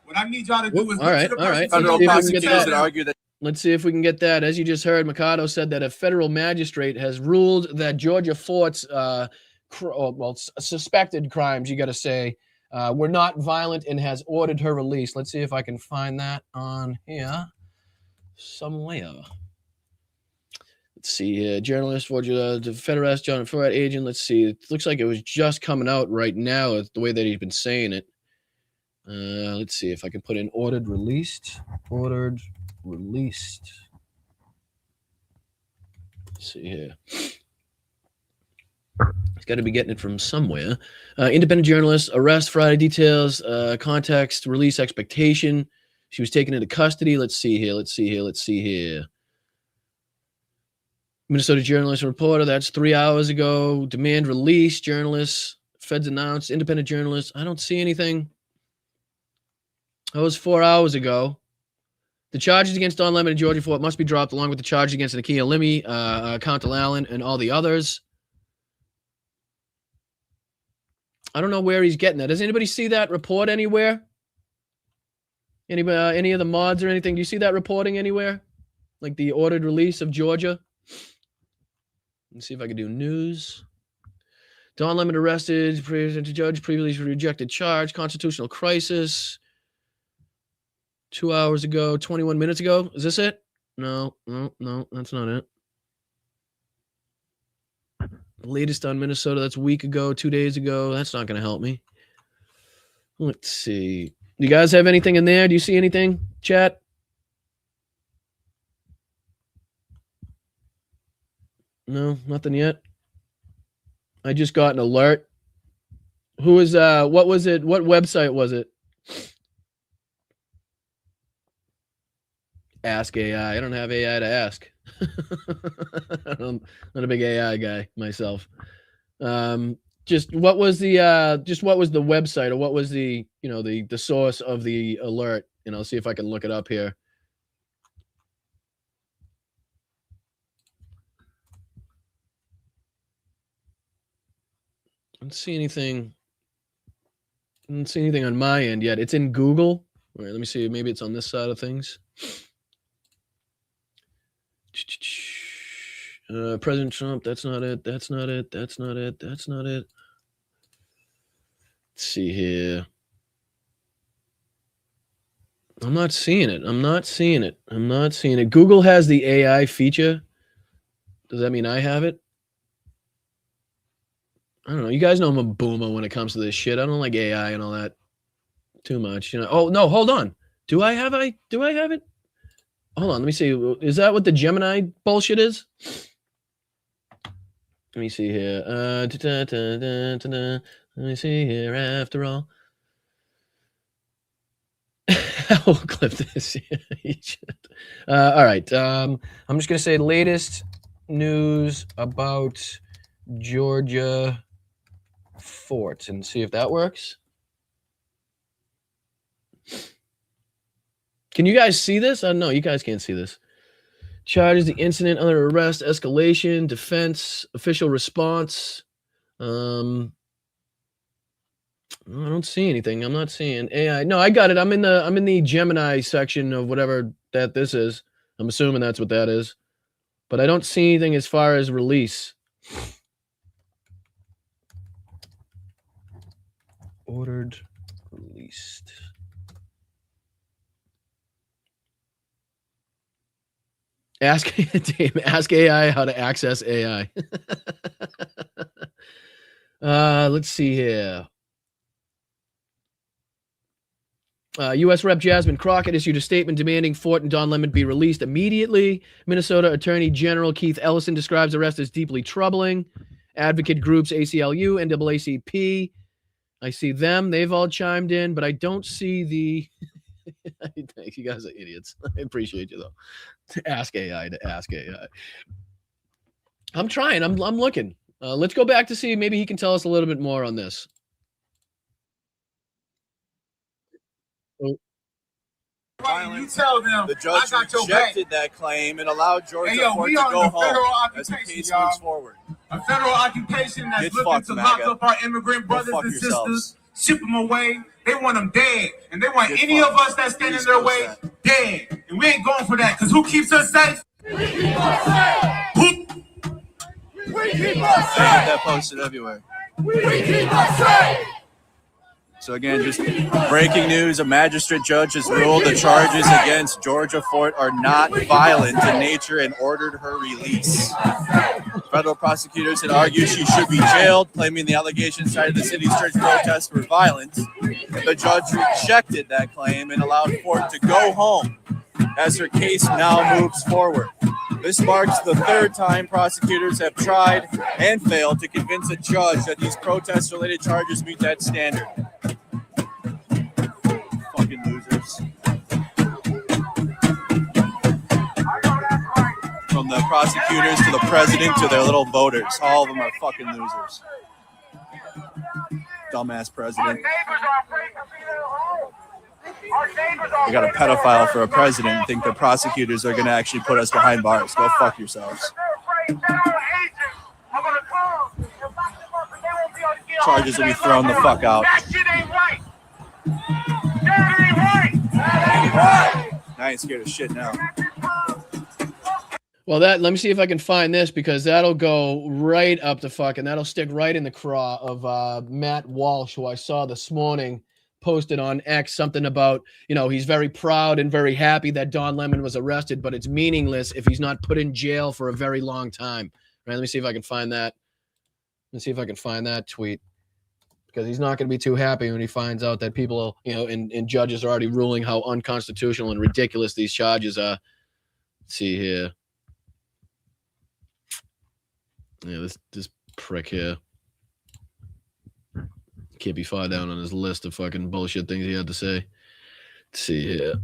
What I need y'all to do is all right. Federal prosecutors that argue that. Let's see if we can get that. As you just heard, Mikado said that a federal magistrate has ruled that Georgia Fort's suspected crimes, you got to say, were not violent and has ordered her release. Let's see if I can find that on here somewhere. Let's see here. Journalist for the Federalist, John Ford agent. Let's see. It looks like it was just coming out right now, the way that he's been saying it. Let's see if I can put in ordered released. Ordered released. Let's see here. He's got to be getting it from somewhere. Independent journalist, arrest Friday details, context, release expectation. She was taken into custody. Let's see here. Minnesota journalist and reporter. That's 3 hours ago. Demand release. Journalists. Feds announced. Independent journalist. I don't see anything. That was 4 hours ago. The charges against Don Lemon and Georgia Fort must be dropped, along with the charges against Nakia Limmy, Contal Allen, and all the others. I don't know where he's getting that. Does anybody see that report anywhere? Anybody, any of the mods or anything? Do you see that reporting anywhere? Like the ordered release of Georgia? Let's see if I can do news. Don Lemon arrested, judge previously rejected charge, constitutional crisis. 2 hours ago, 21 minutes ago. Is this it? No, that's not it. The latest on Minnesota, that's a week ago, 2 days ago. That's not going to help me. Let's see. You guys have anything in there? Do you see anything, chat? No, nothing yet. I just got an alert. Who was what was it? What website was it? Ask AI. I don't have AI to ask. I'm not a big AI guy myself. Just what was the website, or what was the the source of the alert? And I'll see if I can look it up here. I don't see anything. I don't see anything on my end yet. It's in Google. All right, let me see. Maybe it's on this side of things. President Trump. That's not it. That's not it. That's not it. That's not it. Let's see here. I'm not seeing it. I'm not seeing it. I'm not seeing it. Google has the AI feature. Does that mean I have it? I don't know. You guys know I'm a boomer when it comes to this shit. I don't like AI and all that too much. Oh no, hold on. Do I have it? Hold on. Let me see. Is that what the Gemini bullshit is? Let me see here. Let me see here. After all, I'll clip this. All right. I'm just gonna say latest news about Georgia Fort and see if that works. Can you guys see this? No, you guys can't see this. Charges the incident under arrest, escalation, defense, official response. I don't see anything. I'm not seeing AI. No, I got it. I'm in the Gemini section of whatever that this is. I'm assuming that's what that is. But I don't see anything as far as release. Ordered, released. Ask AI how to access AI. Let's see here. U.S. Rep. Jasmine Crockett issued a statement demanding Fort and Don Lemon be released immediately. Minnesota Attorney General Keith Ellison describes the arrest as deeply troubling. Advocate groups ACLU, NAACP. I see them. They've all chimed in, but I don't see the... Thanks. You guys are idiots. I appreciate you, though. To ask AI. I'm trying. I'm looking. Let's go back to see. Maybe he can tell us a little bit more on this. Violence. You tell them The judge rejected that claim and allowed Georgia Fort to go home as the case moves forward. A federal occupation that's Get looking fucked, to lock MAGA. up our immigrant Go brothers fuck and yourselves. sisters, ship them away. They want them dead. And they want Get any fucked. of us that stand in their way dead. And we ain't going for that, because who keeps us safe? We keep us safe. We keep us I get that posted everywhere. We keep us safe. So again, just breaking news, a magistrate judge has ruled the charges against Georgia Fort are not violent in nature and ordered her release. Federal prosecutors had argued she should be jailed, claiming the allegations cited the city's church protests were violent. The judge rejected that claim and allowed Fort to go home as her case now moves forward. This marks the third time prosecutors have tried and failed to convince a judge that these protest-related charges meet that standard. Fucking losers. From the prosecutors to the president to their little voters, all of them are fucking losers. Dumbass president. We got a pedophile for a president and think the prosecutors are going to actually put us behind bars. Go fuck yourselves. Charges will be thrown the fuck out. That shit ain't right. That ain't right. I ain't scared of shit now. Well, let me see if I can find this, because that'll go right up the fucking, that'll stick right in the craw of Matt Walsh, who I saw this morning posted on X something about, he's very proud and very happy that Don Lemon was arrested, but it's meaningless if he's not put in jail for a very long time. Right? Let me see if I can find that. Let's see if I can find that tweet, because he's not going to be too happy when he finds out that people, and judges are already ruling how unconstitutional and ridiculous these charges are. Let's see here. Yeah, this prick here can't be far down on his list of fucking bullshit things he had to say. Let's see here.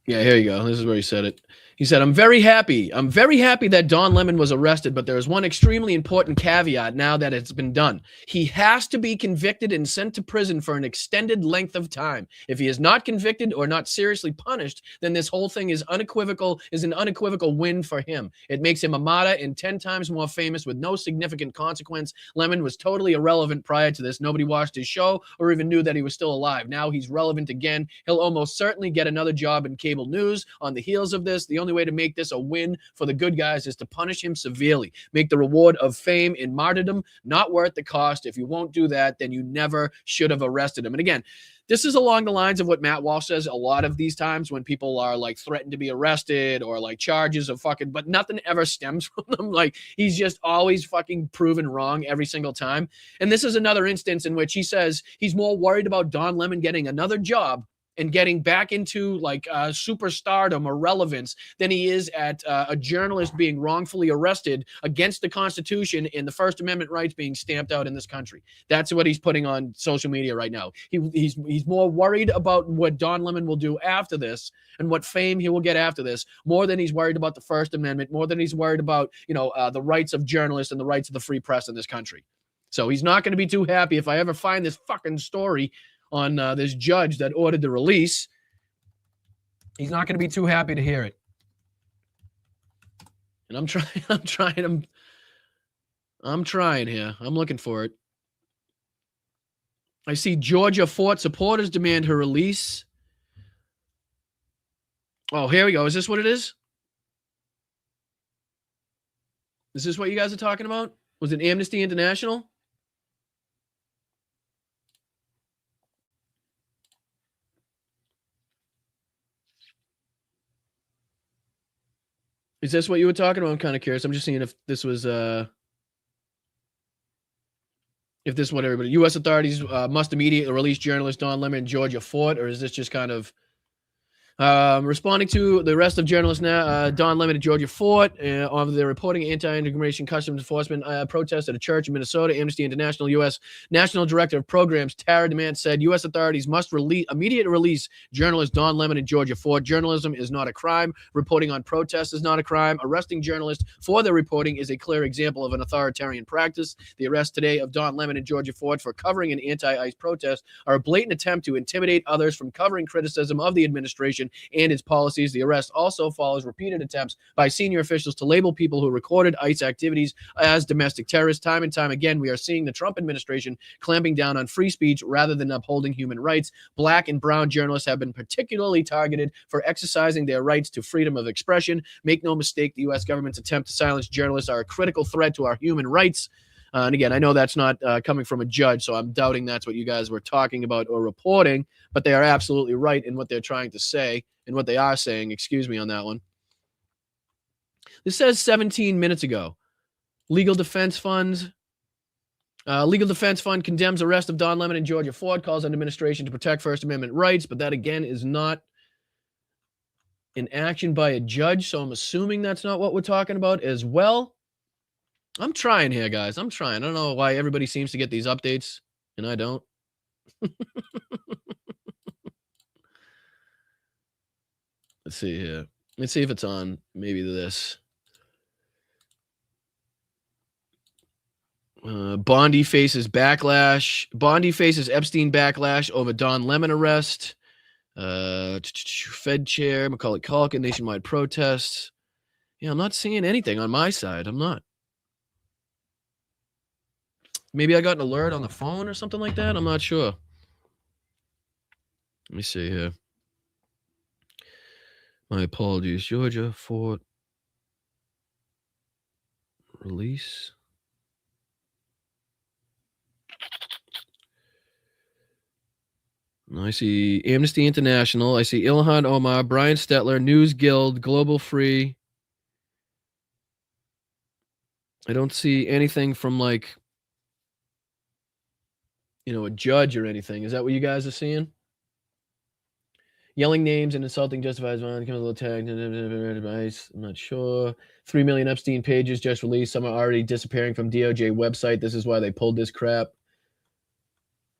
Yeah, here you go. This is where he said it. He said, I'm very happy that Don Lemon was arrested, but there is one extremely important caveat now that it's been done. He has to be convicted and sent to prison for an extended length of time. If he is not convicted or not seriously punished, then this whole thing is an unequivocal win for him. It makes him a martyr and 10 times more famous with no significant consequence. Lemon was totally irrelevant prior to this. Nobody watched his show or even knew that he was still alive. Now he's relevant again. He'll almost certainly get another job in cable news on the heels of this. The only way to make this a win for the good guys is to punish him severely. Make the reward of fame and martyrdom not worth the cost. If you won't do that, then you never should have arrested him. And again, this is along the lines of what Matt Walsh says a lot of these times when people are like threatened to be arrested or like charges of fucking, but nothing ever stems from them. Like he's just always fucking proven wrong every single time. And this is another instance in which he says he's more worried about Don Lemon getting another job and getting back into like superstardom or relevance than he is at a journalist being wrongfully arrested against the Constitution and the First Amendment rights being stamped out in this country. That's what he's putting on social media right now. He's more worried about what Don Lemon will do after this and what fame he will get after this, more than he's worried about the First Amendment, more than he's worried about, the rights of journalists and the rights of the free press in this country. So he's not going to be too happy if I ever find this fucking story on this judge that ordered the release. He's not going to be too happy to hear it. And I'm trying here. I'm looking for it. I see Georgia Fort supporters demand her release. Oh, here we go. Is this what it is? Is this what you guys are talking about? Was it Amnesty International? Is this what you were talking about? I'm kind of curious. I'm just seeing if this was if this is what everybody, U.S. authorities must immediately release journalist Don Lemon and Georgia Fort, or is this just kind of responding to the arrest of journalist Don Lemon and Georgia Fort of the reporting anti-immigration customs enforcement protest at a church in Minnesota? Amnesty International U.S. National Director of Programs Tara DeMant said U.S. authorities must immediately release journalist Don Lemon and Georgia Fort. Journalism is not a crime. Reporting on protests is not a crime. Arresting journalists for their reporting is a clear example of an authoritarian practice. The arrest today of Don Lemon and Georgia Fort for covering an anti-ICE protest are a blatant attempt to intimidate others from covering criticism of the administration and its policies. The arrest also follows repeated attempts by senior officials to label people who recorded ICE activities as domestic terrorists. Time and time again, we are seeing the Trump administration clamping down on free speech rather than upholding human rights. Black and brown journalists have been particularly targeted for exercising their rights to freedom of expression. Make no mistake, the U.S. government's attempt to silence journalists are a critical threat to our human rights. And again, I know that's not coming from a judge, so I'm doubting that's what you guys were talking about or reporting, but they are absolutely right in what they're trying to say and what they are saying. Excuse me on that one. This says 17 minutes ago. Legal Defense Fund condemns arrest of Don Lemon and Georgia Fort, calls on administration to protect First Amendment rights, but that again is not an action by a judge, so I'm assuming that's not what we're talking about as well. I'm trying here, guys. I'm trying. I don't know why everybody seems to get these updates and I don't. Let's see here. Let's see if it's on maybe this. Bondi faces backlash. Bondi faces Epstein backlash over Don Lemon arrest. Fed chair Macaulay Culkin, nationwide protests. Yeah, I'm not seeing anything on my side. I'm not. Maybe I got an alert on the phone or something like that. I'm not sure. Let me see here. My apologies. Georgia Fort release. I see Amnesty International. I see Ilhan Omar, Brian Stetler, News Guild, Global Free. I don't see anything from like, a judge or anything. Is that what you guys are seeing? Yelling names and insulting justifies violence. Becomes a little tag. Advice. I'm not sure. 3 million Epstein pages just released. Some are already disappearing from DOJ website. This is why they pulled this crap.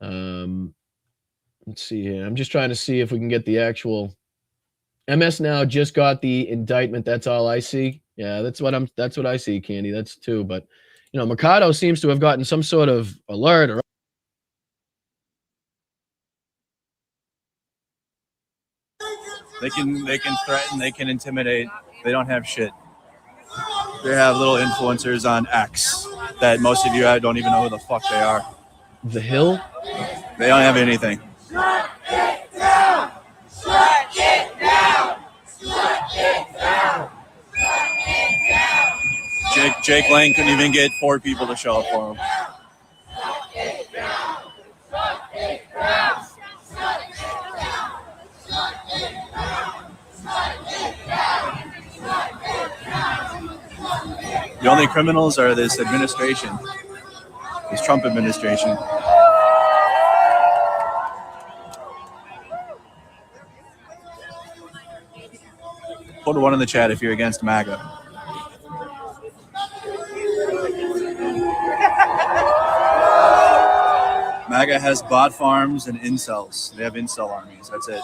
Let's see here. I'm just trying to see if we can get the actual. MS Now just got the indictment. That's all I see. Yeah, that's what I see, Candy. That's too. But you know, Mercado seems to have gotten some sort of alert or. They can threaten, they can intimidate. They don't have shit. They have little influencers on X that most of you don't even know who the fuck they are. The Hill? They don't have anything. Shut it down! Shut it down! Shut it down! Shut it down! Jake Lang couldn't even get 4 people to show up for him. Shut it down! Shut it down! Shut it down! Shut it down! Shut it down! Shut it down! The only criminals are this administration, this Trump administration. Put a 1 in the chat if you're against MAGA. MAGA has bot farms and incels. They have incel armies. That's it.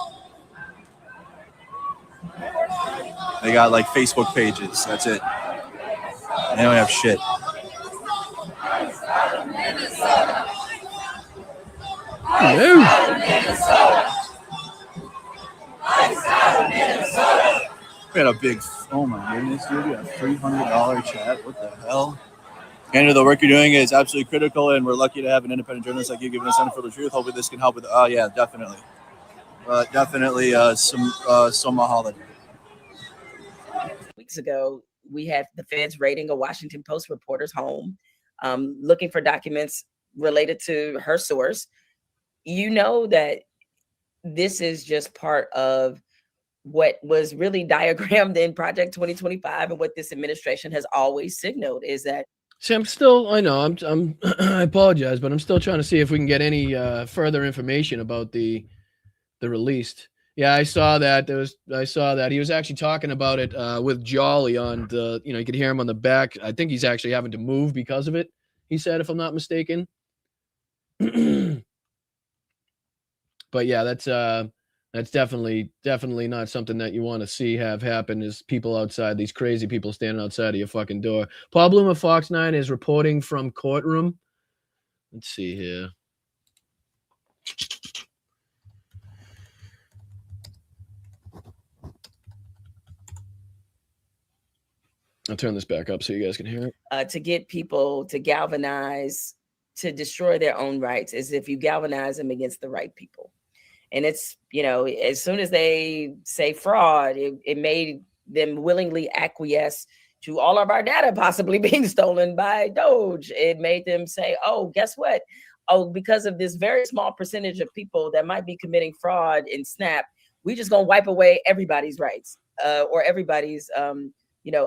They got like Facebook pages. That's it. They don't have shit. We had a big, oh my goodness, dude, we had a $300 chat. What the hell? Andrew, the work you're doing is absolutely critical, and we're lucky to have an independent journalist like you giving us Center for the Truth. Hopefully this can help with, oh yeah, definitely. Some mahalo. Weeks ago, we had the feds raiding a Washington Post reporter's home, looking for documents related to her source. You know that this is just part of what was really diagrammed in Project 2025, and what this administration has always signaled is that. See, I apologize, but I'm still trying to see if we can get any further information about the released. Yeah, I saw that. I saw that he was actually talking about it with Jolly on the. You could hear him on the back. I think he's actually having to move because of it. He said, if I'm not mistaken. But yeah, that's definitely not something that you want to see have happen. Is people outside, these crazy people standing outside of your fucking door. Paul Bloom of Fox 9 is reporting from courtroom. Let's see here. I'll turn this back up so you guys can hear it. To get people to galvanize, to destroy their own rights, as if you galvanize them against the right people. And it's, as soon as they say fraud, it made them willingly acquiesce to all of our data possibly being stolen by Doge. It made them say, oh, guess what? Oh, because of this very small percentage of people that might be committing fraud in Snap, we just gonna wipe away everybody's rights or everybody's,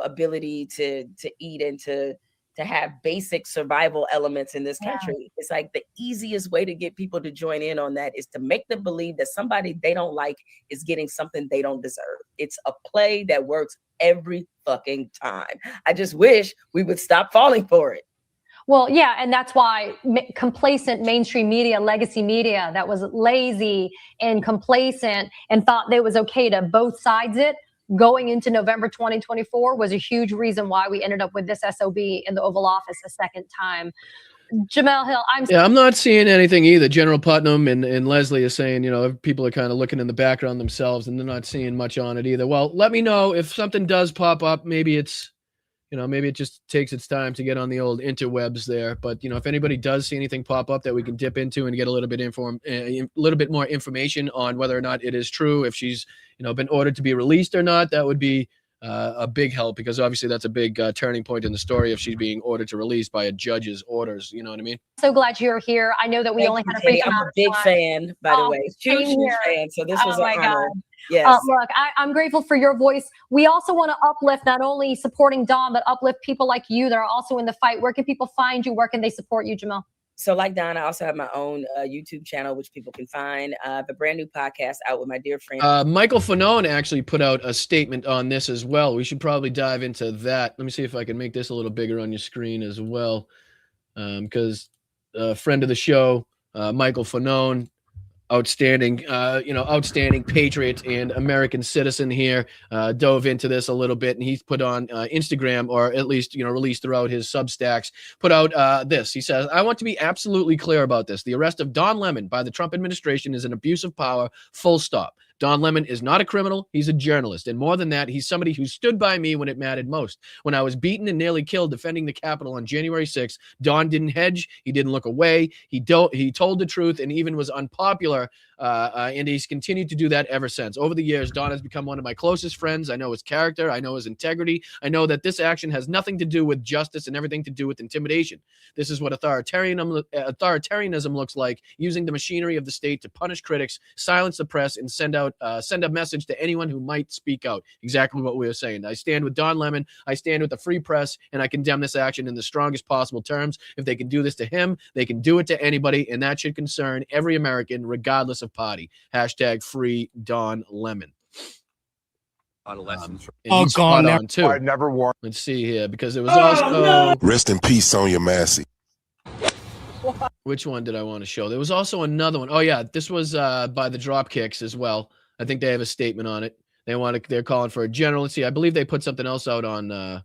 ability to eat and to have basic survival elements in this country. Yeah. It's like the easiest way to get people to join in on that is to make them believe that somebody they don't like is getting something they don't deserve. It's a play that works every fucking time. I just wish we would stop falling for it. Well, yeah, and that's why complacent mainstream media, legacy media that was lazy and complacent and thought that it was okay to both sides it, going into November 2024 was a huge reason why we ended up with this SOB in the Oval Office a second time. Jemele Hill, I'm not seeing anything either. General Putnam and Leslie are saying, people are kind of looking in the background themselves and they're not seeing much on it either. Well, let me know if something does pop up. Maybe it's, maybe it just takes its time to get on the old interwebs there. But, if anybody does see anything pop up that we can dip into and get a little bit more information on whether or not it is true, if she's, been ordered to be released or not, that would be a big help, because obviously that's a big turning point in the story if she's being ordered to release by a judge's orders. You know what I mean? So glad you're here. I know that we only had a brief I'm a big fan, by the way. Huge fan. So this was an honor. Yes. Look, I'm grateful for your voice. We also want to uplift not only supporting Dawn, but uplift people like you that are also in the fight. Where can people find you? Where can they support you, Jemele? So like Don, I also have my own YouTube channel, which people can find. I have a brand new podcast out with my dear friend. Michael Fanone actually put out a statement on this as well. We should probably dive into that. Let me see if I can make this a little bigger on your screen as well. Because a friend of the show, Michael Fanone, outstanding, outstanding patriot and American citizen here, dove into this a little bit, and he's put on Instagram, or at least, released throughout his Substacks, put out this. He says, "I want to be absolutely clear about this. The arrest of Don Lemon by the Trump administration is an abuse of power, full stop. Don Lemon is not a criminal. He's a journalist. And more than that, he's somebody who stood by me when it mattered most. When I was beaten and nearly killed defending the Capitol on January 6th, Don didn't hedge. He didn't look away. He told the truth and even was unpopular. And he's continued to do that ever since. Over the years, Don has become one of my closest friends. I know his character. I know his integrity. I know that this action has nothing to do with justice and everything to do with intimidation. This is what authoritarianism looks like, using the machinery of the state to punish critics, silence the press, and send a message to anyone who might speak out." Exactly what we were saying. I stand with Don Lemon. I stand with the free press, and I condemn this action in the strongest possible terms. If they can do this to him, they can do it to anybody, and that should concern every American, regardless of party. Hashtag free Don Lemon. Adolescents. And he's spot on too. I've never worn. Let's see here, because it was also Rest in peace, Sonia Massey. Which one did I want to show? There was also another one. Oh yeah, this was by the Dropkicks as well. I think they have a statement on it. They're calling for a general. Let's see. I believe they put something else out on.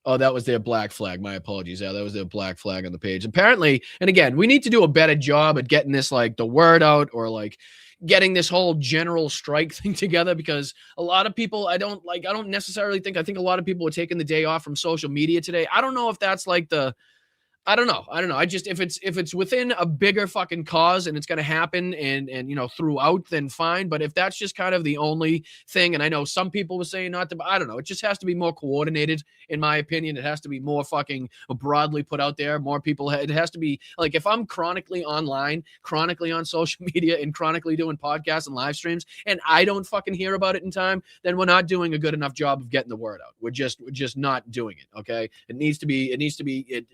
Oh, that was their black flag. My apologies. Yeah, that was their black flag on the page. Apparently, and again, we need to do a better job at getting this, like, the word out, or like getting this whole general strike thing together, because a lot of people, I don't necessarily think, I think a lot of people are taking the day off from social media today. I don't know if that's like I don't know. I just, if it's within a bigger fucking cause and it's going to happen and throughout, then fine. But if that's just kind of the only thing, and I know some people were saying not to, but I don't know. It just has to be more coordinated, in my opinion. It has to be more fucking broadly put out there. More people, it has to be like, if I'm chronically online, chronically on social media, and chronically doing podcasts and live streams, and I don't fucking hear about it in time, then we're not doing a good enough job of getting the word out. We're just not doing it. Okay. It needs to be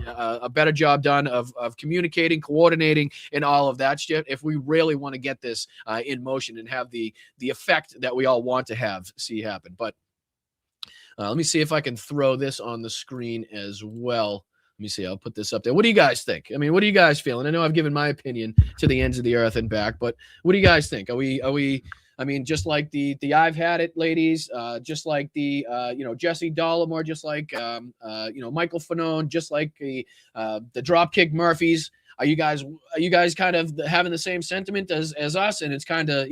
a better job done of communicating, coordinating, and all of that shit, if we really want to get this in motion and have the effect that we all want to see happen. But let me see if I can throw this on the screen as well. Let me see. I'll put this up there. What do you guys think? I mean, what are you guys feeling? I know I've given my opinion to the ends of the earth and back, but what do you guys think? Are we I mean, just like the I've had it ladies, just like the Jesse Dollemore, just like Michael Fanone, just like the Dropkick Murphys. Are you guys kind of having the same sentiment as us? And it's kind of,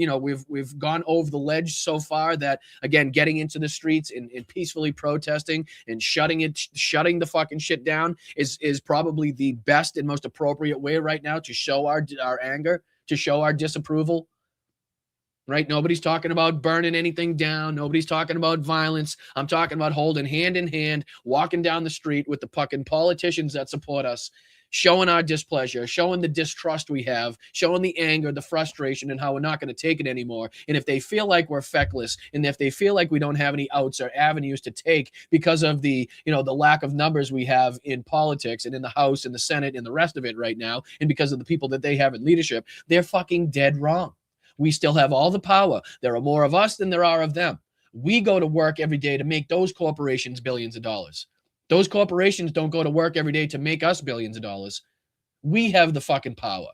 we've gone over the ledge so far that, again, getting into the streets and peacefully protesting and shutting the fucking shit down is probably the best and most appropriate way right now to show our anger, to show our disapproval. Right? Nobody's talking about burning anything down. Nobody's talking about violence. I'm talking about holding hand in hand, walking down the street with the fucking politicians that support us, showing our displeasure, showing the distrust we have, showing the anger, the frustration, and how we're not going to take it anymore. And if they feel like we're feckless, and if they feel like we don't have any outs or avenues to take because of the lack of numbers we have in politics and in the House and the Senate and the rest of it right now, and because of the people that they have in leadership, they're fucking dead wrong. We still have all the power. There are more of us than there are of them. We go to work every day to make those corporations billions of dollars. Those corporations don't go to work every day to make us billions of dollars. We have the fucking power.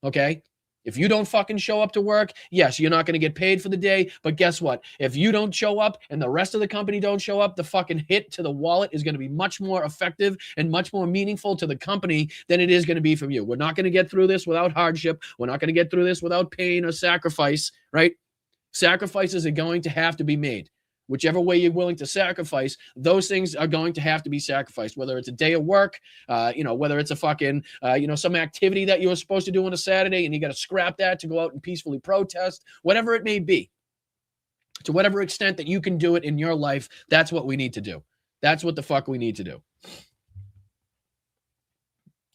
Okay? If you don't fucking show up to work, yes, you're not going to get paid for the day. But guess what? If you don't show up and the rest of the company don't show up, the fucking hit to the wallet is going to be much more effective and much more meaningful to the company than it is going to be from you. We're not going to get through this without hardship. We're not going to get through this without pain or sacrifice, right? Sacrifices are going to have to be made. Whichever way you're willing to sacrifice, those things are going to have to be sacrificed, whether it's a day of work, whether it's a fucking, some activity that you were supposed to do on a Saturday and you got to scrap that to go out and peacefully protest, whatever it may be. To whatever extent that you can do it in your life, that's what we need to do. That's what the fuck we need to do.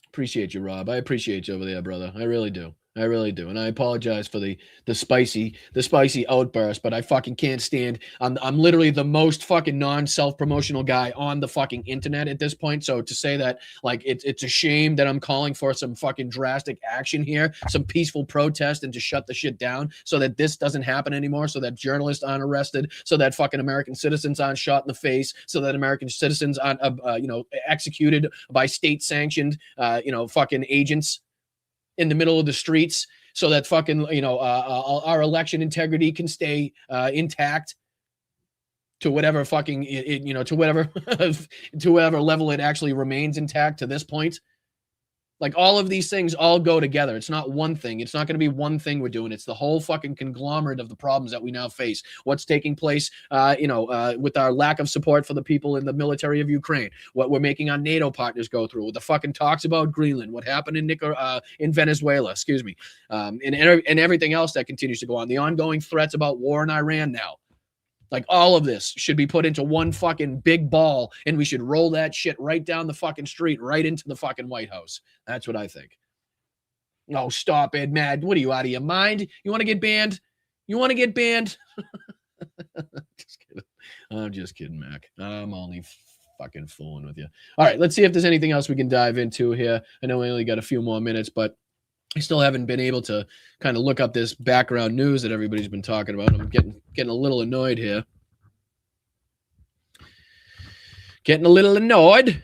Appreciate you, Rob. I appreciate you over there, brother. I really do. I really do. And I apologize for the spicy outburst, but I fucking can't stand. I'm literally the most fucking non-self-promotional guy on the fucking internet at this point. So to say that like it's a shame that I'm calling for some fucking drastic action here, some peaceful protest, and to shut the shit down so that this doesn't happen anymore, so that journalists aren't arrested, so that fucking American citizens aren't shot in the face, so that American citizens aren't executed by state-sanctioned fucking agents in the middle of the streets, so that fucking our election integrity can stay intact to whatever fucking to whatever level it actually remains intact to this point. Like, all of these things all go together. It's not one thing. It's not going to be one thing we're doing. It's the whole fucking conglomerate of the problems that we now face. What's taking place, with our lack of support for the people in the military of Ukraine. What we're making our NATO partners go through. The fucking talks about Greenland. What happened in Venezuela, and everything else that continues to go on. The ongoing threats about war in Iran now. Like, all of this should be put into one fucking big ball, and we should roll that shit right down the fucking street, right into the fucking White House. That's what I think. No, stop it, Mad. What are you, out of your mind? You want to get banned? Just kidding. I'm just kidding, Mac. I'm only fucking fooling with you. All right, let's see if there's anything else we can dive into here. I know we only got a few more minutes, but I still haven't been able to kind of look up this background news that everybody's been talking about. I'm getting a little annoyed here. Getting a little annoyed.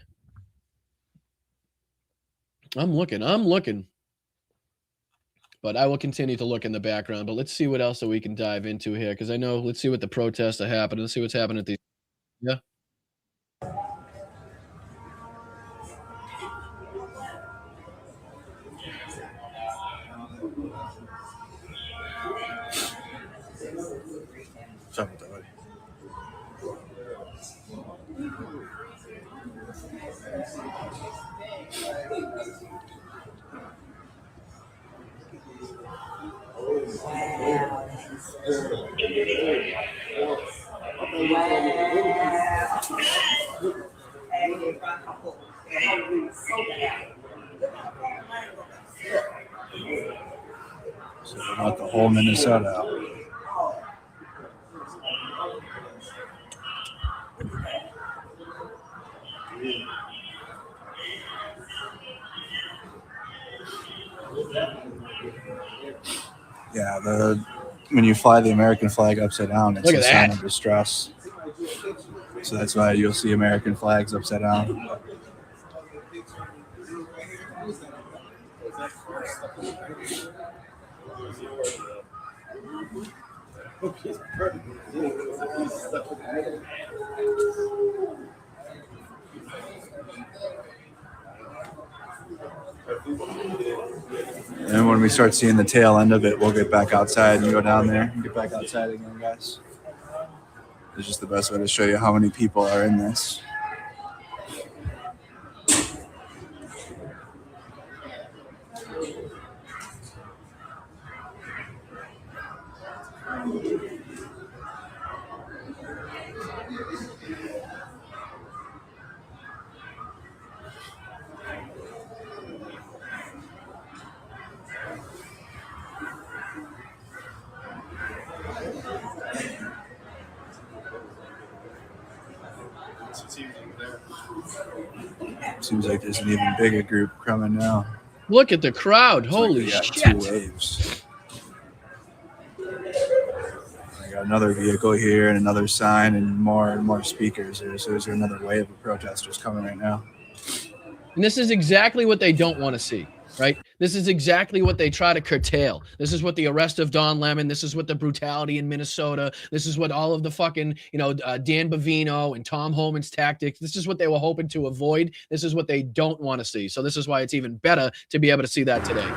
I'm looking. But I will continue to look in the background. But let's see what else that we can dive into here. Because I know, let's see what the protests are happening. Let's see what's happening at these. Yeah. So they got the whole Minnesota out. Yeah, when you fly the American flag upside down, it's a sign of distress. So that's why you'll see American flags upside down. And when we start seeing the tail end of it, we'll get back outside and go down there and get back outside again, guys. It's just the best way to show you how many people are in this. Seems like there's an even bigger group coming now. Look at the crowd. Holy shit. Two waves. I got another vehicle here and another sign and more speakers here. So there's another wave of protesters coming right now. And this is exactly what they don't want to see, right? This is exactly what they try to curtail. This is what the arrest of Don Lemon, this is what the brutality in Minnesota, this is what all of the fucking, Dan Bavino and Tom Homan's tactics, this is what they were hoping to avoid. This is what they don't want to see. So this is why it's even better to be able to see that today.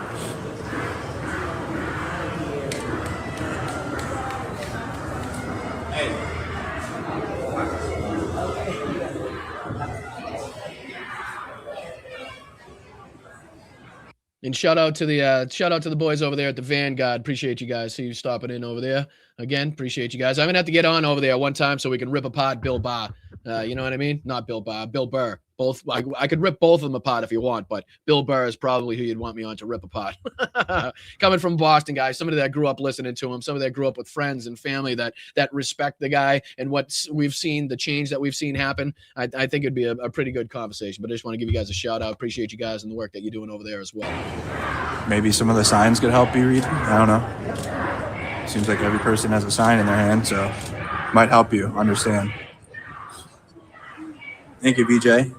And shout out to the boys over there at the Vanguard. Appreciate you guys. See you stopping in over there. Again, appreciate you guys. I'm gonna have to get on over there one time so we can rip apart Bill Barr. You know what I mean? Not Bill Barr, Bill Burr. Both, I could rip both of them apart if you want, but Bill Burr is probably who you'd want me on to rip apart. Coming from Boston, guys, somebody that grew up listening to him, somebody that grew up with friends and family that respect the guy and what we've seen, the change that we've seen happen. I think it'd be a pretty good conversation. But I just want to give you guys a shout out. Appreciate you guys and the work that you're doing over there as well. Maybe some of the signs could help you read. I don't know. Seems like every person has a sign in their hand, so might help you understand. Thank you, BJ.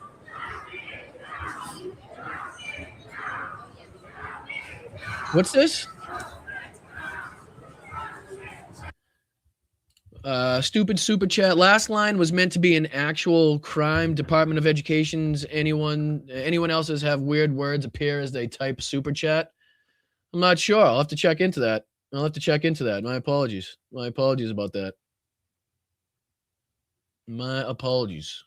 What's this? Stupid super chat. Last line was meant to be an actual crime. Department of Education's anyone else's have weird words appear as they type super chat. I'm not sure. I'll have to check into that. My apologies. My apologies about that. My apologies.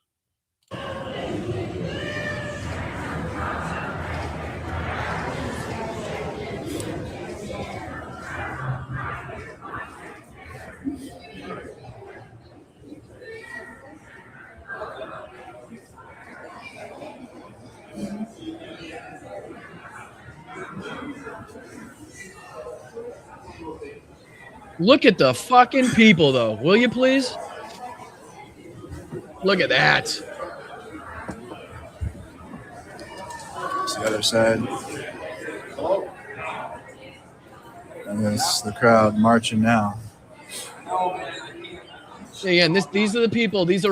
Look at the fucking people, though. Will you please? Look at that. It's the other side. And there's the crowd marching now. Again, these are the people. This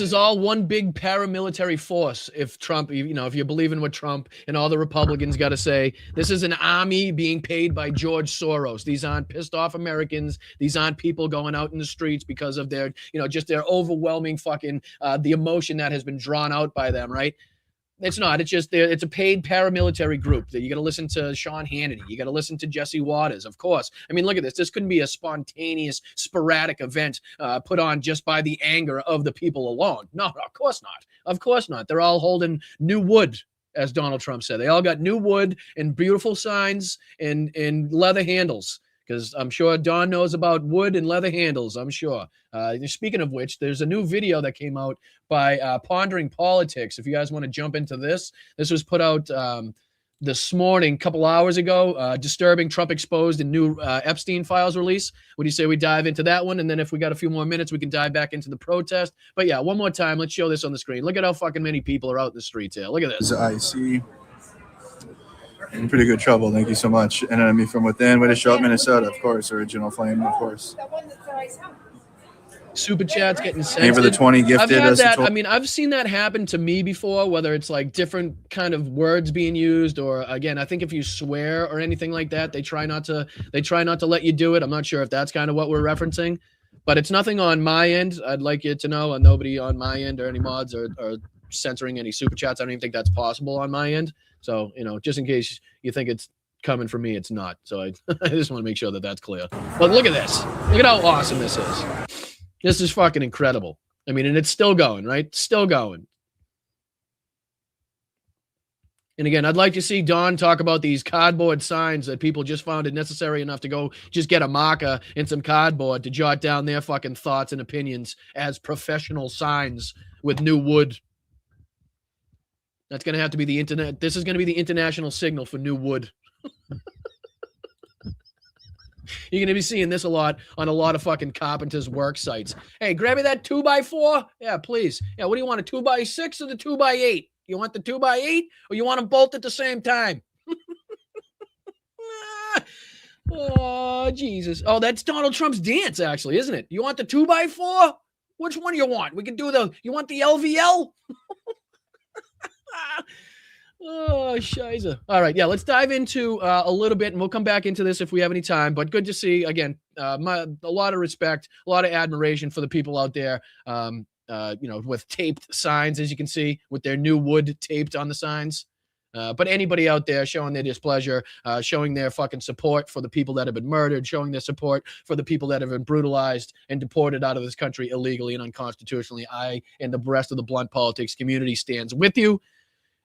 is all one big paramilitary force. If Trump, if you believe in what Trump and all the Republicans got to say, this is an army being paid by George Soros. These aren't pissed off Americans. These aren't people going out in the streets because of their, just their overwhelming fucking, the emotion that has been drawn out by them, right? It's not. It's just it's a paid paramilitary group that you got to listen to Sean Hannity. You got to listen to Jesse Waters, of course. I mean, look at this. This couldn't be a spontaneous, sporadic event put on just by the anger of the people alone. No, of course not. Of course not. They're all holding new wood, as Donald Trump said. They all got new wood and beautiful signs and leather handles. Because I'm sure Don knows about wood and leather handles, I'm sure. Speaking of which, there's a new video that came out by Pondering Politics. If you guys want to jump into this was put out this morning, a couple hours ago. Disturbing Trump exposed and new Epstein files release. What do you say we dive into that one? And then if we got a few more minutes, we can dive back into the protest. But yeah, one more time, let's show this on the screen. Look at how fucking many people are out in the streets here. Look at this. I see. In pretty good trouble. Thank you so much. Enemy from Within. Way to show up, Minnesota, of course. Original Flame, of course. Super chats getting sent. Name for the 20 gifted. I've had that. I mean, I've seen that happen to me before, whether it's like different kind of words being used, or again, I think if you swear or anything like that, they try not to let you do it. I'm not sure if that's kind of what we're referencing, but it's nothing on my end. I'd like you to know, nobody on my end or any mods are censoring any super chats. I don't even think that's possible on my end. So, just in case you think it's coming from me, it's not. So I just want to make sure that that's clear. But look at this. Look at how awesome this is. This is fucking incredible. I mean, and it's still going, right? Still going. And again, I'd like to see Don talk about these cardboard signs that people just found it necessary enough to go just get a marker and some cardboard to jot down their fucking thoughts and opinions as professional signs with new wood. That's going to have to be the internet. This is going to be the international signal for new wood. You're going to be seeing this a lot on a lot of fucking carpenters' work sites. Hey, grab me that 2x4. Yeah, please. Yeah, what do you want, a 2x6 or the 2x8? You want the 2x8 or you want them both at the same time? Oh, Jesus. Oh, that's Donald Trump's dance, actually, isn't it? You want the 2x4? Which one do you want? We can do you want the LVL? Oh, shiza. All right. Yeah, let's dive into a little bit, and we'll come back into this if we have any time. But good to see, again, a lot of respect, a lot of admiration for the people out there, with taped signs, as you can see, with their new wood taped on the signs. But anybody out there showing their displeasure, showing their fucking support for the people that have been murdered, showing their support for the people that have been brutalized and deported out of this country illegally and unconstitutionally, I and the rest of the Blunt Politics community stands with you.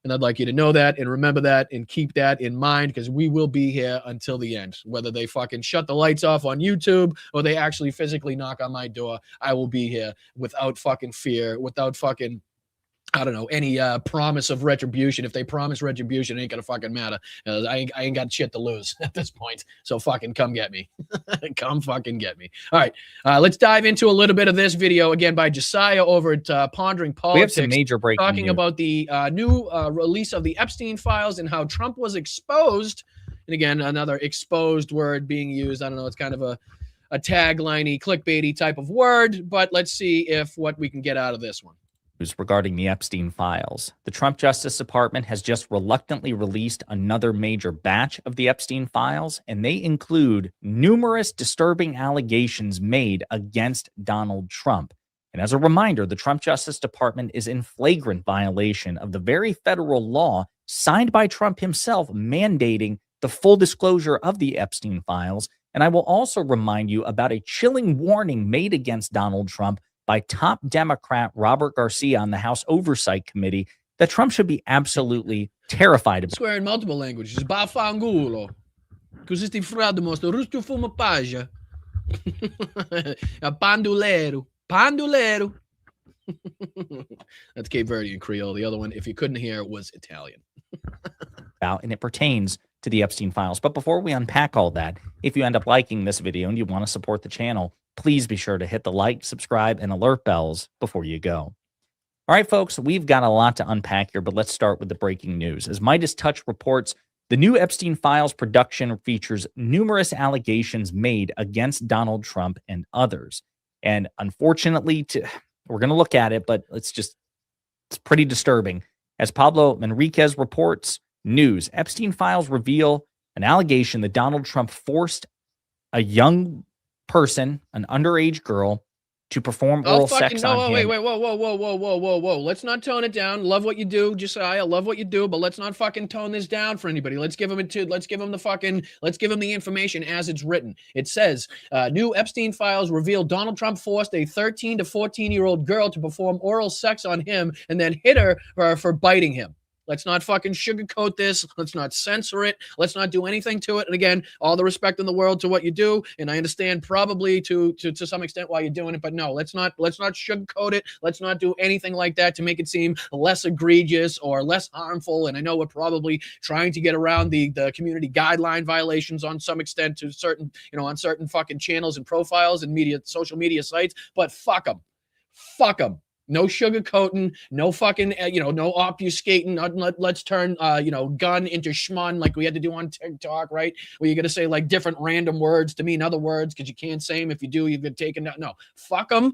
And I'd like you to know that and remember that and keep that in mind, because we will be here until the end. Whether they fucking shut the lights off on YouTube or they actually physically knock on my door, I will be here without fucking fear, without fucking I don't know, any promise of retribution. If they promise retribution, it ain't gonna fucking matter. I ain't got shit to lose at this point. So fucking come get me. Come fucking get me. All right, let's dive into a little bit of this video again by Josiah over at Pondering Politics. We have some major breaking talking news. about the new release of the Epstein files and how Trump was exposed. And again, another exposed word being used. I don't know. It's kind of a tagliney, clickbaity type of word, but let's see if what we can get out of this one. Regarding the Epstein files. The Trump Justice Department has just reluctantly released another major batch of the Epstein files, and they include numerous disturbing allegations made against Donald Trump. And as a reminder, the Trump Justice Department is in flagrant violation of the very federal law signed by Trump himself mandating the full disclosure of the Epstein files. And I will also remind you about a chilling warning made against Donald Trump by top Democrat Robert Garcia on the House Oversight Committee that Trump should be absolutely terrified about. Swear in multiple languages. Bafangulo. Così sti frado mostro. Rusto fumo paja. Pandulero. Pandulero. That's Cape Verdean Creole. The other one, if you couldn't hear, was Italian. And it pertains to the Epstein files. But before we unpack all that, if you end up liking this video and you want to support the channel, please be sure to hit the like, subscribe, and alert bells before you go. All right, folks, we've got a lot to unpack here, but let's start with the breaking news. As Midas Touch reports, the new Epstein files production features numerous allegations made against Donald Trump and others. And unfortunately, we're going to look at it, but it's pretty disturbing. As Pablo Manriquez reports, news, Epstein files reveal an allegation that Donald Trump forced a young person, an underage girl, to perform oral sex on him. Wait, whoa. Let's not tone it down. Love what you do, Josiah. Love what you do, but let's not fucking tone this down for anybody. Let's give him the information as it's written. It says, new Epstein files reveal Donald Trump forced a 13 to 14-year-old girl to perform oral sex on him and then hit her for biting him. Let's not fucking sugarcoat this. Let's not censor it. Let's not do anything to it. And again, all the respect in the world to what you do. And I understand probably to some extent why you're doing it, but no, let's not sugarcoat it. Let's not do anything like that to make it seem less egregious or less harmful. And I know we're probably trying to get around the community guideline violations on some extent to certain, on certain fucking channels and profiles and social media sites, but fuck them. Fuck them. No sugarcoating, no fucking, no obfuscating. Let's turn, gun into schmun like we had to do on TikTok, right? Where you're going to say like different random words to mean other words because you can't say them. If you do, you get taken down. No, fuck them.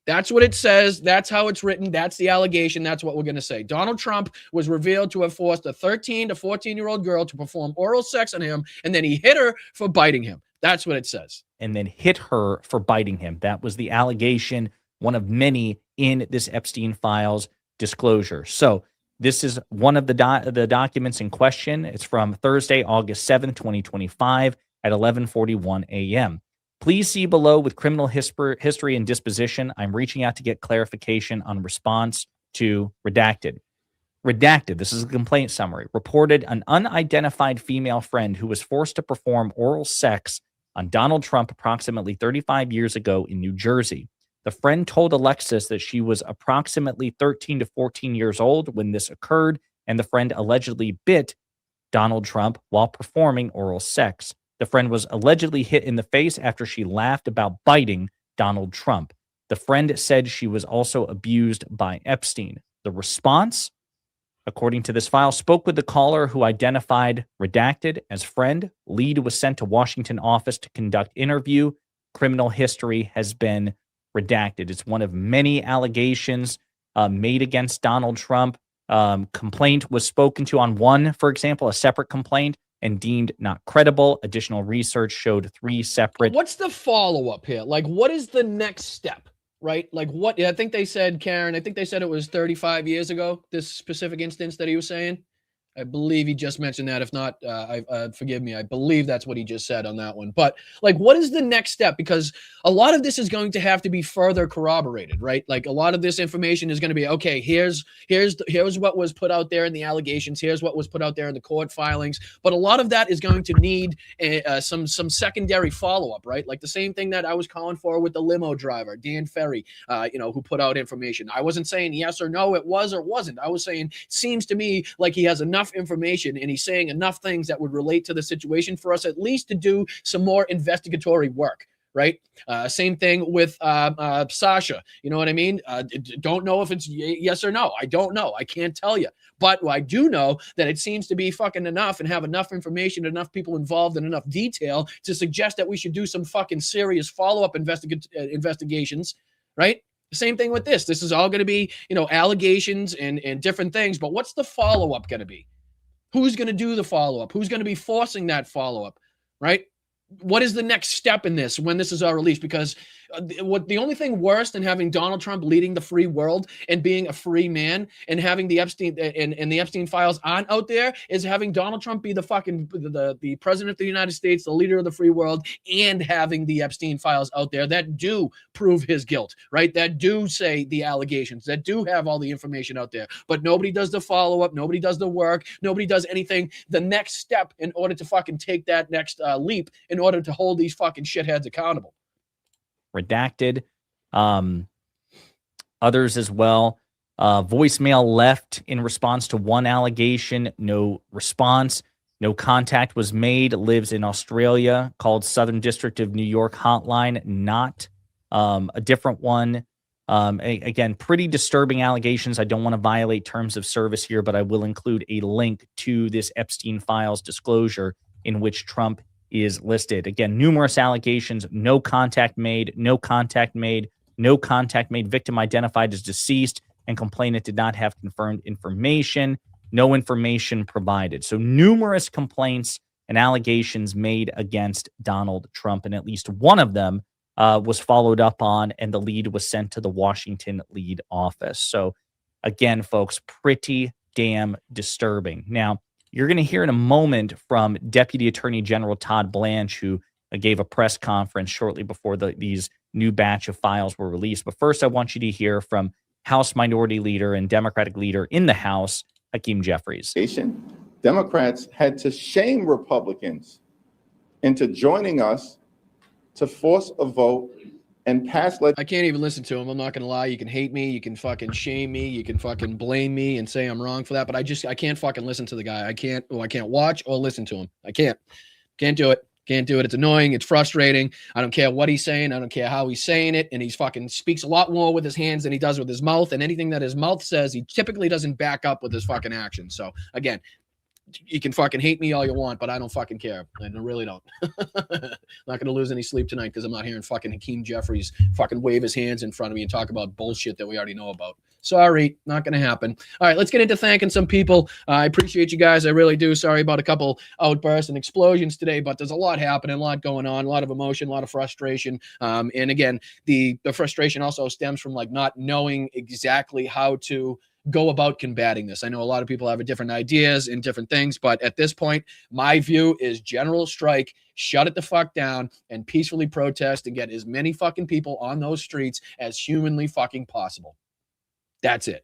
That's what it says. That's how it's written. That's the allegation. That's what we're going to say. Donald Trump was revealed to have forced a 13 to 14-year-old girl to perform oral sex on him, and then he hit her for biting him. That's what it says. And then hit her for biting him. That was the allegation, one of many in this Epstein files disclosure. So this is one of the documents in question. It's from Thursday, August 7th, 2025 at 11:41 a.m. Please see below with criminal history and disposition. I'm reaching out to get clarification on response to redacted. Redacted, this is a complaint summary, reported an unidentified female friend who was forced to perform oral sex on Donald Trump approximately 35 years ago in New Jersey. The friend told Alexis that she was approximately 13 to 14 years old when this occurred, and the friend allegedly bit Donald Trump while performing oral sex. The friend was allegedly hit in the face after she laughed about biting Donald Trump. The friend said she was also abused by Epstein. The response, according to this file, spoke with the caller who identified redacted as friend. Lead was sent to Washington office to conduct interview. Criminal history has been redacted. It's one of many allegations made against Donald Trump. Complaint was spoken to on one, for example, a separate complaint, and deemed not credible. Additional research showed 3 separate. What's the follow-up here? Like, what is the next step, right? Like, what? I think they said, Karen, I think they said it was 35 years ago, this specific instance that he was saying. I believe he just mentioned that. If not, forgive me. I believe that's what he just said on that one. But like, what is the next step? Because a lot of this is going to have to be further corroborated, right? Like a lot of this information is going to be, okay, here's what was put out there in the allegations. Here's what was put out there in the court filings. But a lot of that is going to need some secondary follow-up, right? Like the same thing that I was calling for with the limo driver, Dan Ferry, who put out information. I wasn't saying yes or no, it was or wasn't. I was saying, seems to me like he has enough information and he's saying enough things that would relate to the situation for us at least to do some more investigatory work, right? Same thing with Sasha. You know what I mean? Don't know if it's yes or no. I don't know. I can't tell you. But I do know that it seems to be fucking enough and have enough information, enough people involved, and enough detail to suggest that we should do some fucking serious follow-up investigations, right? Same thing with this. This is all going to be, allegations and different things. But what's the follow-up going to be? Who's going to do the follow-up? Who's going to be forcing that follow-up, right? What is the next step in this when this is all released? Because the only thing worse than having Donald Trump leading the free world and being a free man and having the Epstein and the Epstein files aren't out there is having Donald Trump be the fucking the president of the United States, the leader of the free world, and having the Epstein files out there that do prove his guilt, right? That do say the allegations, that do have all the information out there, but nobody does the follow-up, nobody does the work, nobody does anything, the next step in order to fucking take that next leap in order to hold these fucking shitheads accountable. Redacted. Others as well. Voicemail left in response to one allegation. No response. No contact was made. Lives in Australia. Called Southern District of New York hotline. Not a different one. Again, pretty disturbing allegations. I don't want to violate terms of service here, but I will include a link to this Epstein files disclosure in which Trump is listed. Again, numerous allegations, no contact made, victim identified as deceased, and complainant did not have confirmed information, no information provided. So numerous complaints and allegations made against Donald Trump, and at least one of them was followed up on, and the lead was sent to the Washington lead office. So again, folks, pretty damn disturbing. Now, you're going to hear in a moment from Deputy Attorney General Todd Blanche, who gave a press conference shortly before these new batch of files were released. But first, I want you to hear from House Minority Leader and Democratic Leader in the House, Hakeem Jeffries. Democrats had to shame Republicans into joining us to force a vote and pass I can't even listen to him. I'm not going to lie. You can hate me. You can fucking shame me. You can fucking blame me and say I'm wrong for that. But I can't fucking listen to the guy. I can't watch or listen to him. I can't do it. Can't do it. It's annoying. It's frustrating. I don't care what he's saying. I don't care how he's saying it. And he's fucking speaks a lot more with his hands than he does with his mouth. And anything that his mouth says, he typically doesn't back up with his fucking actions. So again, you can fucking hate me all you want, but I don't fucking care. I really don't. Not going to lose any sleep tonight because I'm not hearing fucking Hakeem Jeffries fucking wave his hands in front of me and talk about bullshit that we already know about. Sorry, not going to happen. All right, let's get into thanking some people. I appreciate you guys. I really do. Sorry about a couple outbursts and explosions today, but there's a lot happening, a lot going on, a lot of emotion, a lot of frustration. And again, the frustration also stems from like not knowing exactly how to go about combating this. I know a lot of people have different ideas and different things, but at this point, my view is general strike, shut it the fuck down, and peacefully protest and get as many fucking people on those streets as humanly fucking possible. That's it.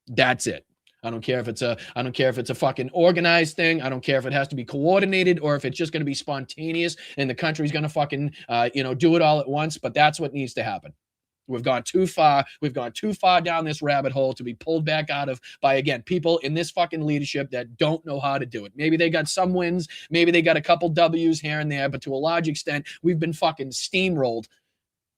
That's it. I don't care if it's a fucking organized thing. I don't care if it has to be coordinated or if it's just going to be spontaneous and the country's going to fucking do it all at once, but that's what needs to happen. We've gone too far. We've gone too far down this rabbit hole to be pulled back out of by, again, people in this fucking leadership that don't know how to do it. Maybe they got some wins. Maybe they got a couple W's here and there, but to a large extent, we've been fucking steamrolled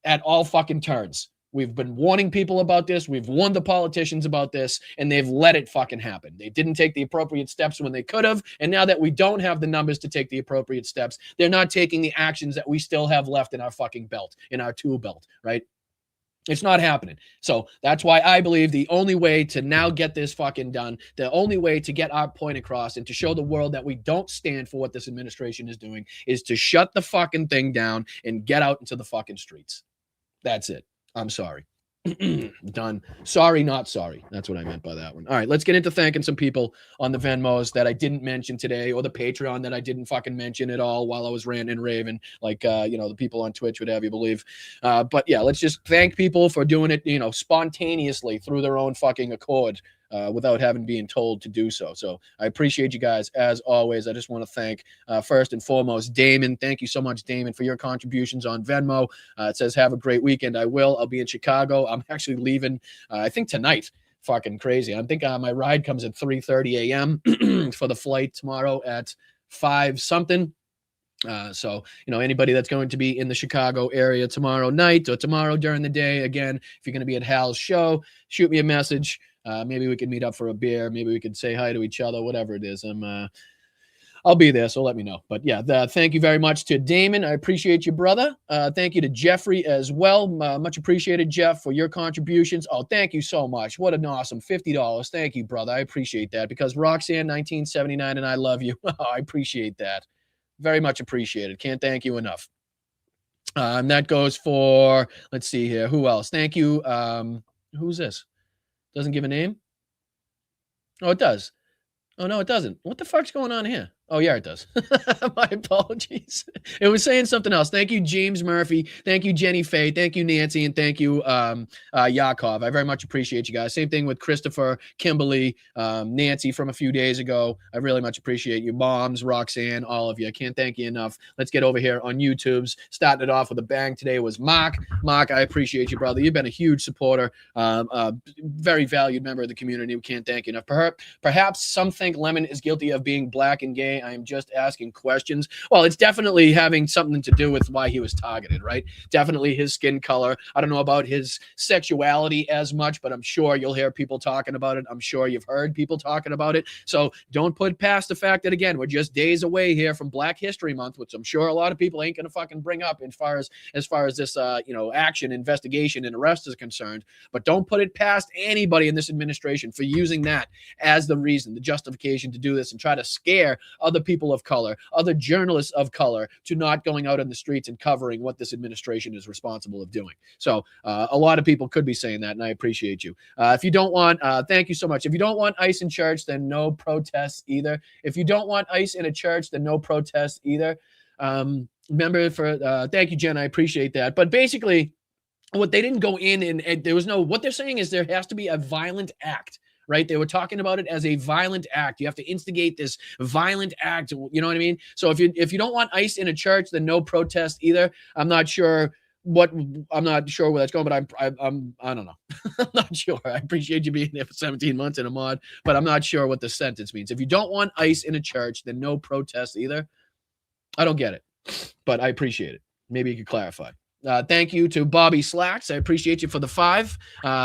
at all fucking turns. We've been warning people about this. We've warned the politicians about this, and they've let it fucking happen. They didn't take the appropriate steps when they could have, and now that we don't have the numbers to take the appropriate steps, they're not taking the actions that we still have left in our fucking belt, in our tool belt, right? It's not happening. So that's why I believe the only way to now get this fucking done, the only way to get our point across and to show the world that we don't stand for what this administration is doing is to shut the fucking thing down and get out into the fucking streets. That's it. I'm sorry. Done. Sorry, not sorry. That's what I meant by that one. All right, let's get into thanking some people on the Venmos that I didn't mention today, or the Patreon that I didn't fucking mention at all while I was ranting and raving, like the people on Twitch would have you believe. But yeah, let's just thank people for doing it, spontaneously through their own fucking accord. Without having been told to do so. So I appreciate you guys as always. I just want to thank first and foremost Damon. Thank you so much, Damon, for your contributions on Venmo. It says, have a great weekend. I will. I'll be in Chicago. I'm actually leaving, I think tonight. Fucking crazy. I think my ride comes at 3:30 a.m. for the flight tomorrow at 5 something. So, anybody that's going to be in the Chicago area tomorrow night or tomorrow during the day, again, if you're going to be at Hal's show, shoot me a message. Maybe we could meet up for a beer. Maybe we could say hi to each other, whatever it is. I'll be there, so let me know. But yeah, thank you very much to Damon. I appreciate you, brother. Thank you to Jeffrey as well. Much appreciated, Jeff, for your contributions. Oh, thank you so much. What an awesome $50. Thank you, brother. I appreciate that, because Roxanne 1979 and I love you. I appreciate that. Very much appreciated. Can't thank you enough. And that goes for, let's see here. Who else? Thank you. Who's this? Doesn't give a name? Oh, it does. Oh, no, it doesn't. What the fuck's going on here? Oh, yeah, it does. My apologies. It was saying something else. Thank you, James Murphy. Thank you, Jenny Faye. Thank you, Nancy. And thank you, Yakov. I very much appreciate you guys. Same thing with Christopher, Kimberly, Nancy from a few days ago. I really much appreciate you. Moms, Roxanne, all of you. I can't thank you enough. Let's get over here on YouTube's. Starting it off with a bang today was Mark. Mark, I appreciate you, brother. You've been a huge supporter, very valued member of the community. We can't thank you enough. Perhaps some think Lemon is guilty of being black and gay. I am just asking questions. Well, it's definitely having something to do with why he was targeted, right? Definitely his skin color. I don't know about his sexuality as much, but I'm sure you'll hear people talking about it. I'm sure you've heard people talking about it. So don't put past the fact that, again, we're just days away here from Black History Month, which I'm sure a lot of people ain't going to fucking bring up as far as this, action, investigation, and arrest is concerned. But don't put it past anybody in this administration for using that as the reason, the justification to do this and try to scare other people of color, other journalists of color, to not going out on the streets and covering what this administration is responsible of doing. So a lot of people could be saying that, and I appreciate you. If you don't want, thank you so much. If you don't want ICE in church, then no protests either. If you don't want ICE in a church, then no protests either. Remember, thank you, Jen. I appreciate that. But basically, what they didn't go in and there was no, what they're saying is there has to be a violent act. Right? They were talking about it as a violent act. You have to instigate this violent act. You know what I mean? So if you don't want ICE in a church, then no protest either. I'm not sure where that's going, but I don't know. I'm not sure. I appreciate you being there for 17 months in a mod, but I'm not sure what the sentence means. If you don't want ICE in a church, then no protest either. I don't get it, but I appreciate it. Maybe you could clarify. Thank you to Bobby Slacks. I appreciate you for the 5.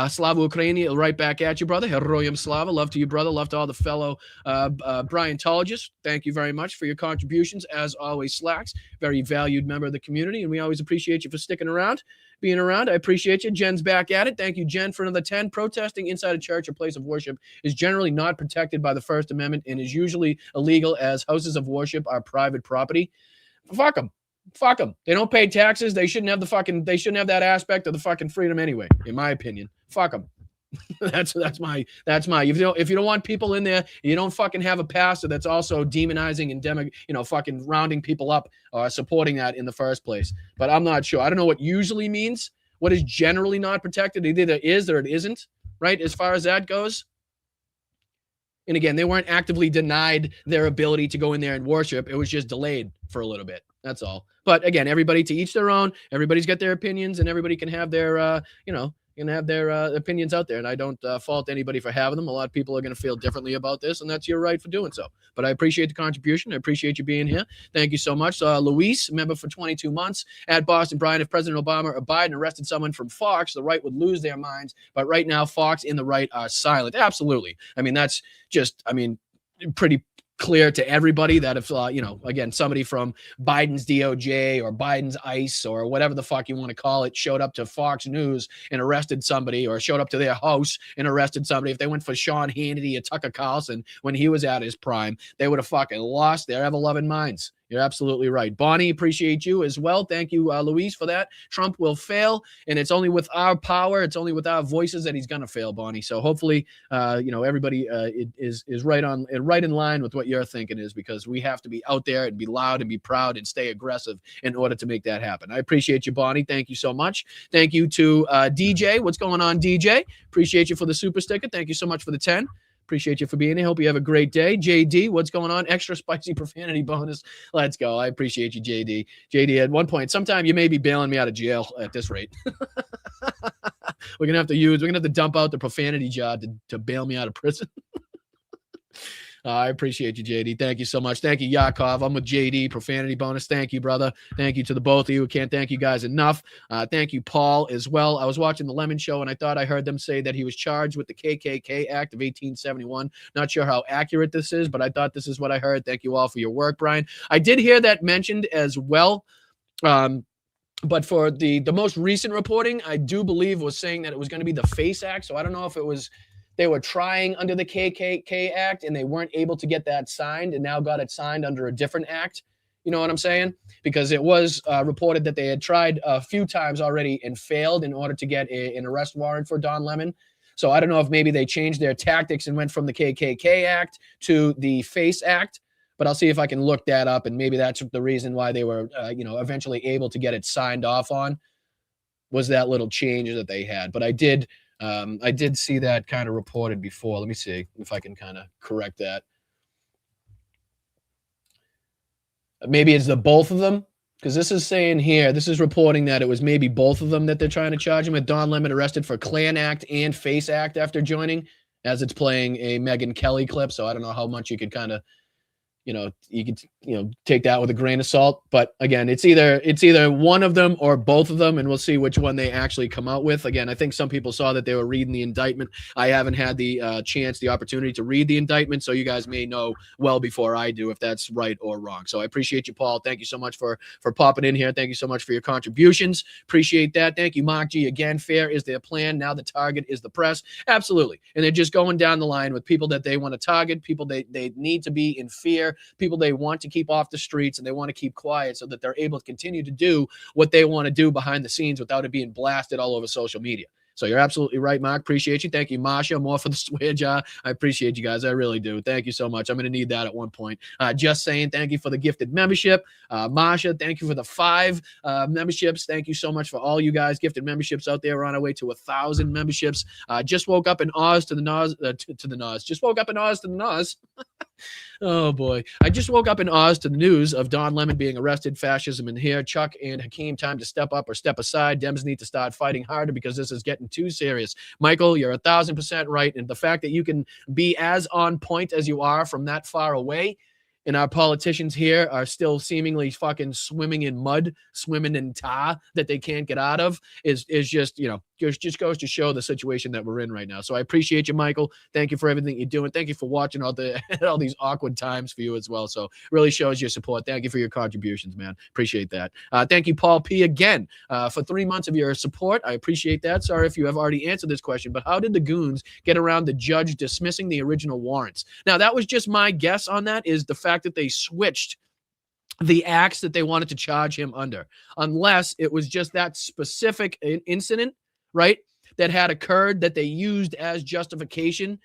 Slava Ukraini, right back at you, brother. Heroyam Slava. Love to you, brother. Love to all the fellow Bryantologists. Thank you very much for your contributions. As always, Slacks, very valued member of the community, and we always appreciate you for sticking around, being around. I appreciate you. Jen's back at it. Thank you, Jen, for another 10. Protesting inside a church or place of worship is generally not protected by the First Amendment and is usually illegal, as houses of worship are private property. Fuck them. Fuck them. They don't pay taxes. They shouldn't have that aspect of the fucking freedom anyway, in my opinion. Fuck them. that's my, if you don't want people in there, you don't fucking have a pastor that's also demonizing and fucking rounding people up or supporting that in the first place. But I'm not sure. I don't know what usually means. What is generally not protected? It either is or it isn't, right? As far as that goes. And again, they weren't actively denied their ability to go in there and worship. It was just delayed for a little bit. That's all. But again, everybody to each their own. Everybody's got their opinions, and everybody can have their, opinions out there. And I don't fault anybody for having them. A lot of people are going to feel differently about this, and that's your right for doing so. But I appreciate the contribution. I appreciate you being here. Thank you so much. Luis, member for 22 months at Boston. Brian, if President Obama or Biden arrested someone from Fox, the right would lose their minds. But right now, Fox and the right are silent. Absolutely. I mean, that's just, pretty clear to everybody that if, again, somebody from Biden's DOJ or Biden's ICE or whatever the fuck you want to call it showed up to Fox News and arrested somebody, or showed up to their house and arrested somebody, if they went for Sean Hannity or Tucker Carlson when he was at his prime, they would have fucking lost their ever-loving minds. You're absolutely right. Bonnie, appreciate you as well. Thank you, Luis, for that. Trump will fail, and it's only with our power, it's only with our voices that he's going to fail, Bonnie. So hopefully, everybody is right in line with what you're thinking is, because we have to be out there and be loud and be proud and stay aggressive in order to make that happen. I appreciate you, Bonnie. Thank you so much. Thank you to DJ. What's going on, DJ? Appreciate you for the super sticker. Thank you so much for the 10. Appreciate you for being here. Hope you have a great day. JD, what's going on? Extra spicy profanity bonus. Let's go. I appreciate you, JD. JD, at one point, sometime you may be bailing me out of jail at this rate. We're gonna have to dump out the profanity jar to bail me out of prison. I appreciate you, JD. Thank you so much. Thank you, Yakov. I'm with JD. Profanity bonus. Thank you, brother. Thank you to the both of you. Can't thank you guys enough. Thank you, Paul, as well. I was watching the Lemon Show, and I thought I heard them say that he was charged with the KKK Act of 1871. Not sure how accurate this is, but I thought this is what I heard. Thank you all for your work, Brian. I did hear that mentioned as well. But for the most recent reporting, I do believe was saying that it was going to be the FACE Act. So I don't know if it was they were trying under the KKK Act and they weren't able to get that signed and now got it signed under a different act. You know what I'm saying? Because it was reported that they had tried a few times already and failed in order to get an arrest warrant for Don Lemon. So I don't know if maybe they changed their tactics and went from the KKK Act to the FACE Act. But I'll see if I can look that up, and maybe that's the reason why they were, eventually able to get it signed off on, was that little change that they had. But I did see that kind of reported before. Let me see if I can kind of correct that. Maybe it's the both of them, because this is saying here, this is reporting that it was maybe both of them that they're trying to charge him with. Don Lemon arrested for Klan Act and FACE Act after joining, as it's playing a Megyn Kelly clip. So I don't know how much you could kind of, you could take that with a grain of salt. But again, it's either one of them or both of them, and we'll see which one they actually come out with. Again, I think some people saw that they were reading the indictment. I haven't had the opportunity to read the indictment, so you guys may know well before I do if that's right or wrong. So I appreciate you, Paul. Thank you so much for popping in here. Thank you so much for your contributions. Appreciate that. Thank you, Mark G. Again, fair is their plan. Now the target is the press. Absolutely. And they're just going down the line with people that they want to target, people they need to be in fear, people they want to keep off the streets, and they want to keep quiet so that they're able to continue to do what they want to do behind the scenes without it being blasted all over social media. So you're absolutely right, Mark. Appreciate you. Thank you, Masha. More for the swear jar. I appreciate you guys. I really do. Thank you so much. I'm going to need that at one point. Just saying, thank you for the gifted membership. Masha, thank you for the 5 memberships. Thank you so much for all you guys gifted memberships out there. We're on our way to 1,000 memberships. Just woke up in Oz to the Nos, to the Nos. Just woke up in Oz to the Nos. Oh boy. I just woke up in Oz to the news of Don Lemon being arrested, fascism in here. Chuck and Hakeem, time to step up or step aside. Dems need to start fighting harder because this is getting too serious. Michael, you're 1,000% right. And the fact that you can be as on point as you are from that far away, and our politicians here are still seemingly fucking swimming in mud, swimming in tar that they can't get out of, is just, just goes to show the situation that we're in right now. So I appreciate you, Michael. Thank you for everything you're doing. Thank you for watching all these awkward times for you as well. So really shows your support. Thank you for your contributions, man. Appreciate that. Thank you, Paul P. again, for 3 months of your support. I appreciate that. Sorry if you have already answered this question, but how did the goons get around the judge dismissing the original warrants? Now, that was just my guess on that, is the fact that they switched the acts that they wanted to charge him under, unless it was just that specific incident, right, that had occurred that they used as justification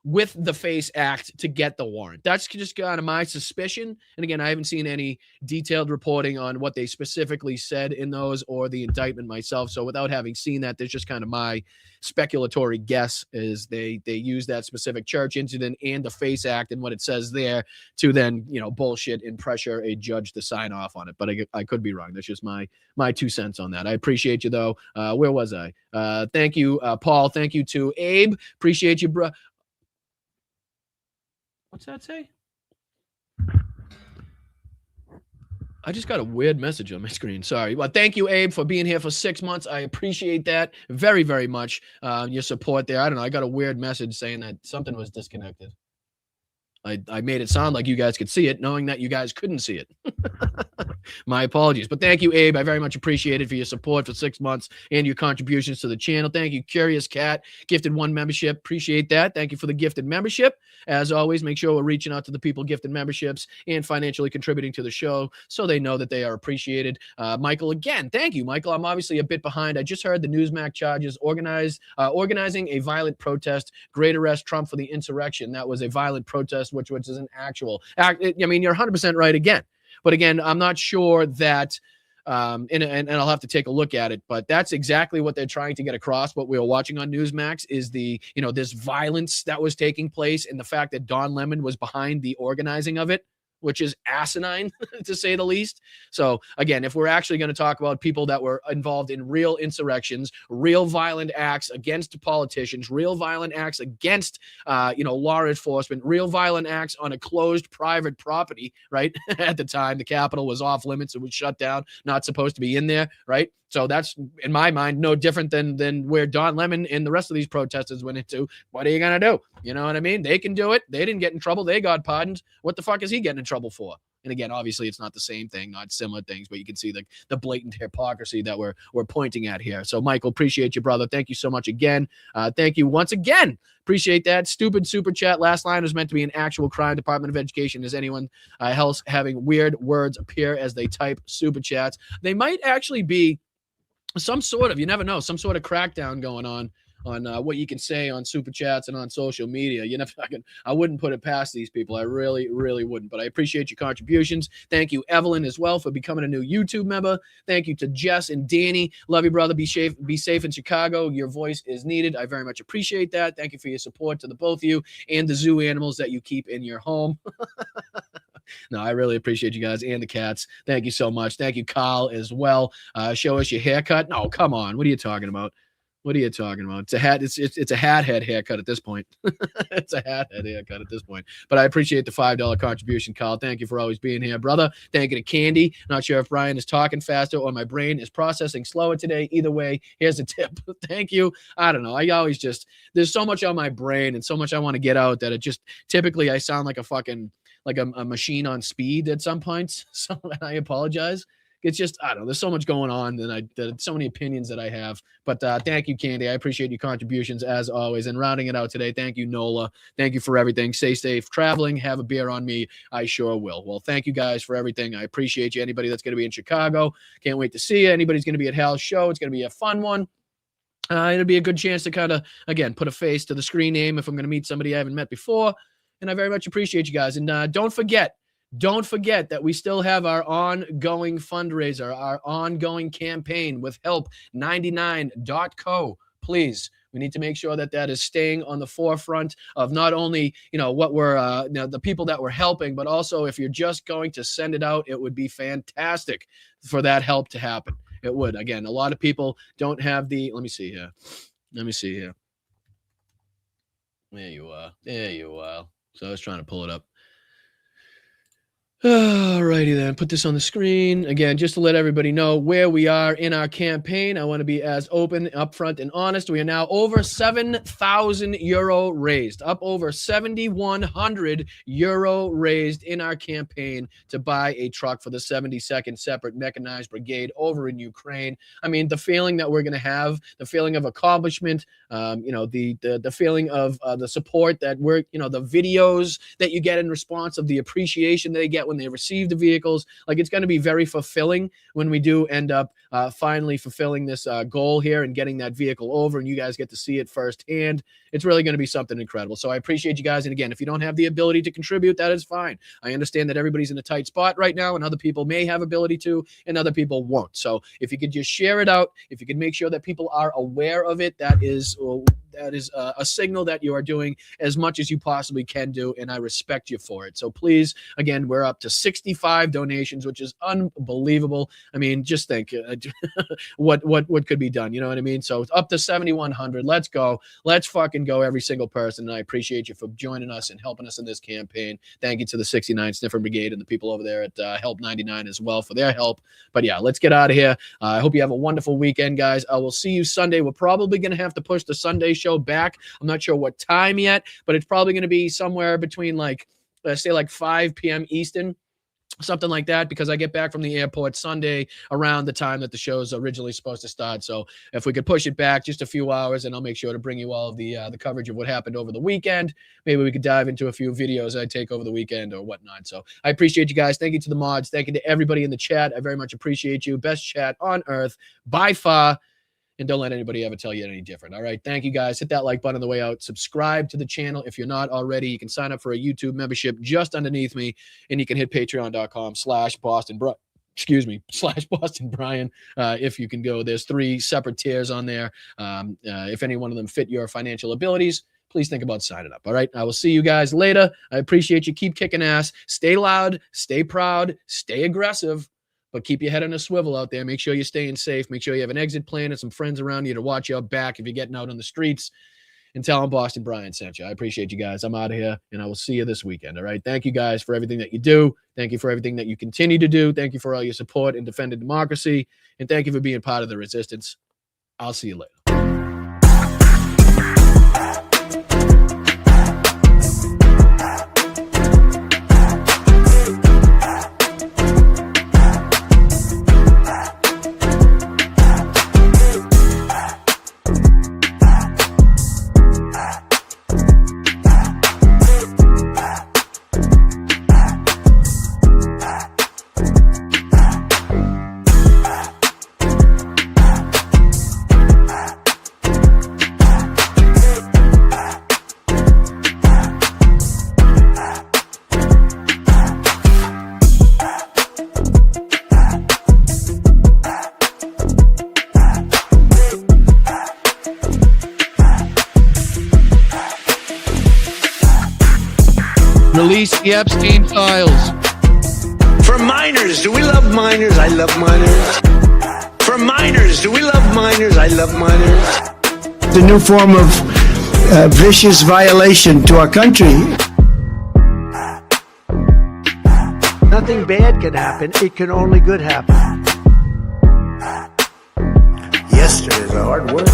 with the FACE Act to get the warrant. That's just kind of my suspicion. And again, I haven't seen any detailed reporting on what they specifically said in those or the indictment myself. So without having seen that, there's just kind of my speculatory guess is they use that specific church incident and the FACE Act and what it says there to then, bullshit and pressure a judge to sign off on it. But I could be wrong. That's just my 2 cents on that. I appreciate you though. Where was I? Thank you, Paul. Thank you to Abe. Appreciate you, bro. What's that say? I just got a weird message on my screen. Sorry. Well, thank you, Abe, for being here for 6 months. I appreciate that very, very much. Your support there. I don't know. I got a weird message saying that something was disconnected. I made it sound like you guys could see it, knowing that you guys couldn't see it. My apologies. But thank you, Abe. I very much appreciate it for your support for 6 months and your contributions to the channel. Thank you, Curious Cat. Gifted 1 membership. Appreciate that. Thank you for the gifted membership. As always, make sure we're reaching out to the people gifted memberships and financially contributing to the show so they know that they are appreciated. Michael, again, thank you, Michael. I'm obviously a bit behind. I just heard the Newsmax charges organizing a violent protest. Great arrest Trump for the insurrection. That was a violent protest, which is an actual act. I mean, you're 100% right again. But again, I'm not sure that, and I'll have to take a look at it, but that's exactly what they're trying to get across. What we were watching on Newsmax is this violence that was taking place and the fact that Don Lemon was behind the organizing of it, which is asinine to say the least. So again, if we're actually going to talk about people that were involved in real insurrections, real violent acts against politicians, real violent acts against, law enforcement, real violent acts on a closed private property, right? At the time, the Capitol was off limits. It was shut down, not supposed to be in there, right? So that's, in my mind, no different than where Don Lemon and the rest of these protesters went into. What are you going to do? You know what I mean? They can do it. They didn't get in trouble. They got pardoned. What the fuck is he getting in trouble for? And again, obviously, it's not the same thing, not similar things, but you can see the blatant hypocrisy that we're pointing at here. So, Michael, appreciate you, brother. Thank you so much again. Thank you once again. Appreciate that. Stupid super chat. Last line was meant to be an actual crime. Department of Education. Is anyone else having weird words appear as they type super chats? They might actually be some sort of, you never know, some sort of crackdown going on what you can say on super chats and on social media. I wouldn't put it past these people. I really, really wouldn't. But I appreciate your contributions. Thank you, Evelyn, as well, for becoming a new YouTube member. Thank you to Jess and Danny. Love you, brother. Be safe in Chicago. Your voice is needed. I very much appreciate that. Thank you for your support to the both of you and the zoo animals that you keep in your home. No, I really appreciate you guys and the cats. Thank you so much. Thank you, Kyle, as well. Show us your haircut. No, come on. What are you talking about? What are you talking about? It's a hat. It's a hat head haircut at this point. It's a hat head haircut at this point. But I appreciate the $5 contribution, Kyle. Thank you for always being here, brother. Thank you to Candy. Not sure if Brian is talking faster or my brain is processing slower today. Either way, here's a tip. Thank you. I don't know. I always there's so much on my brain and so much I want to get out that it just typically I sound like a fucking a machine on speed at some points. So I apologize. It's just, I don't know. There's so much going on and so many opinions that I have. But thank you, Candy. I appreciate your contributions as always. And rounding it out today, thank you, Nola. Thank you for everything. Stay safe traveling. Have a beer on me. I sure will. Well, thank you guys for everything. I appreciate you. Anybody that's going to be in Chicago, can't wait to see you. Anybody's going to be at Hal's show, it's going to be a fun one. It'll be a good chance to kind of, again, put a face to the screen name if I'm going to meet somebody I haven't met before. And I very much appreciate you guys. And don't forget that we still have our ongoing fundraiser, our ongoing campaign with help99.co. Please, we need to make sure that is staying on the forefront of not only, what we're, the people that we're helping, but also if you're just going to send it out, it would be fantastic for that help to happen. It would. Again, a lot of people don't have let me see here. There you are. So I was trying to pull it up. Alrighty then, put this on the screen. Again, just to let everybody know where we are in our campaign. I want to be as open, upfront, and honest. We are now over 7,000 euro raised, up over 7,100 euro raised in our campaign to buy a truck for the 72nd Separate Mechanized Brigade over in Ukraine. I mean, the feeling that we're going to have, the feeling of accomplishment, the feeling of the support that we're, the videos that you get in response of the appreciation they get when they receive the vehicles. Like, it's going to be very fulfilling when we do end up finally fulfilling this goal here and getting that vehicle over, and you guys get to see it firsthand. It's really going to be something incredible. So I appreciate you guys. And again, if you don't have the ability to contribute, that is fine. I understand that everybody's in a tight spot right now, and other people may have ability to, and other people won't. So if you could just share it out, if you could make sure that people are aware of it, that is a signal that you are doing as much as you possibly can do, and I respect you for it. So please, again, we're up to 65 donations, which is unbelievable. I mean, just think what could be done. You know what I mean? So it's up to 7,100. Let's go. Let's fucking go, every single person. And I appreciate you for joining us and helping us in this campaign. Thank you to the 69 Sniffer Brigade and the people over there at Help 99 as well for their help. But yeah, let's get out of here. I hope you have a wonderful weekend, guys. I will see you Sunday. We're probably going to have to push the Sunday show back. I'm not sure what time yet, but it's probably going to be somewhere between say 5 p.m. Eastern something like that, because I get back from the airport Sunday around the time that the show's originally supposed to start. So if we could push it back just a few hours, and I'll make sure to bring you all of the coverage of what happened over the weekend. Maybe we could dive into a few videos I take over the weekend or whatnot. So I appreciate you guys. Thank you to the mods. Thank you to everybody in the chat. I very much appreciate you. Best chat on earth by far. And don't let anybody ever tell you any different. All right. Thank you, guys. Hit that like button on the way out. Subscribe to the channel if you're not already. You can sign up for a YouTube membership just underneath me. And you can hit patreon.com/Boston Brian. If you can go, there's 3 separate tiers on there. If any one of them fit your financial abilities, please think about signing up. All right. I will see you guys later. I appreciate you. Keep kicking ass. Stay loud. Stay proud. Stay aggressive. But keep your head on a swivel out there. Make sure you're staying safe. Make sure you have an exit plan and some friends around you to watch your back if you're getting out on the streets. And tell them Boston Brian sent you. I appreciate you guys. I'm out of here, and I will see you this weekend. All right. Thank you guys for everything that you do. Thank you for everything that you continue to do. Thank you for all your support in defending democracy. And thank you for being part of the resistance. I'll see you later. Release the Epstein files. For minors, do we love minors? I love minors. For minors, do we love minors? I love minors. The new form of vicious violation to our country. Nothing bad can happen. It can only good happen. Yesterday's a hard word.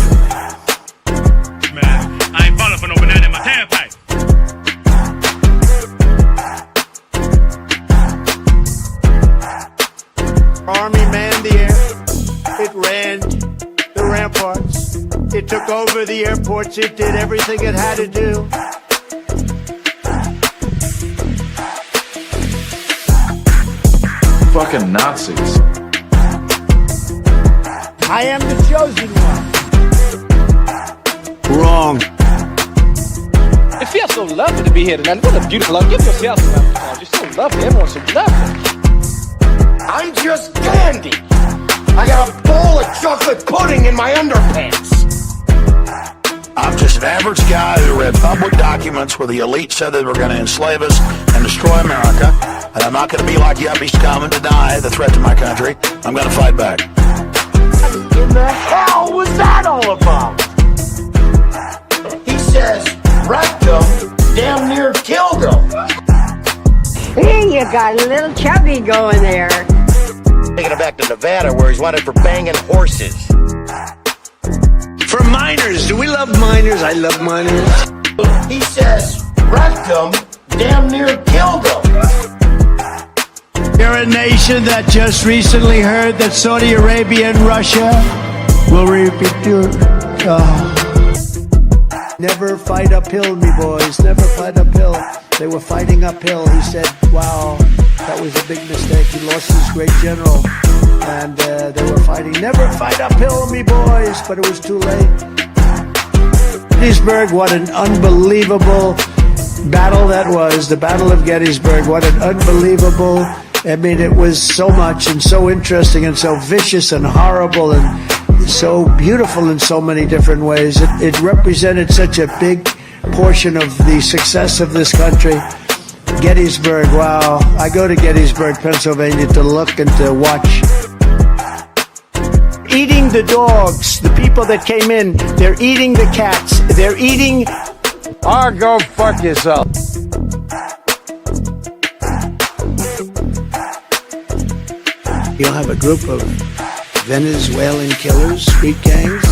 Man, I ain't falling for no banana in my tailpipe. Army manned the air. It ran the ramparts. It took over the airports. It did everything it had to do. Fucking Nazis. I am the chosen one. Wrong. It feels so lovely to be here tonight. What a beautiful love. Give yourself a round of applause. You're so lovely. Everyone's so lovely. I'm just dandy. I got a bowl of chocolate pudding in my underpants. I'm just an average guy who read public documents where the elite said they were going to enslave us and destroy America. And I'm not going to be like yuppie scum and deny the threat to my country. I'm going to fight back. What in the hell was that all about? He says rectum damn near killed him. Hey, you got a little chubby going there. Taking it back to Nevada where he's wanted for banging horses. For minors, do we love minors? I love minors. He says rectum damn near killed him. You're a nation that just recently heard that Saudi Arabia and Russia will repeat your... Never fight uphill, me boys. Never fight uphill. They were fighting uphill. He said, wow, that was a big mistake. He lost his great general. And they were fighting. Never fight uphill, me boys. But it was too late. Gettysburg, what an unbelievable battle that was. The Battle of Gettysburg, what an unbelievable... I mean, it was so much and so interesting and so vicious and horrible and so beautiful in so many different ways. It represented such a big portion of the success of this country. Gettysburg, wow. I go to Gettysburg, Pennsylvania to look and to watch. Eating the dogs, the people that came in, they're eating the cats, they're eating... Or go fuck yourself. You'll have a group of Venezuelan killers, street gangs,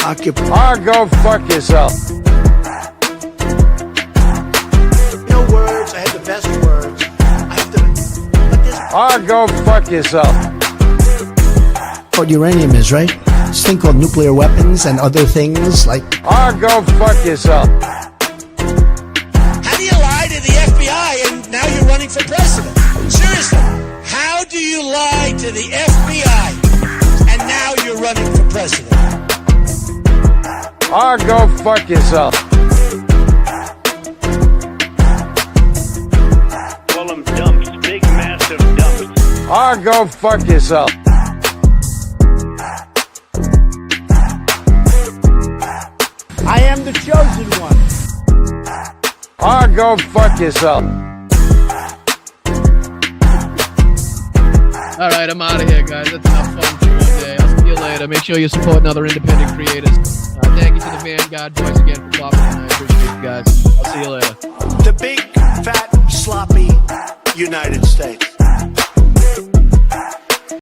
occupy. Or go fuck yourself. No words, I had the best words. But there's Oh, go fuck yourself. What uranium is, right? This thing called nuclear weapons and other things like. Oh, go fuck yourself. How do you lie to the FBI and now you're running for president? Seriously, how do you lie to the FBI and now you're running for president? Oh, go fuck yourself. Call them dumps, big, massive dumps. Oh, go fuck yourself. I am the chosen one. Oh, go fuck yourself. All right, I'm out of here, guys. That's enough fun for one day. I'll see you later. Make sure you support other independent creators. Thank you to the Vanguard boys again for popping in. I appreciate you guys. I'll see you later. The big, fat, sloppy United States.